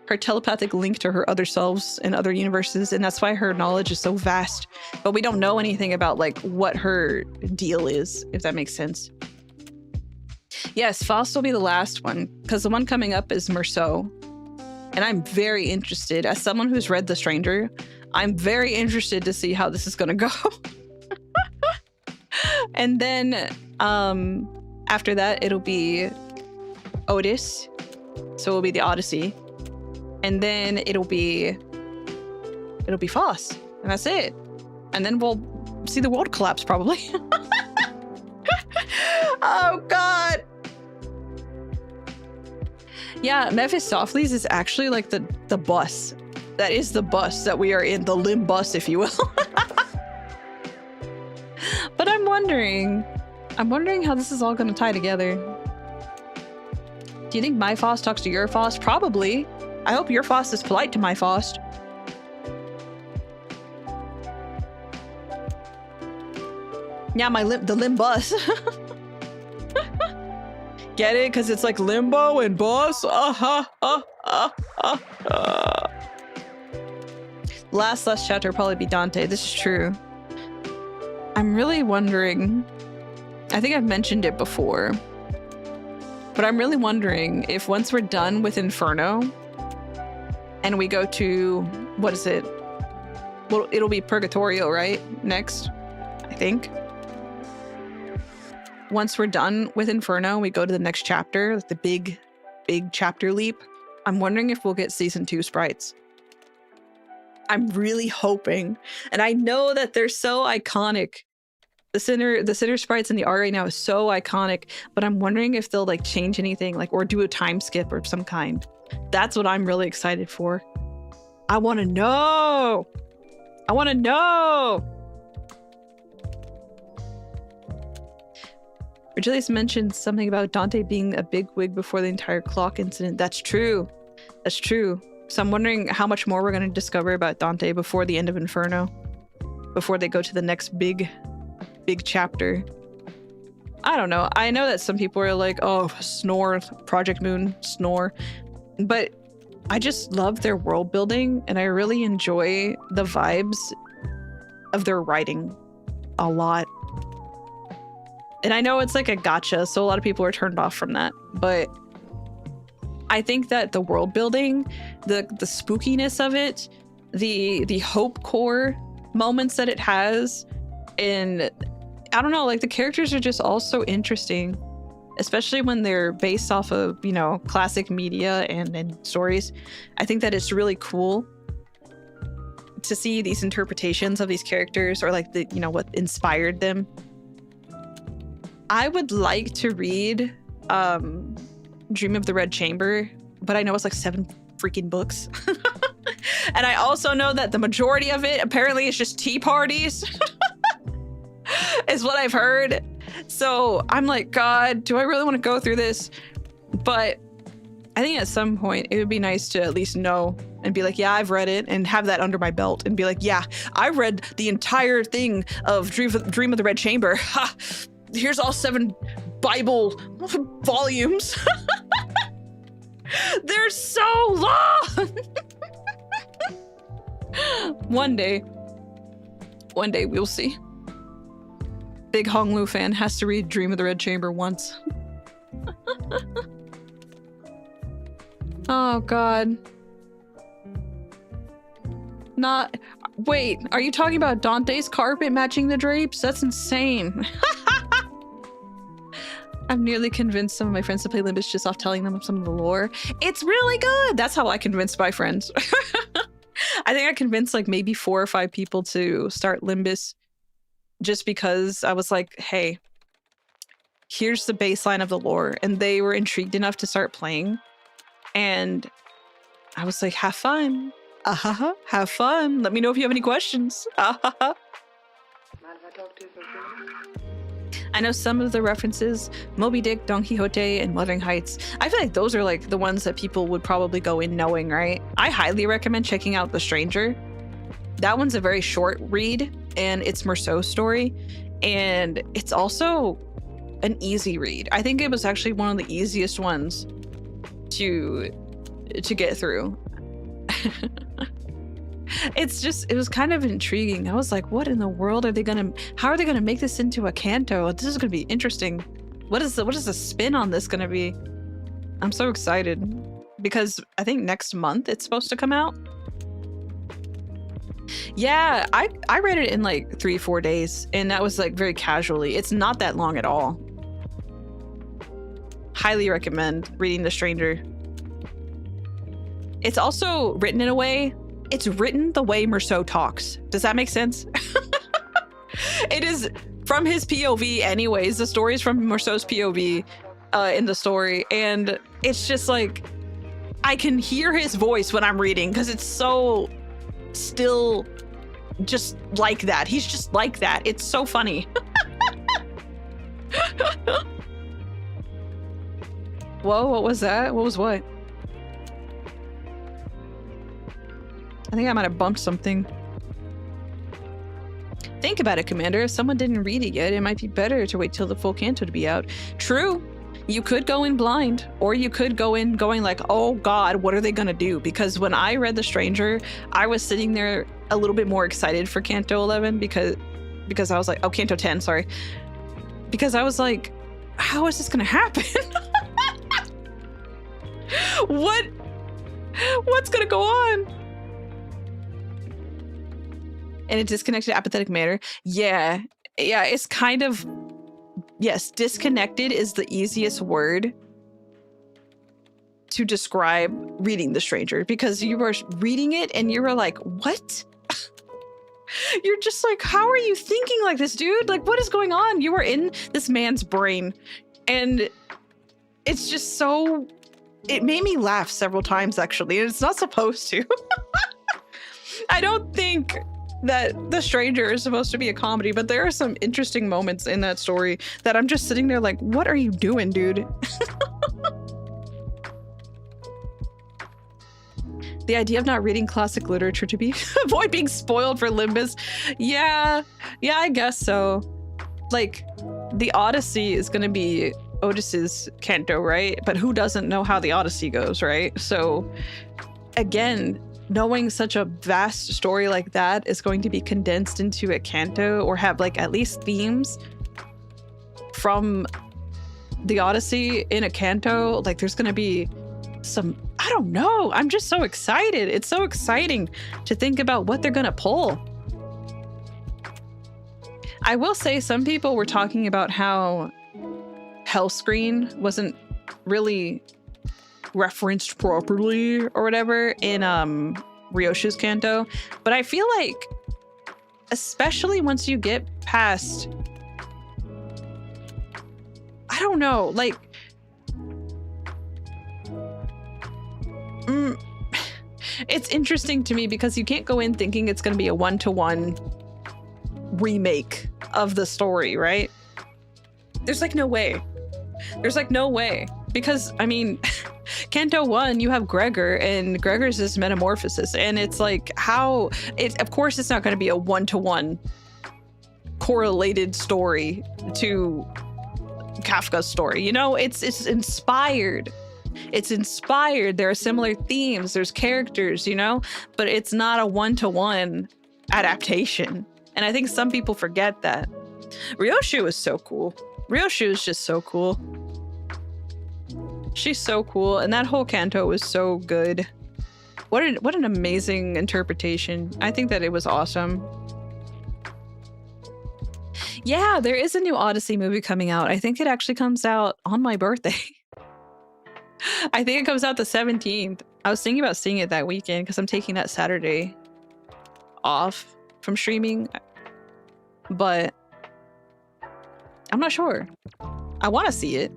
Her telepathic link to her other selves and other universes, and that's why her knowledge is so vast. But we don't know anything about like what her deal is, if that makes sense. Yes, Faust will be the last one, because the one coming up is Merceau. And I'm very interested, as someone who's read The Stranger, I'm very interested to see how this is going to go. And then after that, it'll be Otis. So it'll be the Odyssey. And then it'll be Faust. And that's it. And then we'll see the world collapse, probably. Oh, God. Yeah, Mephistopheles is actually like the bus. That is the bus that we are in, the limb bus, if you will. But I'm wondering how this is all going to tie together. you think my Faust talks to your Faust? Probably. I hope your Faust is polite to my Faust. Yeah, the limbus. Get it? Because it's like limbo and boss. Last chapter will probably be Dante. This is true. I'm really wondering. I think I've mentioned it before. But I'm really wondering if once we're done with Inferno and we go to, what is it? Well, it'll be Purgatorio, right? Next, I think. Once we're done with Inferno, we go to the next chapter, like the big chapter leap. I'm wondering if we'll get season 2 sprites. I'm really hoping. And I know that they're so iconic. The center sprites in the art right now is so iconic, but I'm wondering if they'll like change anything, like, or do a time skip or some kind. That's what I'm really excited for. I want to know. I want to know. Virgilius mentioned something about Dante being a big wig before the entire clock incident. That's true. That's true. So I'm wondering how much more we're going to discover about Dante before the end of Inferno, before they go to the next big chapter. I don't know. I know that some people are like, oh, snore, Project Moon, snore. But I just love their world building, and I really enjoy the vibes of their writing a lot. And I know it's like a gotcha, so a lot of people are turned off from that. But I think that the world building, the spookiness of it, the hope core moments that it has, and I don't know, like the characters are just all so interesting, especially when they're based off of, you know, classic media and stories. I think that it's really cool to see these interpretations of these characters, or like the, you know, what inspired them. I would like to read Dream of the Red Chamber, but I know it's like 7 freaking books. And I also know that the majority of it apparently is just tea parties. Is what I've heard. So I'm like, God, do I really want to go through this? But I think at some point it would be nice to at least know and be like, yeah, I've read it, and have that under my belt and be like, yeah, I read the entire thing of Dream of the Red Chamber. Ha! Here's all 7 Bible volumes. They're so long. One day we'll see. Big Hong Lu fan has to read Dream of the Red Chamber once. Oh God. Wait, are you talking about Dante's carpet matching the drapes? That's insane. I'm nearly convinced some of my friends to play Limbus just off telling them some of the lore. It's really good. That's how I convinced my friends. I think I convinced like maybe 4 or 5 people to start Limbus just because I was like, hey, here's the baseline of the lore. And they were intrigued enough to start playing. And I was like, have fun. Have fun. Let me know if you have any questions. I know some of the references, Moby Dick, Don Quixote, and Wuthering Heights. I feel like those are like the ones that people would probably go in knowing, right? I highly recommend checking out The Stranger. That one's a very short read, and it's Merceau's story, and it's also an easy read. I think it was actually one of the easiest ones to get through. It was kind of intriguing. I was like, what in the world how are they gonna make this into a canto? This is gonna be interesting. What is the spin on this gonna be? I'm so excited because I think next month it's supposed to come out. Yeah, I read it in like 3-4 days, and that was like very casually. It's not that long at all. Highly recommend reading The Stranger. It's also written in a way, it's written the way Merceau talks. Does that make sense? It is from his POV anyways. The story is from Merceau's POV in the story. And it's just like, I can hear his voice when I'm reading because it's so still just like that. He's just like that. It's so funny. Whoa, what was that? What was what? I think I might have bumped something. Think about it, Commander. If someone didn't read it yet, it might be better to wait till the full canto to be out. True. You could go in blind, or you could go in going like, oh God, what are they gonna do? Because when I read The Stranger, I was sitting there a little bit more excited for Canto 11 because I was like, oh, Canto 10, sorry. Because I was like, how is this gonna happen? What's gonna go on? In a disconnected, apathetic manner. Yeah, it's kind of, yes, disconnected is the easiest word to describe reading The Stranger, because you were reading it and you were like, what? You're just like, how are you thinking like this, dude? Like, what is going on? You were in this man's brain, and it's just so, it made me laugh several times, actually, and it's not supposed to. I don't think that The Stranger is supposed to be a comedy, but there are some interesting moments in that story that I'm just sitting there like, what are you doing, dude? The idea of not reading classic literature to be avoid being spoiled for Limbus. Yeah, I guess so. Like, the Odyssey is gonna be Otis's canto, right? But who doesn't know how the Odyssey goes, right? So again, knowing such a vast story like that is going to be condensed into a canto, or have like at least themes from the Odyssey in a canto. Like, there's gonna be some, I don't know, I'm just so excited. It's so exciting to think about what they're gonna pull. I will say some people were talking about how Hellscreen wasn't really referenced properly or whatever in Ryoshu's canto, but I feel like, especially once you get past, I don't know, like, it's interesting to me because you can't go in thinking it's going to be a one-to-one remake of the story, right? There's like no way. Because, I mean, Canto 1, you have Gregor, and Gregor's this metamorphosis, and it's like, how it, of course it's not going to be a one-to-one correlated story to Kafka's story, you know? It's inspired. It's inspired. There are similar themes, there's characters, you know, but it's not a one-to-one adaptation. And I think some people forget that. Ryoshu is so cool. Ryoshu is just so cool. She's so cool, and that whole canto was so good. What an amazing interpretation. I think that it was awesome. Yeah, there is a new Odyssey movie coming out. I think it actually comes out on my birthday. I think it comes out the 17th. I was thinking about seeing it that weekend because I'm taking that Saturday off from streaming, but I'm not sure. I want to see it.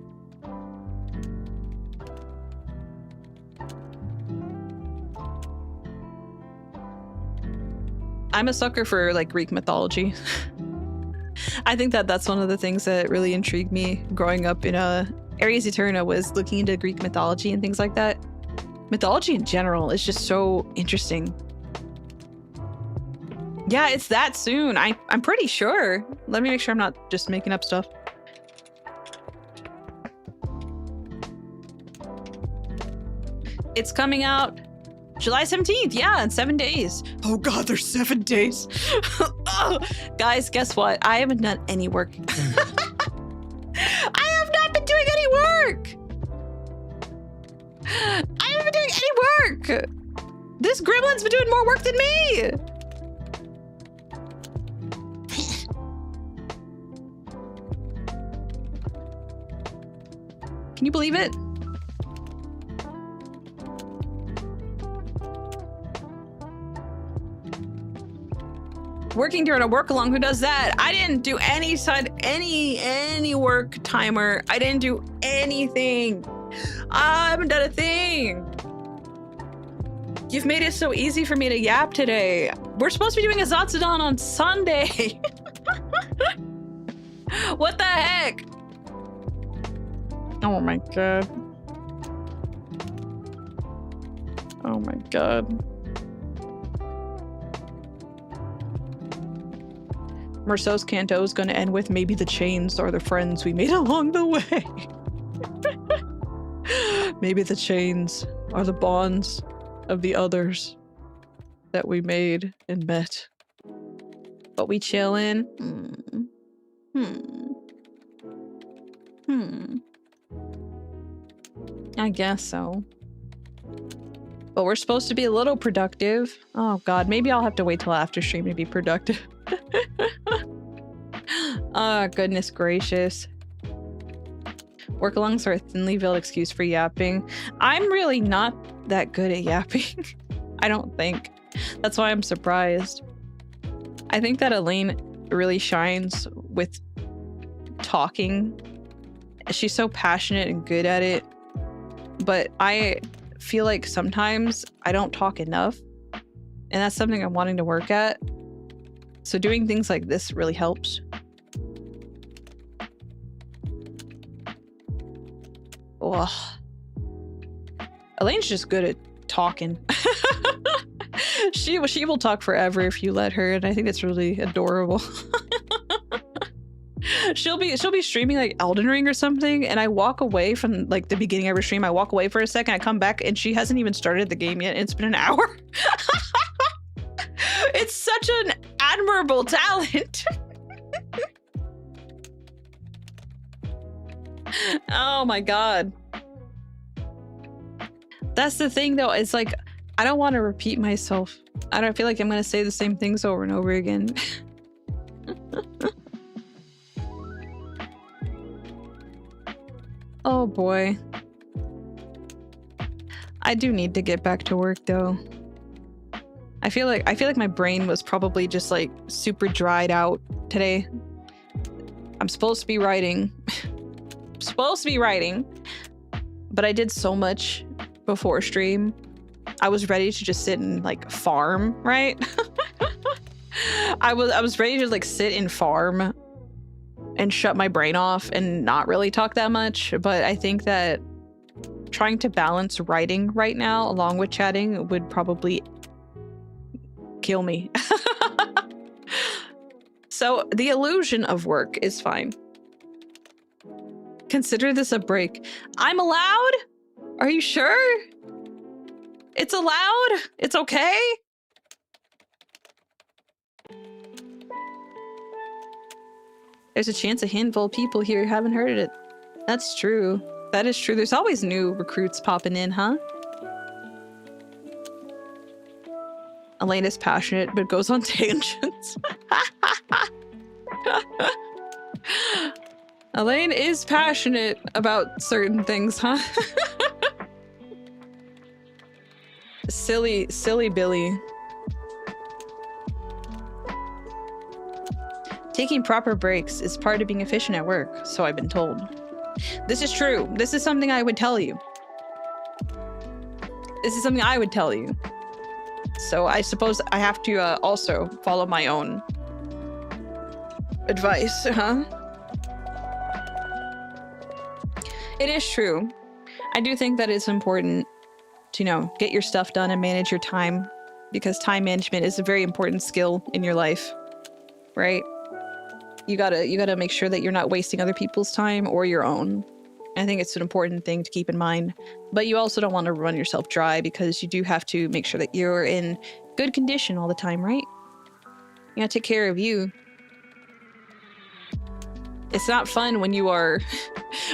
I'm a sucker for like Greek mythology. I think that that's one of the things that really intrigued me growing up in Aries Eterna, was looking into Greek mythology and things like that. Mythology in general is just so interesting. Yeah, it's that soon. I'm pretty sure. Let me make sure I'm not just making up stuff. It's coming out July 17th. Yeah, in 7 days. Oh God, there's 7 days. Oh, guys, guess what? I haven't done any work. I have not been doing any work. I haven't been doing any work. This gremlin's been doing more work than me. Can you believe it? Working during a work along, who does that? I didn't do any work timer. I didn't do anything. I haven't done a thing. You've made it so easy for me to yap today. We're supposed to be doing a Zatsudan on Sunday. What the heck? Oh my God. Oh my god. Merceau's canto is going to end with maybe the chains are the friends we made along the way. Maybe the chains are the bonds of the others that we made and met. But we chillin'. I guess so. But we're supposed to be a little productive. Oh god, maybe I'll have to wait till after stream to be productive. Oh, goodness gracious. Work alongside a thinly veiled excuse for yapping. I'm really not that good at yapping. I don't think. That's why I'm surprised. I think that Elaine really shines with talking. She's so passionate and good at it. But I feel like sometimes I don't talk enough. And that's something I'm wanting to work at. So doing things like this really helps. Ugh. Elaine's just good at talking. She will talk forever if you let her, and I think that's really adorable. She'll be streaming like Elden Ring or something, and I walk away from like the beginning of her stream. I walk away for a second, I come back, and she hasn't even started the game yet. It's been an hour. It's such an admirable talent. Oh my god. That's the thing though, it's like I don't want to repeat myself. I don't feel like I'm gonna say the same things over and over again. Oh boy. I do need to get back to work though. I feel like my brain was probably just like super dried out today. I'm supposed to be writing. But I did so much before stream. I was ready to just sit and like farm, right? I was ready to like sit and farm and shut my brain off and not really talk that much. But I think that trying to balance writing right now along with chatting would probably kill me. So the illusion of work is fine. Consider this a break. I'm allowed? Are you sure? It's allowed? It's okay? There's a chance a handful of people here haven't heard it. That's true. That is true. There's always new recruits popping in, huh? Elaine is passionate, but goes on tangents. Elaine is passionate about certain things, huh? Silly Billy. Taking proper breaks is part of being efficient at work, so I've been told. This is true. This is something I would tell you. This is something I would tell you. So I suppose I have to also follow my own advice, huh? It is true. I do think that it's important to, you know, get your stuff done and manage your time, because time management is a very important skill in your life, right? You gotta make sure that you're not wasting other people's time or your own. I think it's an important thing to keep in mind, but you also don't want to run yourself dry, because you do have to make sure that you're in good condition all the time, right? You gotta take care of you. It's not fun when you are,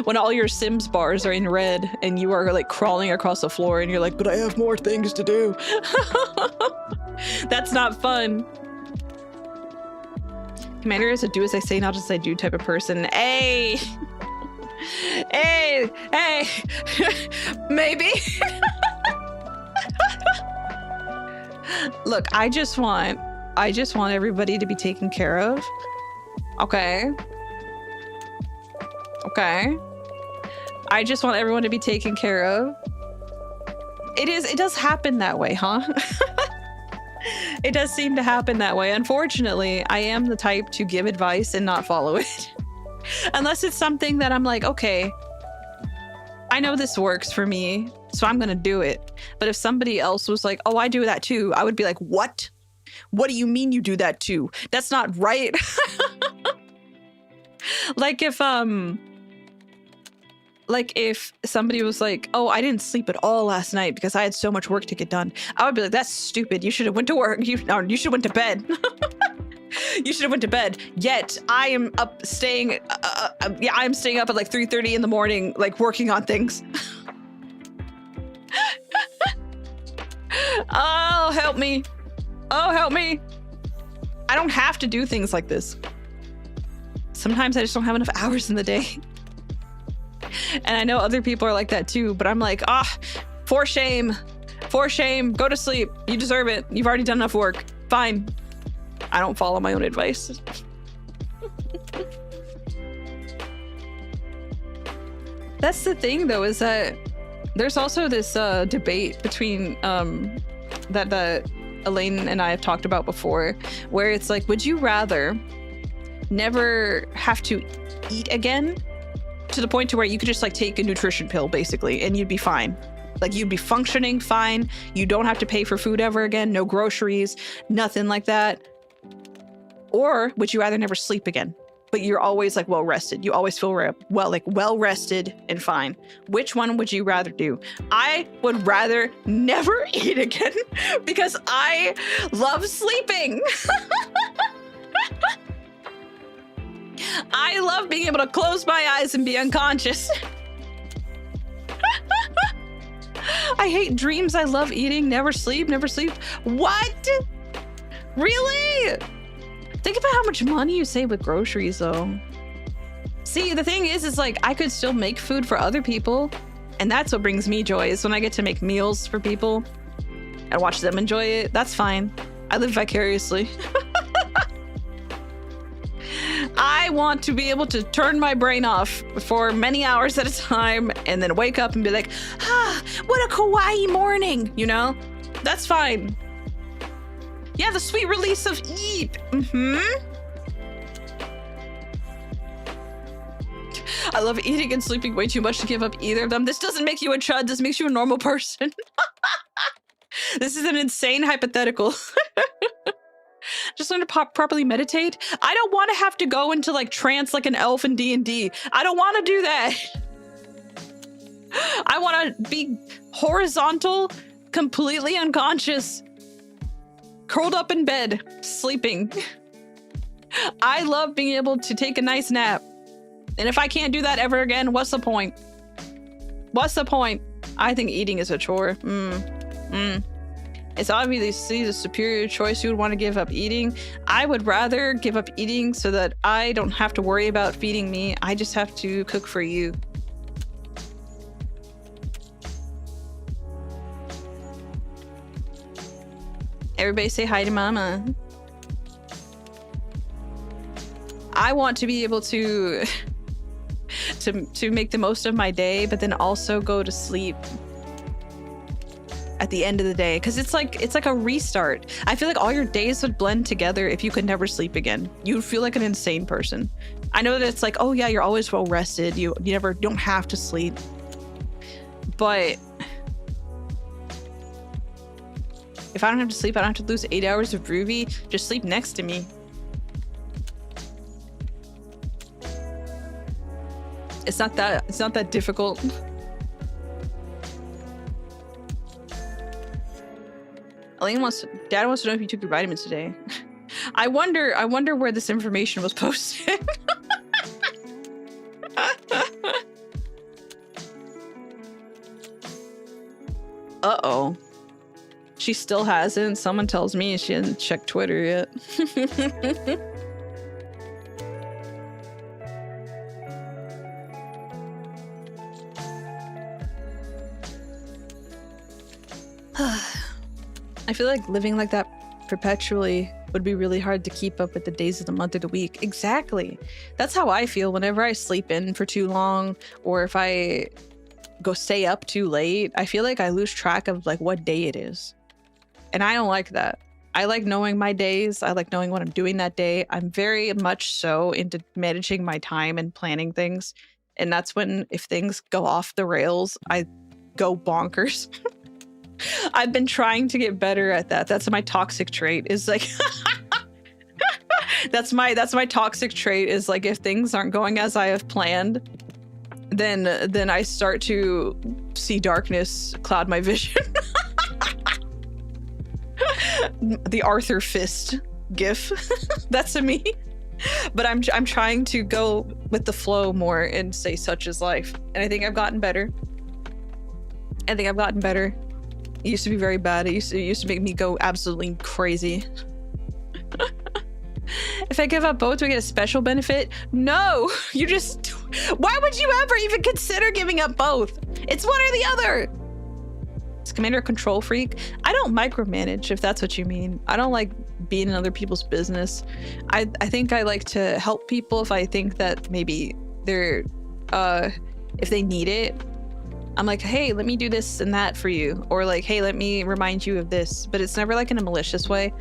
when all your Sims bars are in red and you are like crawling across the floor and you're like, but I have more things to do. That's not fun. Commander is a do as I say, not as I do type of person. Hey! Hey! Maybe. Look, I just want everybody to be taken care of. Okay. I just want everyone to be taken care of. It does happen that way, huh? It does seem to happen that way. Unfortunately, I am the type to give advice and not follow it. Unless it's something that I'm like, okay, I know this works for me. so I'm gonna do it. But if somebody else was like, oh, I do that too, I would be like, what? What do you mean you do that too? That's not right. Like if somebody was like, oh, I didn't sleep at all last night because I had so much work to get done, I would be like, that's stupid. You should have went to work. You should have went to bed. You should have went to bed. Yet I am up staying. Yeah, I'm staying up at like 3:30 in the morning, like working on things. Oh, help me. Oh, help me. I don't have to do things like this. Sometimes I just don't have enough hours in the day. And I know other people are like that too, but I'm like, for shame. For shame. Go to sleep. You deserve it. You've already done enough work. Fine. I don't follow my own advice. That's the thing though, is that there's also this debate between that Elaine and I have talked about before, where it's like, would you rather never have to eat again to the point to where you could just like take a nutrition pill basically and you'd be fine? Like you'd be functioning fine. You don't have to pay for food ever again. No groceries, nothing like that. Or would you rather never sleep again, but you're always like well rested? You always feel well rested and fine. Which one would you rather do? I would rather never eat again because I love sleeping. I love being able to close my eyes and be unconscious. I hate dreams. I love eating. Never sleep. Never sleep. What? Really? Think about how much money you save with groceries, though. See, the thing is like I could still make food for other people, and that's what brings me joy, is when I get to make meals for people and watch them enjoy it. That's fine. I live vicariously. I want to be able to turn my brain off for many hours at a time and then wake up and be like, what a kawaii morning, you know? That's fine. Yeah, the sweet release of eat. I love eating and sleeping way too much to give up either of them. This doesn't make you a chud. This makes you a normal person. This is an insane hypothetical. Just learn to properly meditate. I don't want to have to go into like trance like an elf in D&D. I don't want to do that. I want to be horizontal, completely unconscious, curled up in bed, sleeping. I love being able to take a nice nap. And if I can't do that ever again, what's the point? What's the point? I think eating is a chore. It's obviously the superior choice. You would want to give up eating. I would rather give up eating so that I don't have to worry about feeding me. I just have to cook for you. Everybody say hi to mama. I want to be able to make the most of my day, but then also go to sleep at the end of the day, because it's like a restart. I feel like all your days would blend together if you could never sleep again. You'd feel like an insane person. I know that it's like, oh yeah, you're always well rested. You don't have to sleep. But if I don't have to sleep, I don't have to lose 8 hours of Ruvii. Just sleep next to me. It's not that difficult. Dad wants to know if you took your vitamins today. I wonder where this information was posted. Uh-oh. She still hasn't. Someone tells me she hasn't checked Twitter yet. I feel like living like that perpetually would be really hard to keep up with the days of the month or the week. Exactly. That's how I feel whenever I sleep in for too long, or if I go stay up too late. I feel like I lose track of like what day it is. And I don't like that. I like knowing my days. I like knowing what I'm doing that day. I'm very much so into managing my time and planning things. And that's when, if things go off the rails, I go bonkers. I've been trying to get better at that. That's my toxic trait, is like that's my toxic trait, is like if things aren't going as I have planned, then I start to see darkness cloud my vision. The Arthur Fist gif. That's a me. But I'm trying to go with the flow more and say such is life. And I think I've gotten better. It used to be very bad. It used to make me go absolutely crazy. If I give up both, do I get a special benefit? No, why would you ever even consider giving up both? It's one or the other. Is Commander a control freak? I don't micromanage, if that's what you mean. I don't like being in other people's business. I think I like to help people if I think that maybe they're, if they need it. I'm like, hey, let me do this and that for you. Or like, hey, let me remind you of this. But it's never like in a malicious way.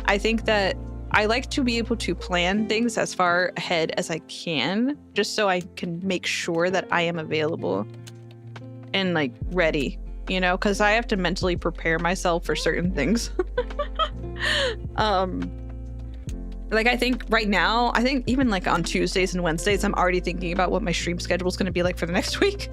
I think that I like to be able to plan things as far ahead as I can, just so I can make sure that I am available and like ready, you know, because I have to mentally prepare myself for certain things. Like I think right now, I think even like on Tuesdays and Wednesdays, I'm already thinking about what my stream schedule is going to be like for the next week.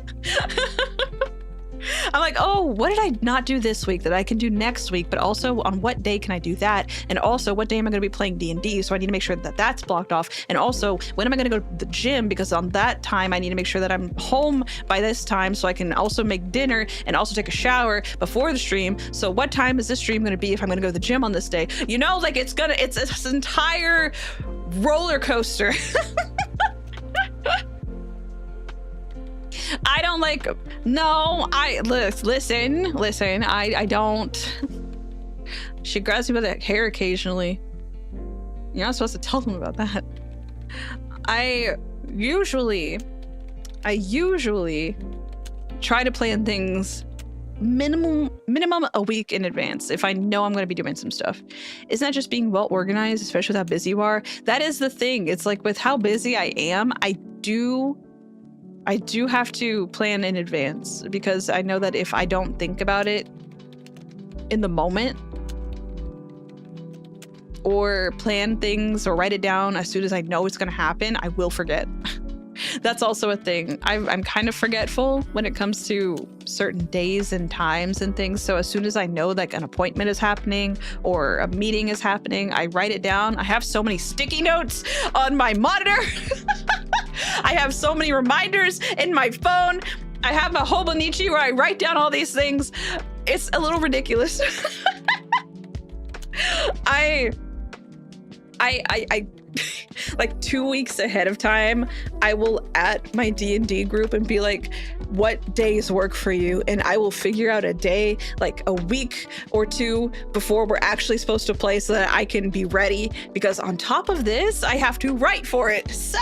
I'm like, oh, what did I not do this week that I can do next week? But also on what day can I do that? And also what day am I going to be playing D&D? So I need to make sure that that's blocked off. And also when am I going to go to the gym? Because on that time, I need to make sure that I'm home by this time so I can also make dinner and also take a shower before the stream. So what time is this stream going to be if I'm going to go to the gym on this day? You know, like it's this entire roller coaster. I don't like, no, listen, I don't. She grabs me by the hair occasionally. You're not supposed to tell them about that. I usually try to plan things minimum a week in advance if I know I'm going to be doing some stuff. It's not just being well organized, especially with how busy you are. That is the thing. It's like with how busy I am, I do have to plan in advance, because I know that if I don't think about it in the moment or plan things or write it down as soon as I know it's going to happen, I will forget. That's also a thing. I'm kind of forgetful when it comes to certain days and times and things. So as soon as I know like an appointment is happening or a meeting is happening, I write it down. I have so many sticky notes on my monitor. I have so many reminders in my phone. I have a Hobonichi where I write down all these things. It's a little ridiculous. I like 2 weeks ahead of time, I will at my D&D group and be like, what days work for you? And I will figure out a day like a week or two before we're actually supposed to play so that I can be ready, because on top of this, I have to write for it. So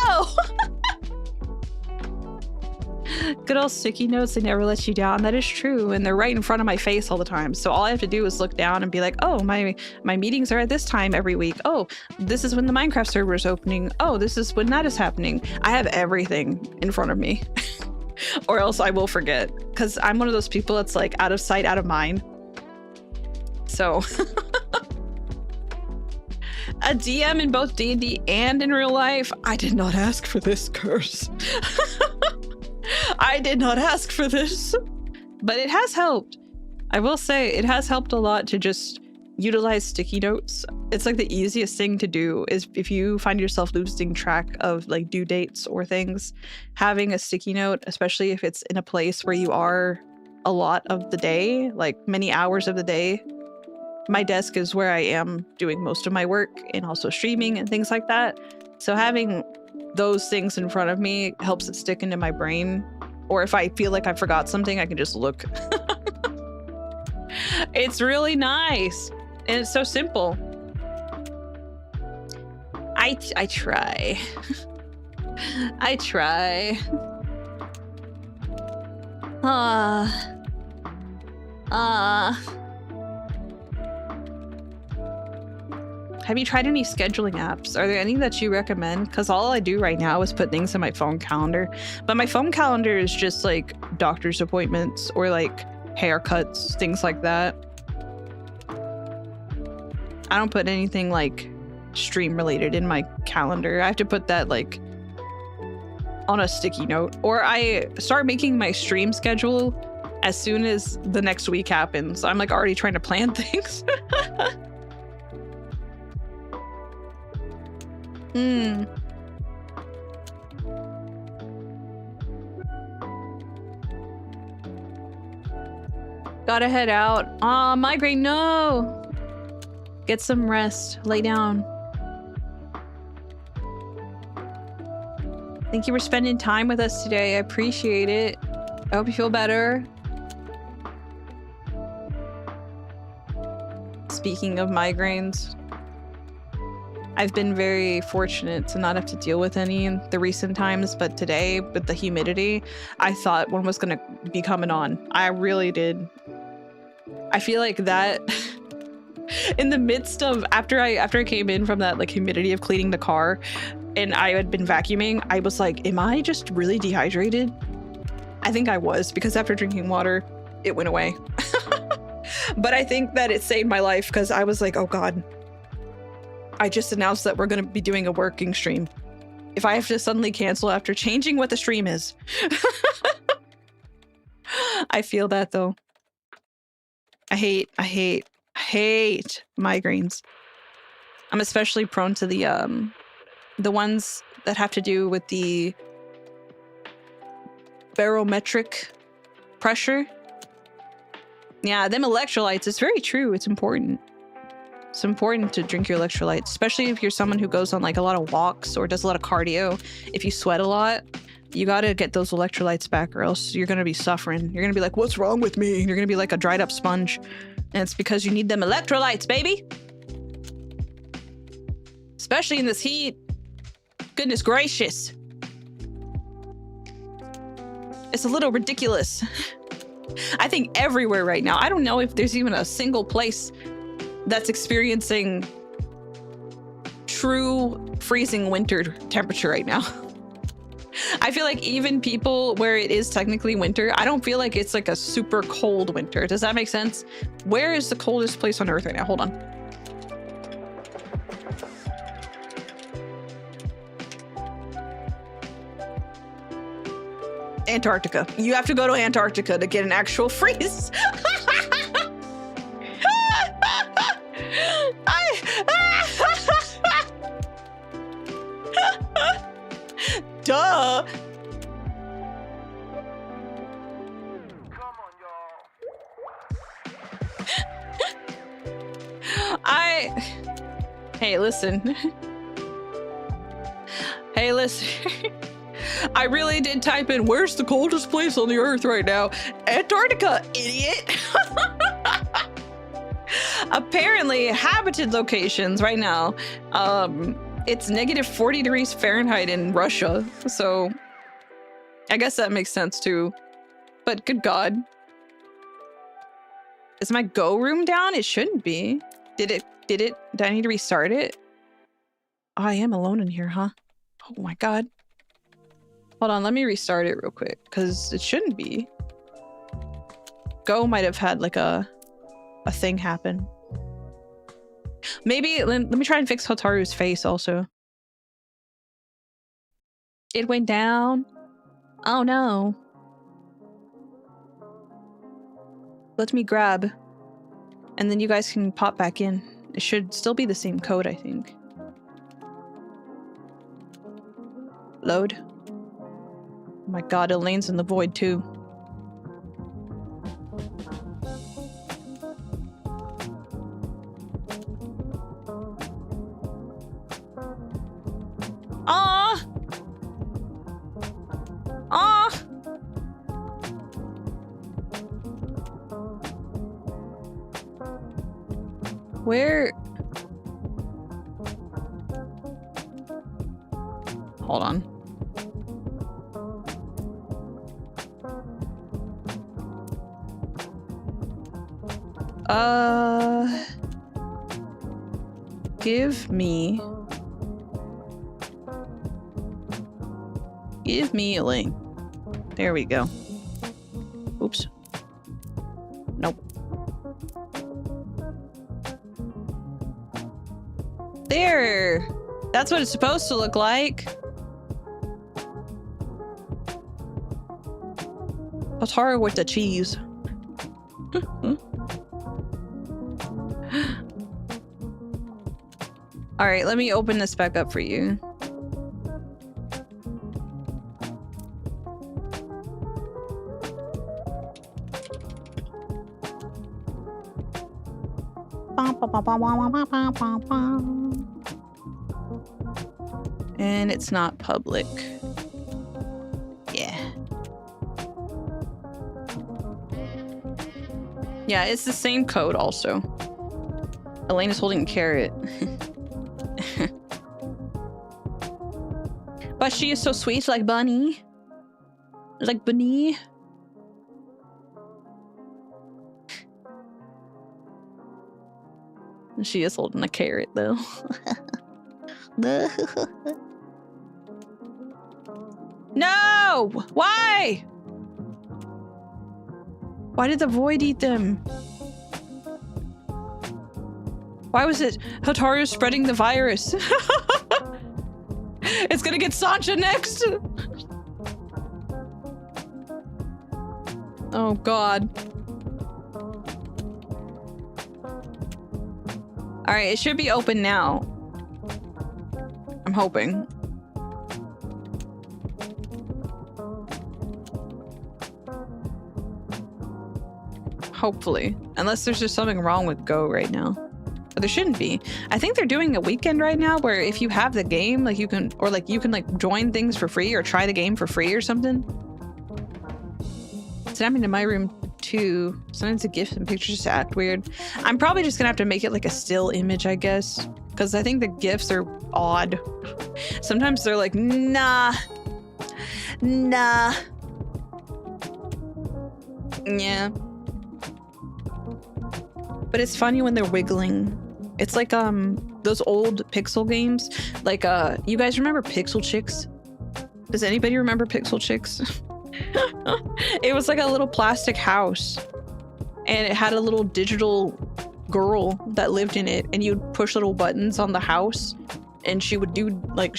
good old sticky notes, they never let you down. That is true. And they're right in front of my face all the time. So all I have to do is look down and be like, oh, my meetings are at this time every week. Oh, this is when the Minecraft server is opening. Oh, this is when that is happening. I have everything in front of me or else I will forget, because I'm one of those people that's like out of sight, out of mind. So a DM in both D&D and in real life. I did not ask for this curse. I did not ask for this, but it has helped. I will say it has helped a lot to just utilize sticky notes. It's like the easiest thing to do is if you find yourself losing track of like due dates or things, having a sticky note, especially if it's in a place where you are a lot of the day, like many hours of the day. My desk is where I am doing most of my work and also streaming and things like that. So having those things in front of me helps it stick into my brain. Or if I feel like I forgot something, I can just look. It's really nice. And it's so simple. I try. I try. Have you tried any scheduling apps? Are there any that you recommend? Because all I do right now is put things in my phone calendar. But my phone calendar is just like doctor's appointments or like haircuts, things like that. I don't put anything like stream related in my calendar. I have to put that like on a sticky note. Or I start making my stream schedule as soon as the next week happens. I'm like already trying to plan things. Gotta head out. Aw, migraine, no! Get some rest. Lay down. Thank you for spending time with us today. I appreciate it. I hope you feel better. Speaking of migraines, I've been very fortunate to not have to deal with any in the recent times, but today, with the humidity, I thought one was gonna be coming on. I really did. I feel like that in the midst of after I came in from that like humidity of cleaning the car and I had been vacuuming, I was like, am I just really dehydrated? I think I was, because after drinking water, it went away. But I think that it saved my life because I was like, oh God, I just announced that we're going to be doing a working stream. If I have to suddenly cancel after changing what the stream is. I feel that though. I hate migraines. I'm especially prone to the ones that have to do with the barometric pressure. Yeah, them electrolytes, it's very true. It's important. It's important to drink your electrolytes, especially if you're someone who goes on like a lot of walks or does a lot of cardio. If you sweat a lot, you got to get those electrolytes back or else you're going to be suffering. You're going to be like, what's wrong with me? You're going to be like a dried up sponge. And it's because you need them electrolytes, baby. Especially in this heat. Goodness gracious. It's a little ridiculous. I think everywhere right now. I don't know if there's even a single place that's experiencing true freezing winter temperature right now. I feel like even people where it is technically winter, I don't feel like it's like a super cold winter. Does that make sense? Where is the coldest place on Earth right now? Hold on. Antarctica. You have to go to Antarctica to get an actual freeze. Duh. Hey, listen. Hey, listen. I really did type in, where's the coldest place on the Earth right now? Antarctica, idiot. Apparently, habited locations right now. It's negative 40 degrees Fahrenheit in Russia. So I guess that makes sense too. But good God. Is my Go room down? It shouldn't be. Did I need to restart it? Oh, I am alone in here, huh? Oh my God. Hold on, let me restart it real quick because it shouldn't be. Go might have had like a thing happen. Maybe let me try and fix Hotaru's face also. It went down. Oh no. Let me grab. And then you guys can pop back in. It should still be the same code, I think. Load. Oh my God, Elaine's in the void too. Where? Hold on. give me a link. There we go. Oops. Nope. There. That's what it's supposed to look like. Takara with the cheese. All right, let me open this back up for you. And it's not public. Yeah. Yeah, it's the same code also. Elena's holding a carrot. But she is so sweet, like Bunny. Like Bunny. She is holding a carrot, though. No! Why? Why did the void eat them? Why was it Hotaru spreading the virus? It's gonna get Sancha next! Oh god. Alright, it should be open now. I'm hoping. Hopefully. Unless there's just something wrong with Go right now. But there shouldn't be. I think they're doing a weekend right now where if you have the game, like you can, or like you can like join things for free or try the game for free or something. It's happening in my room too. Sometimes the gifs and pictures just act weird. I'm probably just gonna have to make it like a still image, I guess. Because I think the gifs are odd. Sometimes they're like, nah. Nah. Yeah. But it's funny when they're wiggling. It's like those old pixel games. Like you guys remember Pixel Chicks? Does anybody remember Pixel Chicks? It was like a little plastic house. And it had a little digital girl that lived in it, and you'd push little buttons on the house and she would do like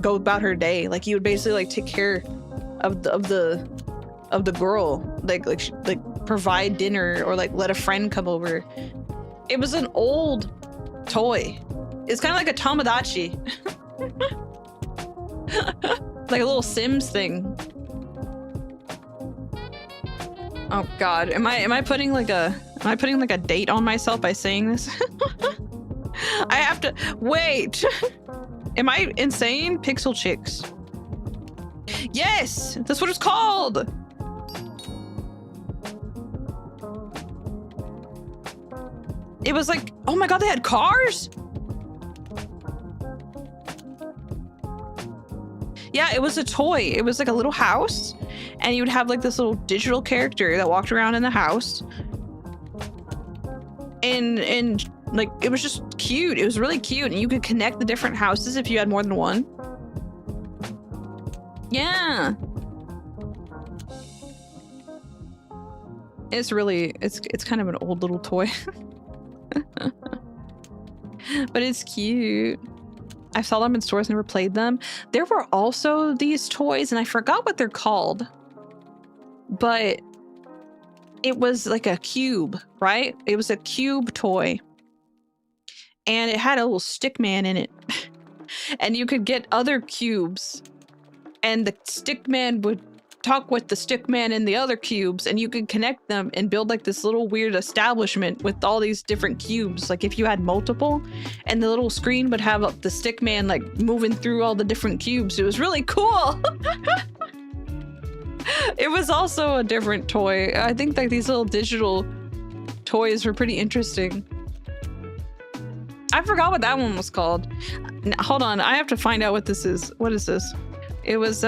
go about her day. Like you would basically like take care of the girl, like provide dinner or like let a friend come over. It was an old toy. It's kind of like a Tamagotchi. Like a little Sims thing. Oh god, am I putting like a date on myself by saying this? I have to wait. Am I insane? Pixel Chicks. Yes, that's what it's called. It was like, oh my god, they had cars? Yeah, it was a toy. It was like a little house, and you would have like this little digital character that walked around in the house. And like, it was just cute. It was really cute, and you could connect the different houses if you had more than one. Yeah. It's really, it's kind of an old little toy. But it's cute. I saw them in stores, never played them. There were also these toys, and I forgot what they're called. But it was like a cube, right? It was a cube toy. And it had a little stick man in it. And you could get other cubes. And the stick man would talk with the stick man in the other cubes, and you could connect them and build like this little weird establishment with all these different cubes. Like if you had multiple, and the little screen would have the stick man like moving through all the different cubes. It was really cool. It was also a different toy. I think like these little digital toys were pretty interesting. I forgot what that one was called. Hold on, I have to find out what this is. What is this? It was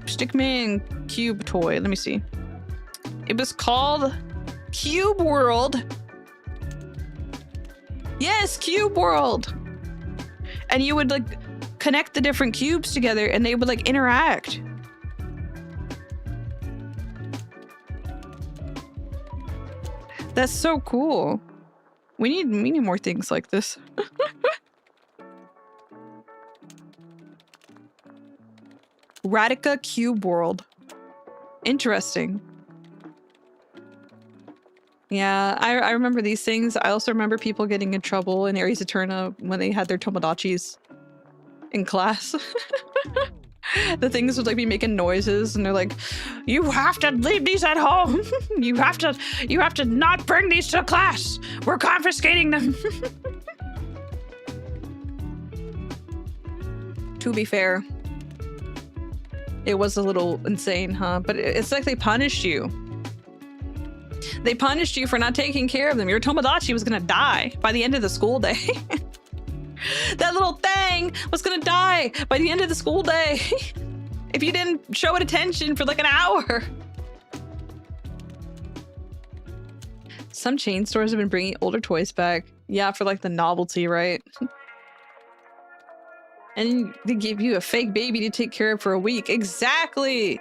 Stickman Cube toy. Let me see. It was called Cube World. Yes, cube world. And you would like connect the different cubes together and they would like interact. That's so cool. We need more things like this. Radica Cube World. Interesting. Yeah, I remember these things. I also remember people getting in trouble in Aries Eterna when they had their Tomodachi in class. The things would like be making noises and they're like, you have to leave these at home. You have to not bring these to class. We're confiscating them. To be fair, it was a little insane, huh? But it's like they punished you. They punished you for not taking care of them. Your Tomodachi was gonna die by the end of the school day. That little thing was gonna die by the end of the school day if you didn't show it attention for like an hour. Some chain stores have been bringing older toys back. Yeah, for like the novelty, right? And they give you a fake baby to take care of for a week. Exactly.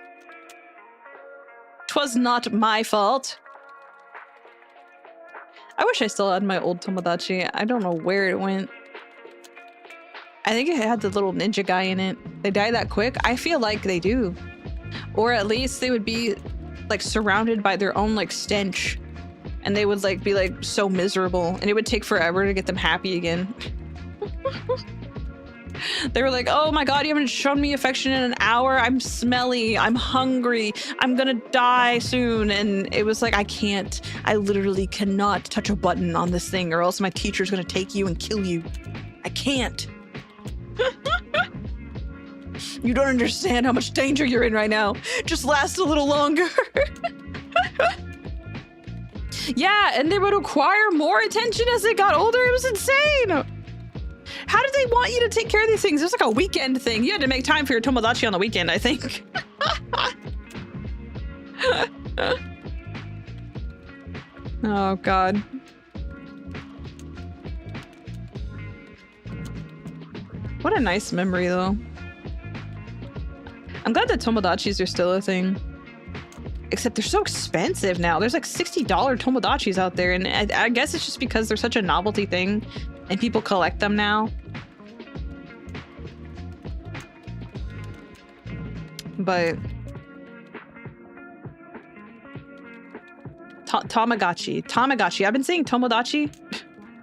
'Twas not my fault. I wish I still had my old Tomodachi. I don't know where it went. I think it had the little ninja guy in it. They die that quick? I feel like they do. Or at least they would be like surrounded by their own like stench. And they would like be like so miserable. And it would take forever to get them happy again. They were like, oh my god, you haven't shown me affection in an hour. I'm smelly. I'm hungry. I'm gonna die soon. And it was like, I can't. I literally cannot touch a button on this thing or else my teacher's gonna take you and kill you. I can't. You don't understand how much danger you're in right now. Just last a little longer. Yeah, and they would require more attention as they got older. It was insane. How did they want you to take care of these things? It was like a weekend thing. You had to make time for your Tomodachi on the weekend, I think. Oh, God. What a nice memory, though. I'm glad that Tomodachis are still a thing. Except they're so expensive now. There's like $60 Tomodachis out there, and I guess it's just because they're such a novelty thing. And people collect them now. But Tamagotchi. I've been saying Tomodachi.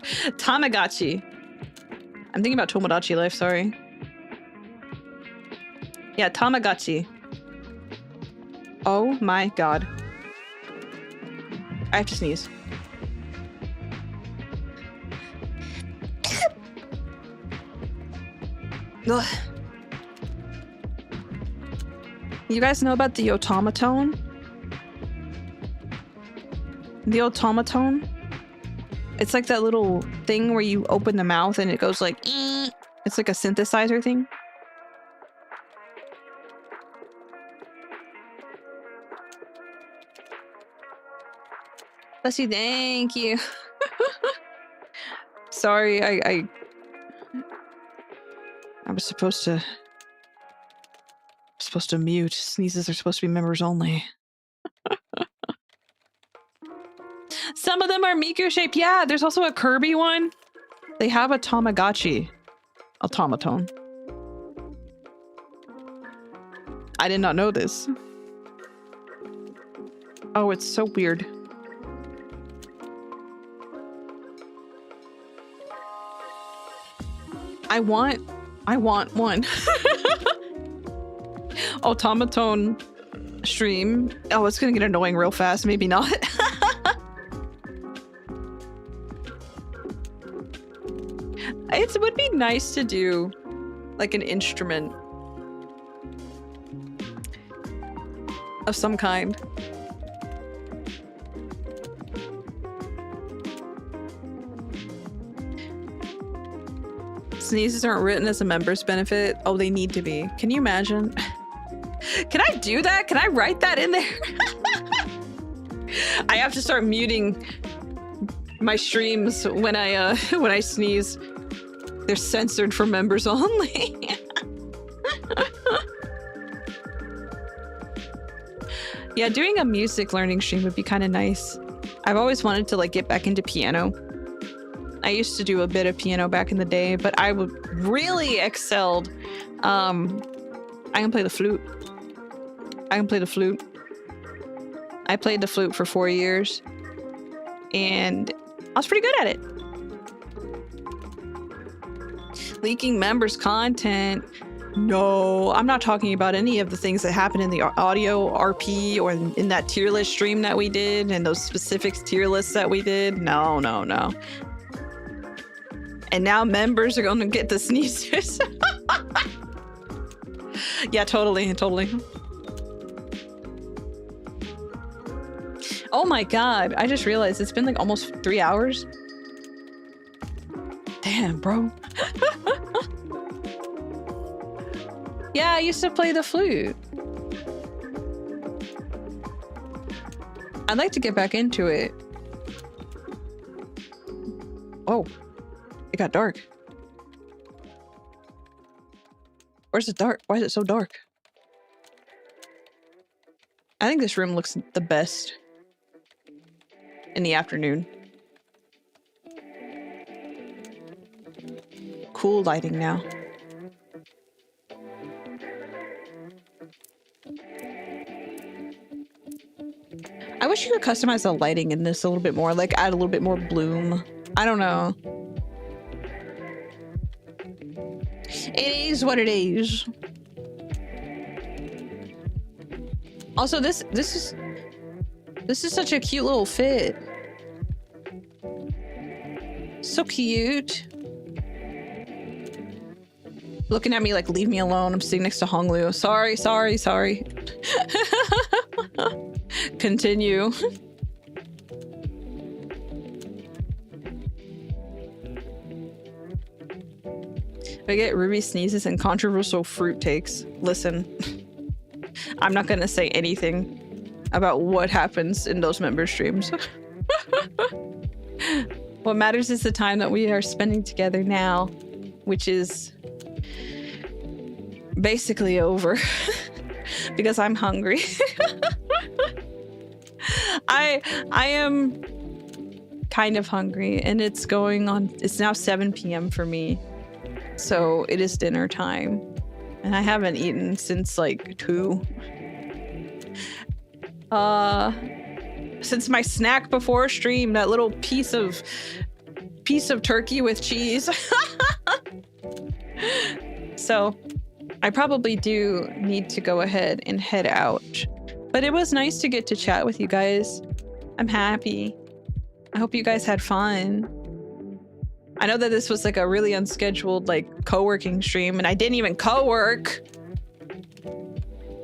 Tamagotchi. I'm thinking about Tomodachi Life, sorry. Yeah, Tamagotchi. Oh my god. I have to sneeze. Ugh. You guys know about the automaton? The automaton? It's like that little thing where you open the mouth and it goes like, ee. It's like a synthesizer thing. Bless you, thank you. Sorry, I was supposed to mute. Sneezes are supposed to be members only. Some of them are Miku shaped. Yeah, there's also a Kirby one. They have a Tamagotchi automaton. I did not know this. Oh, it's so weird. I want one. Automaton stream. Oh, it's gonna get annoying real fast. Maybe not. It would be nice to do like an instrument of some kind. Sneezes aren't written as a member's benefit. Oh, they need to be. Can you imagine? Can I do that? Can I write that in there? I have to start muting my streams when I sneeze, they're censored for members only. Yeah, doing a music learning stream would be kind of nice. I've always wanted to like get back into piano. I used to do a bit of piano back in the day, but I would really excelled. I can play the flute. I can play the flute. I played the flute for 4 years, and I was pretty good at it. Leaking members' content. No, I'm not talking about any of the things that happened in the audio RP or in that tier list stream that we did and those specific tier lists that we did. No, no, no. And now members are going to get the sneezers. Yeah, totally, totally. Oh my god, I just realized it's been like almost 3 hours. Damn, bro. Yeah, I used to play the flute. I'd like to get back into it. Oh, it got dark. Where's it dark? Why is it so dark? I think this room looks the best in the afternoon. Cool lighting now. I wish you could customize the lighting in this a little bit more, like add a little bit more bloom. I don't know. It is what it is. Also, this is such a cute little fit. So cute. Looking at me like, leave me alone. I'm sitting next to Honglu. Sorry, sorry, sorry. Continue. I get Ruvii sneezes and controversial fruit takes. Listen, I'm not gonna say anything about what happens in those member streams. What matters is the time that we are spending together now, which is basically over because I'm hungry. I am kind of hungry, and it's going on. It's now 7 p.m. for me, so it is dinner time, and I haven't eaten since like 2. Since my snack before stream, that little piece of turkey with cheese. So I probably do need to go ahead and head out. But it was nice to get to chat with you guys. I'm happy. I hope you guys had fun. I know that this was like a really unscheduled like co-working stream, and I didn't even co-work.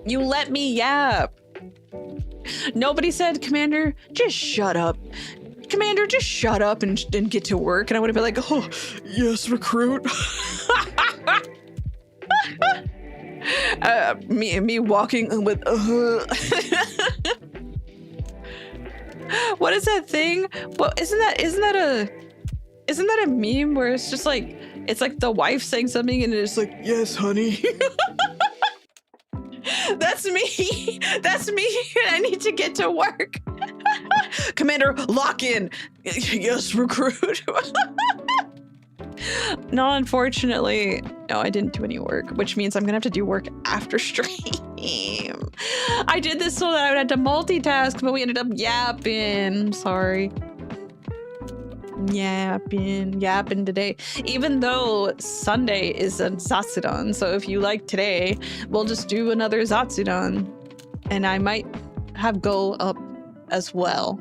You let me yap. Nobody said, Commander, just shut up. Commander, just shut up and get to work. And I would have been like, oh, yes, recruit. Me walking with what is that thing? Well, isn't that a meme where it's just like, it's like the wife saying something and it's like, yes, honey. That's me. That's me. I need to get to work. Commander, lock in. Yes, recruit. No, unfortunately, no, I didn't do any work, which means I'm gonna have to do work after stream. I did this so that I would have to multitask, but we ended up yapping. Sorry. Yapping today. Even though Sunday is a Zatsudan, so if you like today, we'll just do another Zatsudan. And I might have Go up as well.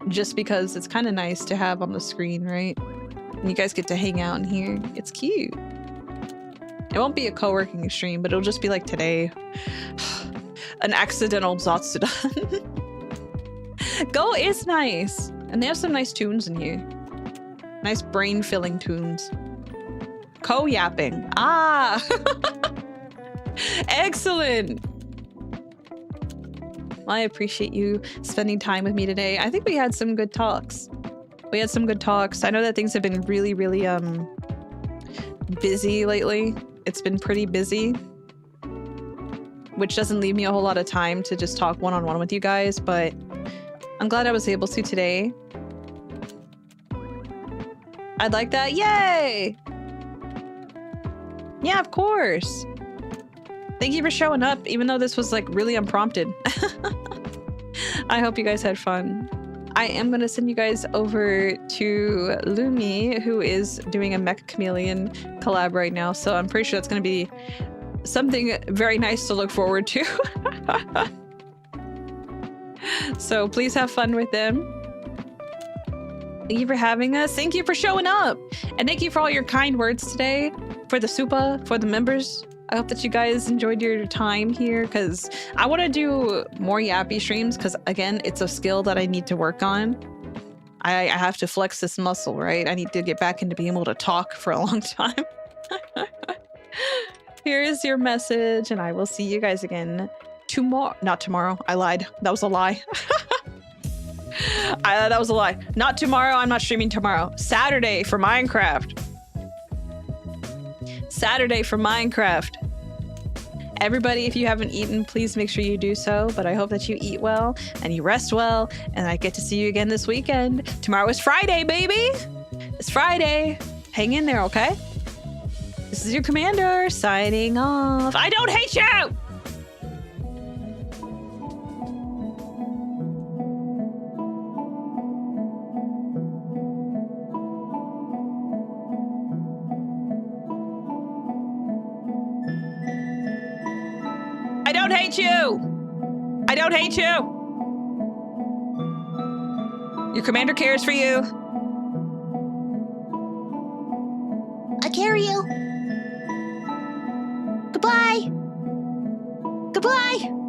Just because it's kind of nice to have on the screen, right? And you guys get to hang out in here. It's cute. It won't be a co-working stream, but it'll just be like today. An accidental Zatsudan. Go is nice. And they have some nice tunes in here. Nice brain-filling tunes. Co-yapping. Ah! Excellent! Well, I appreciate you spending time with me today. I think we had some good talks. We had some good talks. I know that things have been really, really busy lately. It's been pretty busy, which doesn't leave me a whole lot of time to just talk one-on-one with you guys, but I'm glad I was able to today. I'd like that. Yay! Yeah, of course. Thank you for showing up, even though this was like really unprompted. I hope you guys had fun. I am going to send you guys over to Lumi, who is doing a Mecha Chameleon collab right now. So I'm pretty sure that's going to be something very nice to look forward to. So please have fun with them. Thank you for having us. Thank you for showing up. And thank you for all your kind words today, for the Supa, for the members. I hope that you guys enjoyed your time here, because I want to do more yappy streams, because again, it's a skill that I need to work on. I have to flex this muscle, right? I need to get back into being able to talk for a long time. Here is your message, and I will see you guys again tomorrow. Not tomorrow. I lied. That was a lie. That was a lie. Not tomorrow. I'm not streaming tomorrow. Saturday for Minecraft. Saturday for Minecraft. Everybody, if you haven't eaten, please make sure you do so. But I hope that you eat well and you rest well. And I get to see you again this weekend. Tomorrow is Friday, baby. It's Friday. Hang in there, okay? This is your commander signing off. I don't hate you! I don't hate you! I don't hate you! Your commander cares for you. I carry you. Goodbye. Goodbye.